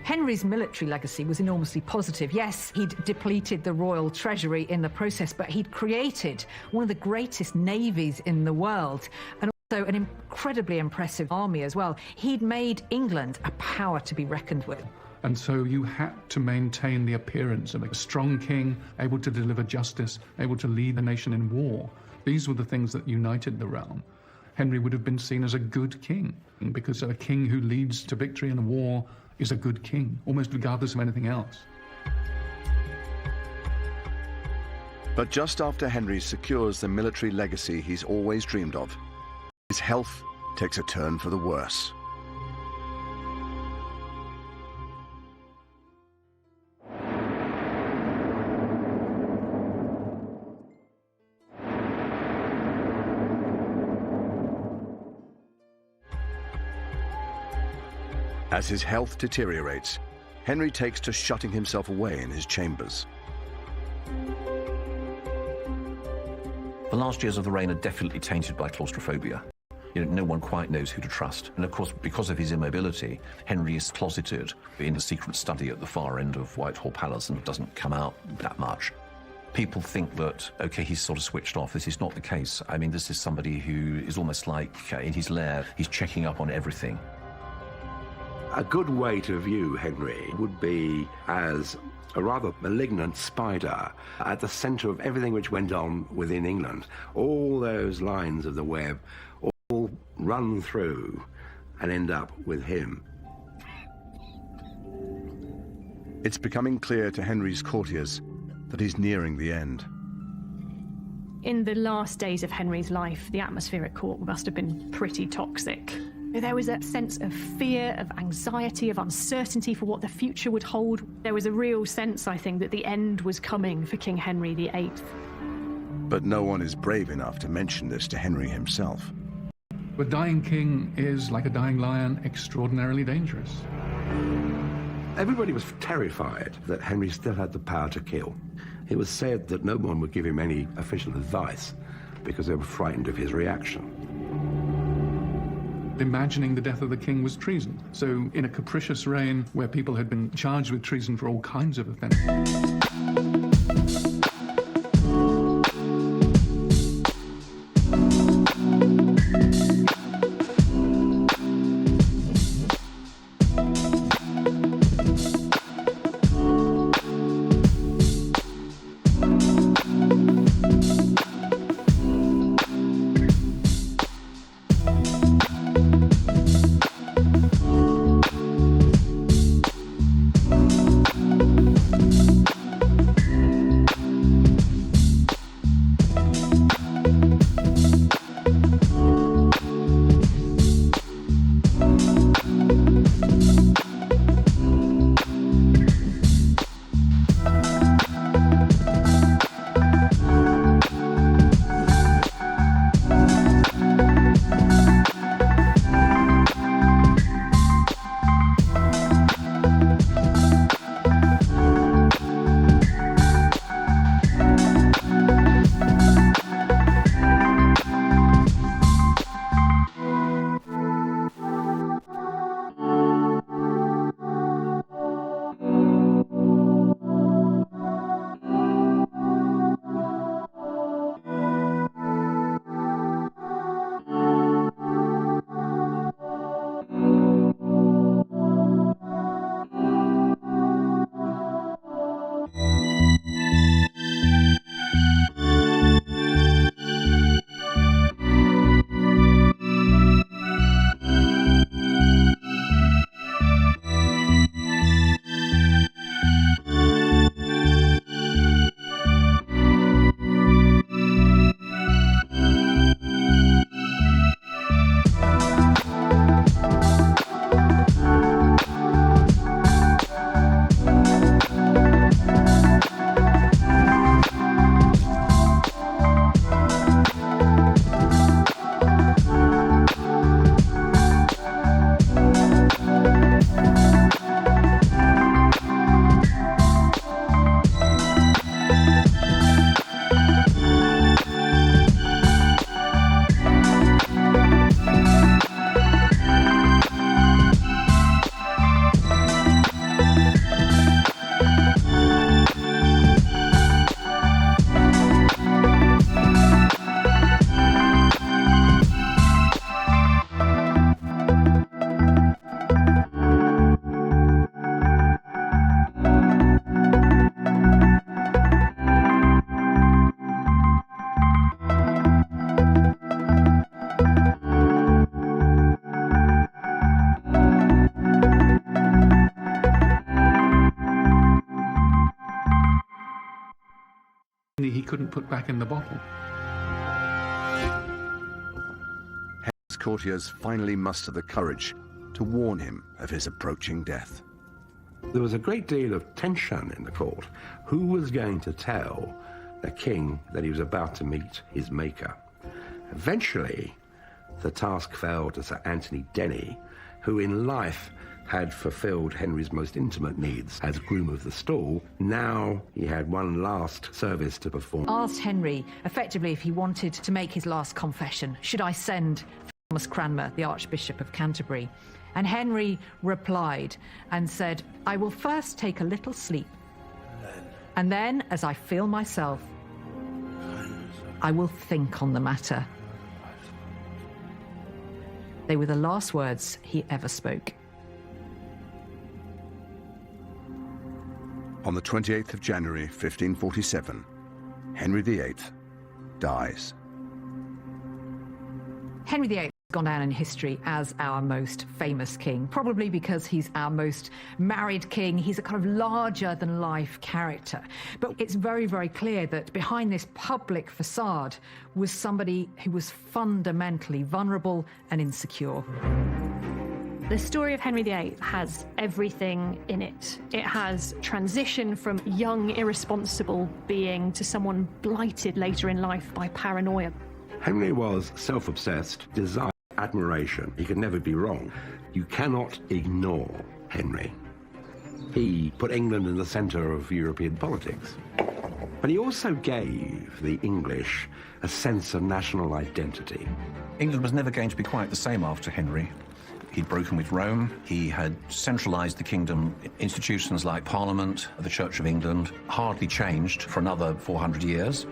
Speaker 5: Henry's military legacy was enormously positive. Yes, he'd depleted the royal treasury in the process, but he'd created one of the greatest navies in the world, and also an incredibly impressive army as well. He'd made England a power to be reckoned with.
Speaker 3: And so you had to maintain the appearance of a strong king, able to deliver justice, able to lead the nation in war. These were the things that united the realm. Henry would have been seen as a good king, because a king who leads to victory in a war is a good king, almost regardless of anything else.
Speaker 1: But just after Henry secures the military legacy he's always dreamed of, His health takes a turn for the worse. As his health deteriorates, Henry takes to shutting himself away in his chambers.
Speaker 6: The last years of the reign are definitely tainted by claustrophobia. No one quite knows who to trust. And of course, because of his immobility, Henry is closeted in a secret study at the far end of Whitehall Palace and doesn't come out that much. People think that, okay, he's sort of switched off. This is not the case. I mean, this is somebody who is almost like in his lair, he's checking up on everything.
Speaker 2: A good way to view Henry would be as a rather malignant spider at the centre of everything which went on within England. All those lines of the web all run through and end up with him.
Speaker 1: It's becoming clear to Henry's courtiers that he's nearing the end.
Speaker 8: In the last days of Henry's life, the atmosphere at court must have been pretty toxic. There was a sense of fear, of anxiety, of uncertainty for what the future would hold. There was a real sense, I think, that the end was coming for King Henry VIII.
Speaker 1: But no one is brave enough to mention this to Henry himself.
Speaker 3: A dying king is, like a dying lion, extraordinarily dangerous.
Speaker 2: Everybody was terrified that Henry still had the power to kill. It was said that no one would give him any official advice because they were frightened of his reaction.
Speaker 3: Imagining the death of the king was treason. So in a capricious reign where people had been charged with treason for all kinds of offences. He couldn't put back in the bottle.
Speaker 1: courtiers finally muster the courage to warn him of his approaching death.
Speaker 2: There was a great deal of tension in the court. Who was going to tell the king that he was about to meet his maker? Eventually, the task fell to Sir Anthony Denny, who in life had fulfilled Henry's most intimate needs as groom of the stall. Now he had one last service to perform.
Speaker 5: Asked Henry, effectively, if he wanted to make his last confession. Should I send Thomas Cranmer, the Archbishop of Canterbury? And Henry replied and said, I will first take a little sleep. And then, as I feel myself, I will think on the matter. They were the last words he ever spoke.
Speaker 1: On the 28th of January, 1547, Henry VIII dies.
Speaker 5: Henry VIII has gone down in history as our most famous king, probably because he's our most married king. He's a kind of larger-than-life character. But it's very, very clear that behind this public facade was somebody who was fundamentally vulnerable and insecure.
Speaker 8: The story of Henry VIII has everything in it. It has transition from young, irresponsible being to someone blighted later in life by paranoia.
Speaker 2: Henry was self-obsessed, desired admiration. He could never be wrong. You cannot ignore Henry. He put England in the centre of European politics. But he also gave the English a sense of national identity.
Speaker 6: England was never going to be quite the same after Henry. He'd broken with Rome. He had centralised the kingdom. Institutions like Parliament, the Church of England, hardly changed for another 400 years.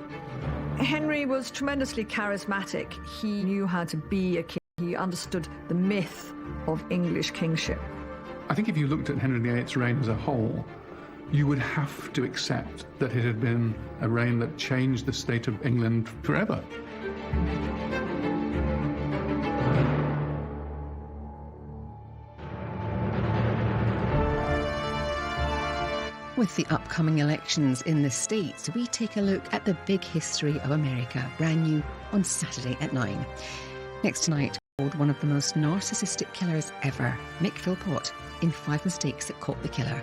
Speaker 13: Henry was tremendously charismatic. He knew how to be a king. He understood the myth of English kingship.
Speaker 3: I think if you looked at Henry VIII's reign as a whole, you would have to accept that it had been a reign that changed the state of England forever.
Speaker 15: With the upcoming elections in the States, we take a look at the big history of America, brand new on Saturday at 9. Next tonight, one of the most narcissistic killers ever, Mick Philpott, in 5 Mistakes That Caught the Killer.